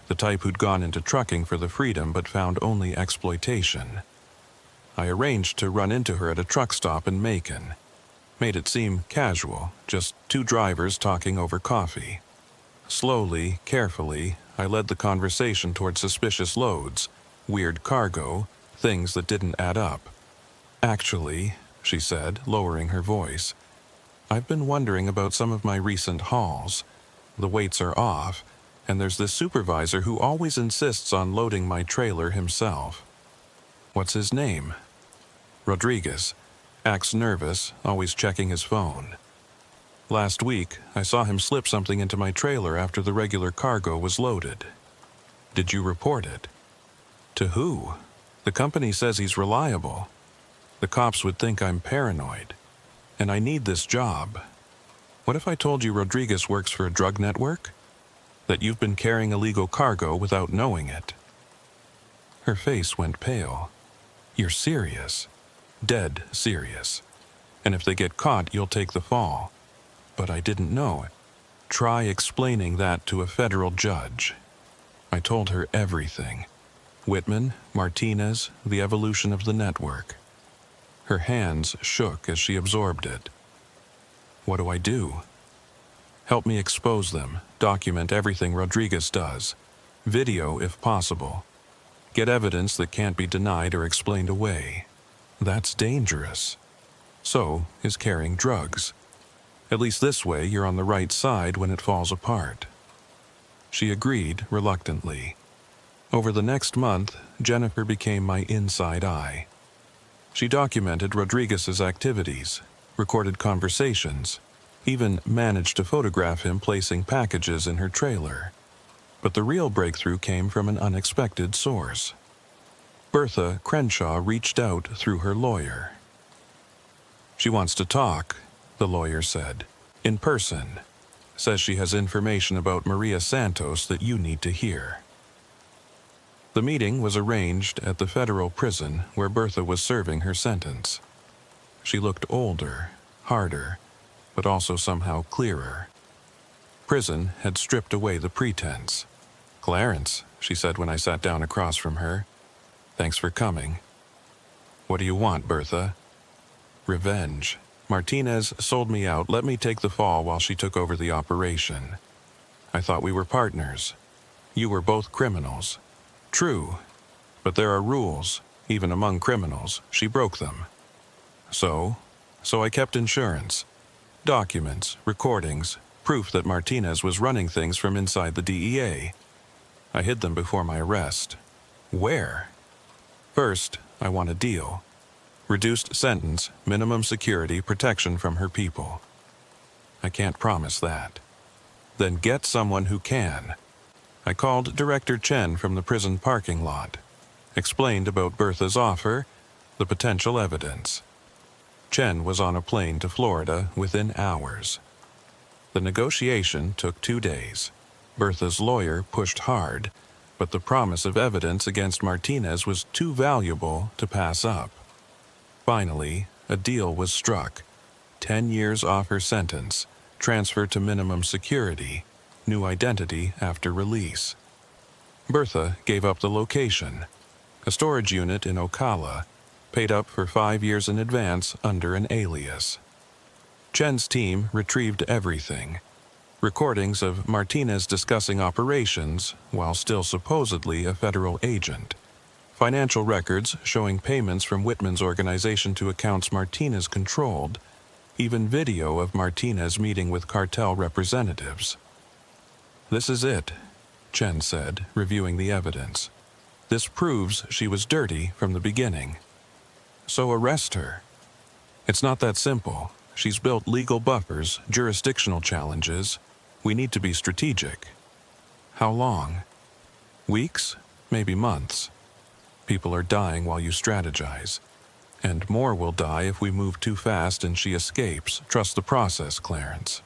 Speaker 1: the type who'd gone into trucking for the freedom but found only exploitation. I arranged to run into her at a truck stop in Macon. Made it seem casual, just 2 drivers talking over coffee. Slowly, carefully, I led the conversation toward suspicious loads, weird cargo, things that didn't add up. Actually, she said, lowering her voice, I've been wondering about some of my recent hauls. The weights are off, and there's this supervisor who always insists on loading my trailer himself. What's his name? Rodriguez. Acts nervous, always checking his phone. Last week, I saw him slip something into my trailer after the regular cargo was loaded. Did you report it? To who? The company says he's reliable. The cops would think I'm paranoid. And I need this job. What if I told you Rodriguez works for a drug network? That you've been carrying illegal cargo without knowing it? Her face went pale. You're serious. Dead serious. And if they get caught, you'll take the fall. But I didn't know it. Try explaining that to a federal judge. I told her everything. Whitman, Martinez, the evolution of the network. Her hands shook as she absorbed it. What do I do? Help me expose them, document everything Rodriguez does. Video if possible. Get evidence that can't be denied or explained away. That's dangerous. So is carrying drugs. At least this way you're on the right side when it falls apart. She agreed reluctantly. Over the next month, Jennifer became my inside eye. She documented Rodriguez's activities, recorded conversations, even managed to photograph him placing packages in her trailer. But the real breakthrough came from an unexpected source. Bertha Crenshaw reached out through her lawyer. She wants to talk, the lawyer said, in person. Says she has information about Maria Santos that you need to hear. The meeting was arranged at the federal prison where Bertha was serving her sentence. She looked older, harder, but also somehow clearer. Prison had stripped away the pretense. Clarence, she said when I sat down across from her. Thanks for coming. What do you want, Bertha? Revenge. Martinez sold me out, let me take the fall while she took over the operation. I thought we were partners. You were both criminals. True, but there are rules, even among criminals. She broke them. So I kept insurance. Documents, recordings, proof that Martinez was running things from inside the DEA. I hid them before my arrest. Where? First, I want a deal. Reduced sentence, minimum security, protection from her people. I can't promise that. Then get someone who can. I called Director Chen from the prison parking lot. Explained about Bertha's offer, the potential evidence. Chen was on a plane to Florida within hours. The negotiation took 2 days. Bertha's lawyer pushed hard, but the promise of evidence against Martinez was too valuable to pass up. Finally, a deal was struck. 10 years off her sentence, transfer to minimum security, new identity after release. Bertha gave up the location, a storage unit in Ocala, paid up for 5 years in advance under an alias. Chen's team retrieved everything. Recordings of Martinez discussing operations while still supposedly a federal agent. Financial records showing payments from Whitman's organization to accounts Martinez controlled. Even video of Martinez meeting with cartel representatives. "This is it," Chen said, reviewing the evidence. "This proves she was dirty from the beginning. So arrest her. It's not that simple. She's built legal buffers, jurisdictional challenges. We need to be strategic." "How long?" "Weeks, maybe months. People are dying while you strategize. And more will die if we move too fast and she escapes. Trust the process, Clarence."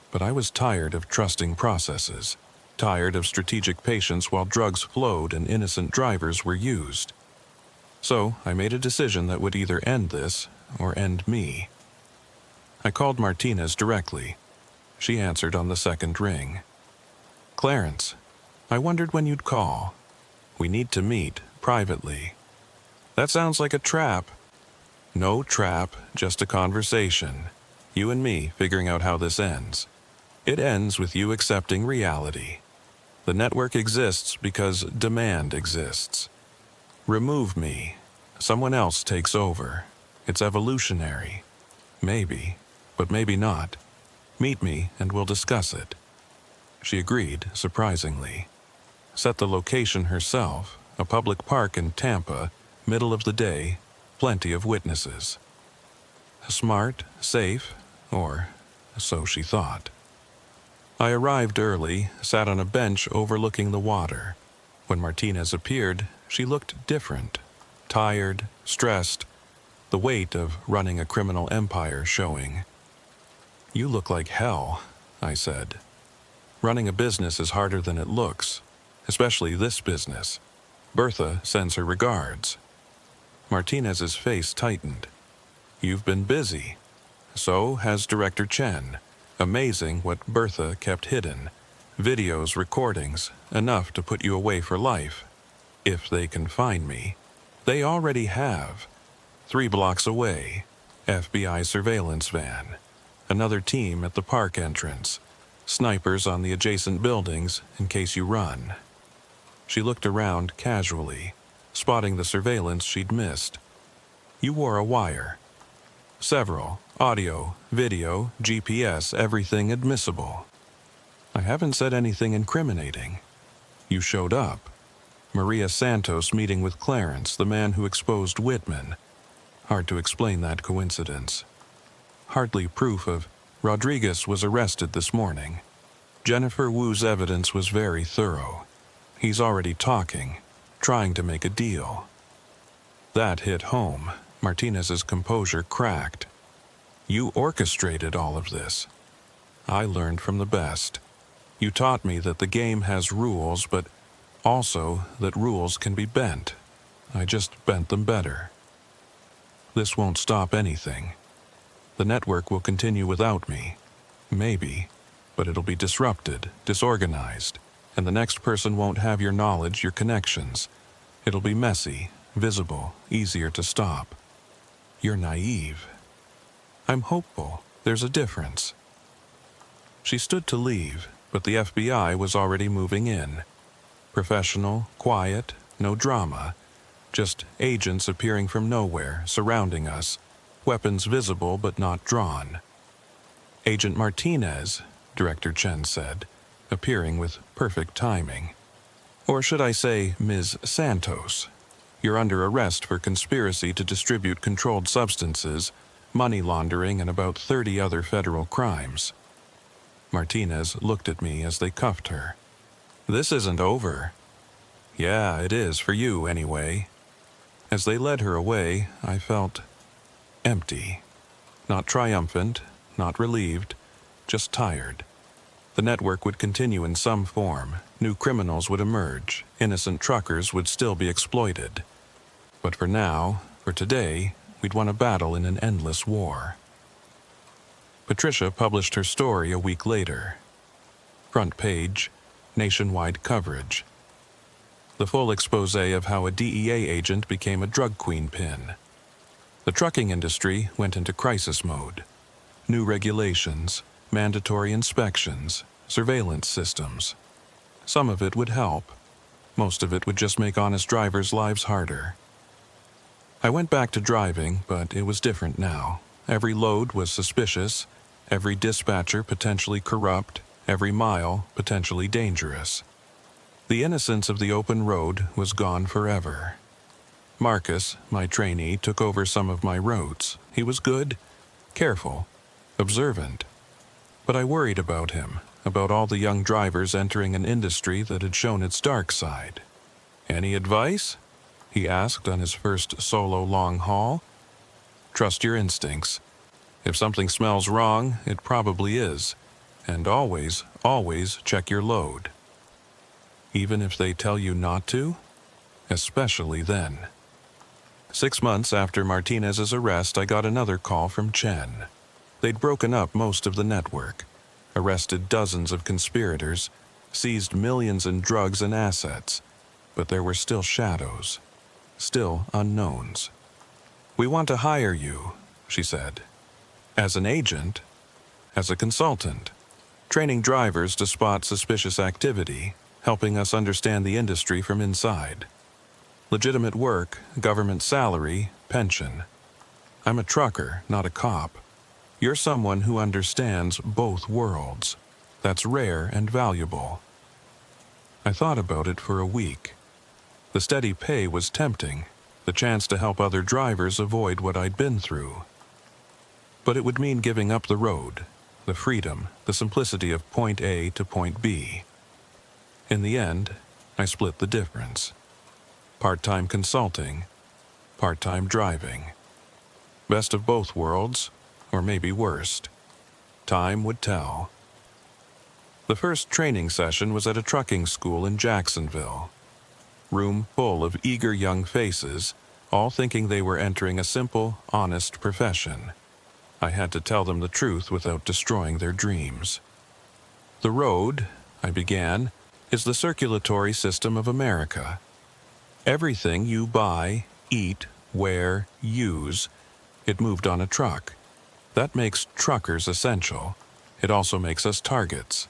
Speaker 1: But I was tired of trusting processes, tired of strategic patience while drugs flowed and innocent drivers were used. So I made a decision that would either end this or end me. I called Martinez directly. She answered on the second ring. "Clarence, I wondered when you'd call. We need to meet privately." "That sounds like a trap." "No trap, just a conversation. You and me figuring out how this ends. It ends with you accepting reality. The network exists because demand exists. Remove me. Someone else takes over. It's evolutionary. Maybe, but maybe not. Meet me and we'll discuss it." She agreed, surprisingly. Set the location herself, a public park in Tampa, middle of the day, plenty of witnesses. Smart, safe, or so she thought. I arrived early, sat on a bench overlooking the water. When Martinez appeared, she looked different, tired, stressed, the weight of running a criminal empire showing. "You look like hell," I said. "Running a business is harder than it looks, especially this business. Bertha sends her regards." Martinez's face tightened. "You've been busy. So has Director Chen. Amazing what Bertha kept hidden. Videos, recordings, enough to put you away for life. If they can find me. They already have. 3 blocks away. FBI surveillance van. Another team at the park entrance. Snipers on the adjacent buildings in case you run." She looked around casually, spotting the surveillance she'd missed. "You wore a wire." "Several. Audio, video, GPS, everything admissible." "I haven't said anything incriminating." "You showed up. Maria Santos meeting with Clarence, the man who exposed Whitman. Hard to explain that coincidence. Hardly proof of Rodriguez was arrested this morning. Jennifer Wu's evidence was very thorough. He's already talking, trying to make a deal." That hit home. Martinez's composure cracked. "You orchestrated all of this." "I learned from the best. You taught me that the game has rules, but also that rules can be bent. I just bent them better." "This won't stop anything. The network will continue without me. Maybe, but it'll be disrupted, disorganized, and the next person won't have your knowledge, your connections. It'll be messy, visible, easier to stop." "You're naive." "I'm hopeful. There's a difference." She stood to leave, but the FBI was already moving in. Professional, quiet, no drama. Just agents appearing from nowhere, surrounding us. Weapons visible but not drawn. "Agent Martinez," Director Chen said, appearing with perfect timing. "Or should I say Ms. Santos? You're under arrest for conspiracy to distribute controlled substances, money laundering, and about 30 other federal crimes." Martinez looked at me as they cuffed her. "This isn't over." "Yeah, it is for you anyway." As they led her away, I felt, empty. Not triumphant, not relieved, just tired. The network would continue in some form. New criminals would emerge. Innocent truckers would still be exploited. But for now, for today, we'd won a battle in an endless war. Patricia published her story a week later. Front page, nationwide coverage. The full expose of how a DEA agent became a drug queen pin. The trucking industry went into crisis mode. New regulations, mandatory inspections, surveillance systems. Some of it would help. Most of it would just make honest drivers' lives harder. I went back to driving, but it was different now. Every load was suspicious, every dispatcher potentially corrupt, every mile potentially dangerous. The innocence of the open road was gone forever. Marcus, my trainee, took over some of my routes. He was good, careful, observant. But I worried about him, about all the young drivers entering an industry that had shown its dark side. "Any advice?" he asked on his first solo long haul. "Trust your instincts. If something smells wrong, it probably is. And always, always check your load. Even if they tell you not to, especially then." 6 months after Martinez's arrest, I got another call from Chen. They'd broken up most of the network, arrested dozens of conspirators, seized millions in drugs and assets, but there were still shadows, still unknowns. "We want to hire you," she said. "As an agent, as a consultant, training drivers to spot suspicious activity, helping us understand the industry from inside. Legitimate work, government salary, pension. I'm a trucker, not a cop. You're someone who understands both worlds. That's rare and valuable." I thought about it for a week. The steady pay was tempting, the chance to help other drivers avoid what I'd been through. But it would mean giving up the road, the freedom, the simplicity of point A to point B. In the end, I split the difference. Part-time consulting, part-time driving. Best of both worlds, or maybe worst. Time would tell. The first training session was at a trucking school in Jacksonville. Room full of eager young faces, all thinking they were entering a simple, honest profession. I had to tell them the truth without destroying their dreams. "The road," I began, "is the circulatory system of America. Everything you buy, eat, wear, use, it moved on a truck. That makes truckers essential. It also makes us targets."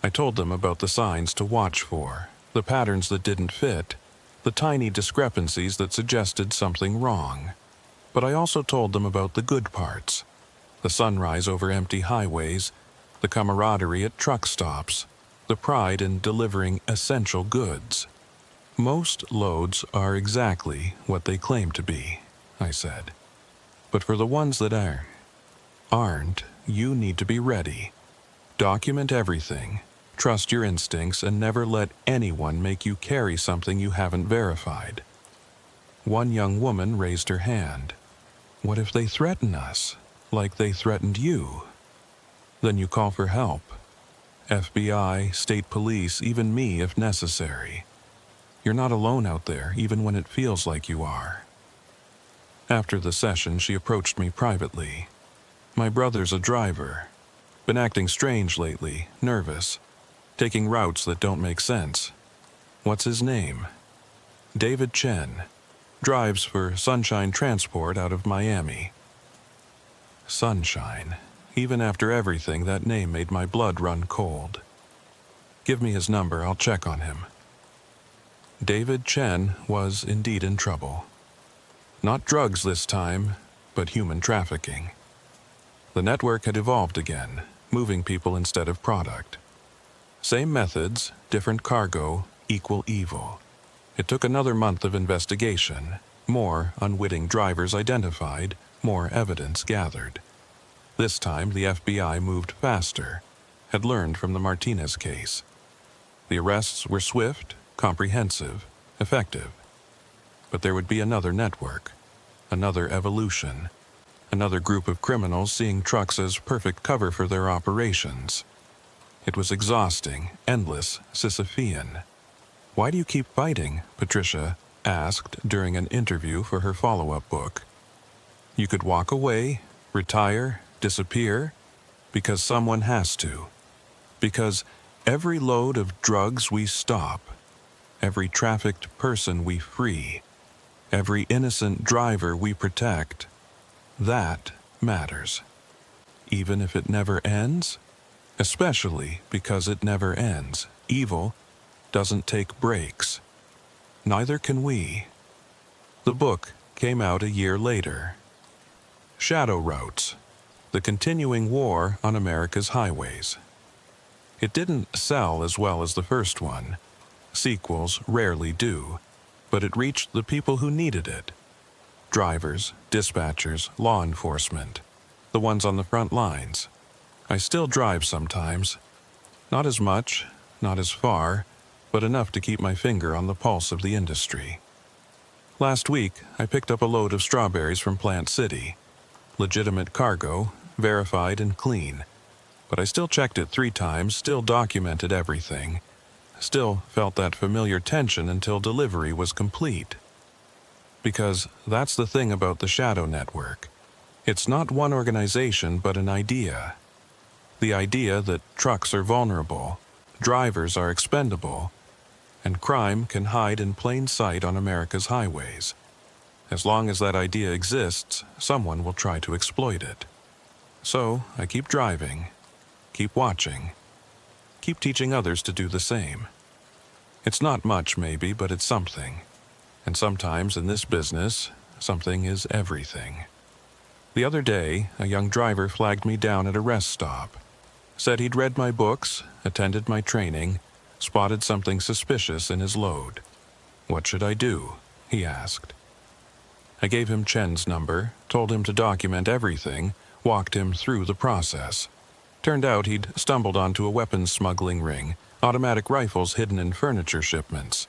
Speaker 1: I told them about the signs to watch for, the patterns that didn't fit, the tiny discrepancies that suggested something wrong. But I also told them about the good parts, the sunrise over empty highways, the camaraderie at truck stops, the pride in delivering essential goods. "Most loads are exactly what they claim to be," I said. "But for the ones that aren't, you need to be ready. Document everything, trust your instincts, and never let anyone make you carry something you haven't verified." One young woman raised her hand. "What if they threaten us, like they threatened you?" "Then you call for help. FBI, state police, even me if necessary. You're not alone out there, even when it feels like you are." After the session, she approached me privately. "My brother's a driver. Been acting strange lately, nervous, taking routes that don't make sense. What's his name?" "David Chen. Drives for Sunshine Transport out of Miami." Sunshine. Even after everything, that name made my blood run cold. "Give me his number, I'll check on him." David Chen was indeed in trouble. Not drugs this time, but human trafficking. The network had evolved again, moving people instead of product. Same methods, different cargo, equal evil. It took another month of investigation, more unwitting drivers identified, more evidence gathered. This time the FBI moved faster, had learned from the Martinez case. The arrests were swift, comprehensive, effective. But there would be another network, another evolution, Another group of criminals seeing trucks as perfect cover for their operations. It was exhausting, endless, Sisyphean. "Why do you keep fighting?" Patricia asked during an interview for her follow-up book. "You could walk away, retire, disappear, because someone has to. Because every load of drugs we stop, every trafficked person we free, every innocent driver we protect, that matters. Even if it never ends, especially because it never ends. Evil doesn't take breaks. Neither can we." The book came out a year later. Shadow Routes: The Continuing War on America's Highways. It didn't sell as well as the first one. Sequels rarely do, but it reached the people who needed it. Drivers, dispatchers, law enforcement, the ones on the front lines. I still drive sometimes. Not as much, not as far, but enough to keep my finger on the pulse of the industry. Last week, I picked up a load of strawberries from Plant City. Legitimate cargo, verified and clean. But I still checked it 3 times, still documented everything. Still felt that familiar tension until delivery was complete. Because that's the thing about the Shadow Network. It's not one organization, but an idea. The idea that trucks are vulnerable, drivers are expendable, and crime can hide in plain sight on America's highways. As long as that idea exists, someone will try to exploit it. So I keep driving, keep watching, keep teaching others to do the same. It's not much, maybe, but it's something. And sometimes in this business, something is everything. The other day, a young driver flagged me down at a rest stop. Said he'd read my books, attended my training, spotted something suspicious in his load. "What should I do?" he asked. I gave him Chen's number, told him to document everything, walked him through the process. Turned out he'd stumbled onto a weapons smuggling ring, automatic rifles hidden in furniture shipments.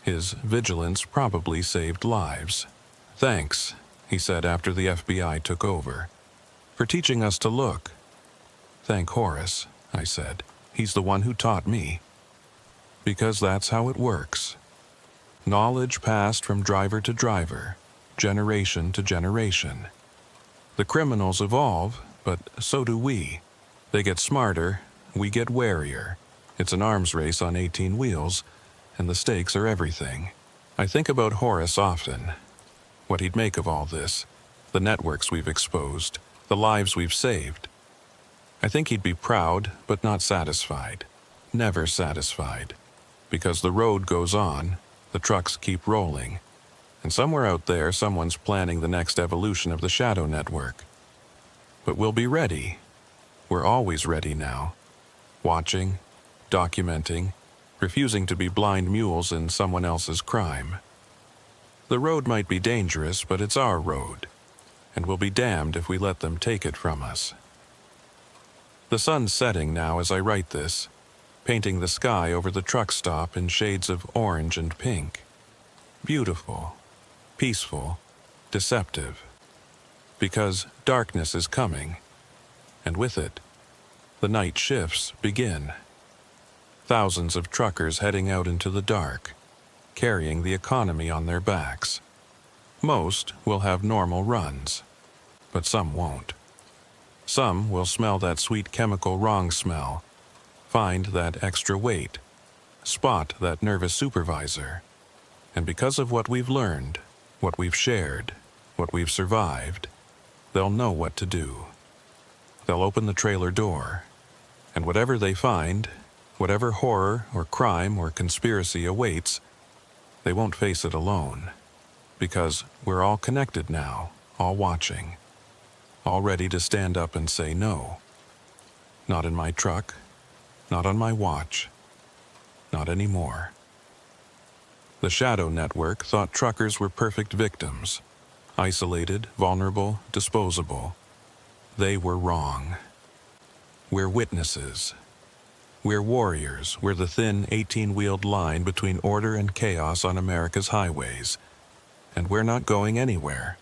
Speaker 1: His vigilance probably saved lives. "Thanks," he said after the FBI took over, "for teaching us to look." "Thank Horace," I said. "He's the one who taught me." Because that's how it works. Knowledge passed from driver to driver, generation to generation. The criminals evolve, but so do we. They get smarter, we get warier. It's an arms race on 18 wheels, and the stakes are everything. I think about Horace often. What he'd make of all this, the networks we've exposed, the lives we've saved. I think he'd be proud, but not satisfied. Never satisfied. Because the road goes on, the trucks keep rolling, and somewhere out there someone's planning the next evolution of the Shadow Network. But we'll be ready. We're always ready now. Watching, documenting, refusing to be blind mules in someone else's crime. The road might be dangerous, but it's our road, and we'll be damned if we let them take it from us. The sun's setting now as I write this, painting the sky over the truck stop in shades of orange and pink. Beautiful, peaceful, deceptive. Because darkness is coming, and with it, the night shifts begin. Thousands of truckers heading out into the dark, carrying the economy on their backs. Most will have normal runs, but some won't. Some will smell that sweet chemical wrong smell, find that extra weight, spot that nervous supervisor, and because of what we've learned, what we've shared, what we've survived, they'll know what to do. They'll open the trailer door, and whatever they find, whatever horror or crime or conspiracy awaits, they won't face it alone, because we're all connected now, all watching, all ready to stand up and say no. Not in my truck, not on my watch, not anymore. The Shadow Network thought truckers were perfect victims, isolated, vulnerable, disposable. They were wrong. We're witnesses. We're warriors. We're the thin 18-wheeled line between order and chaos on America's highways. And we're not going anywhere.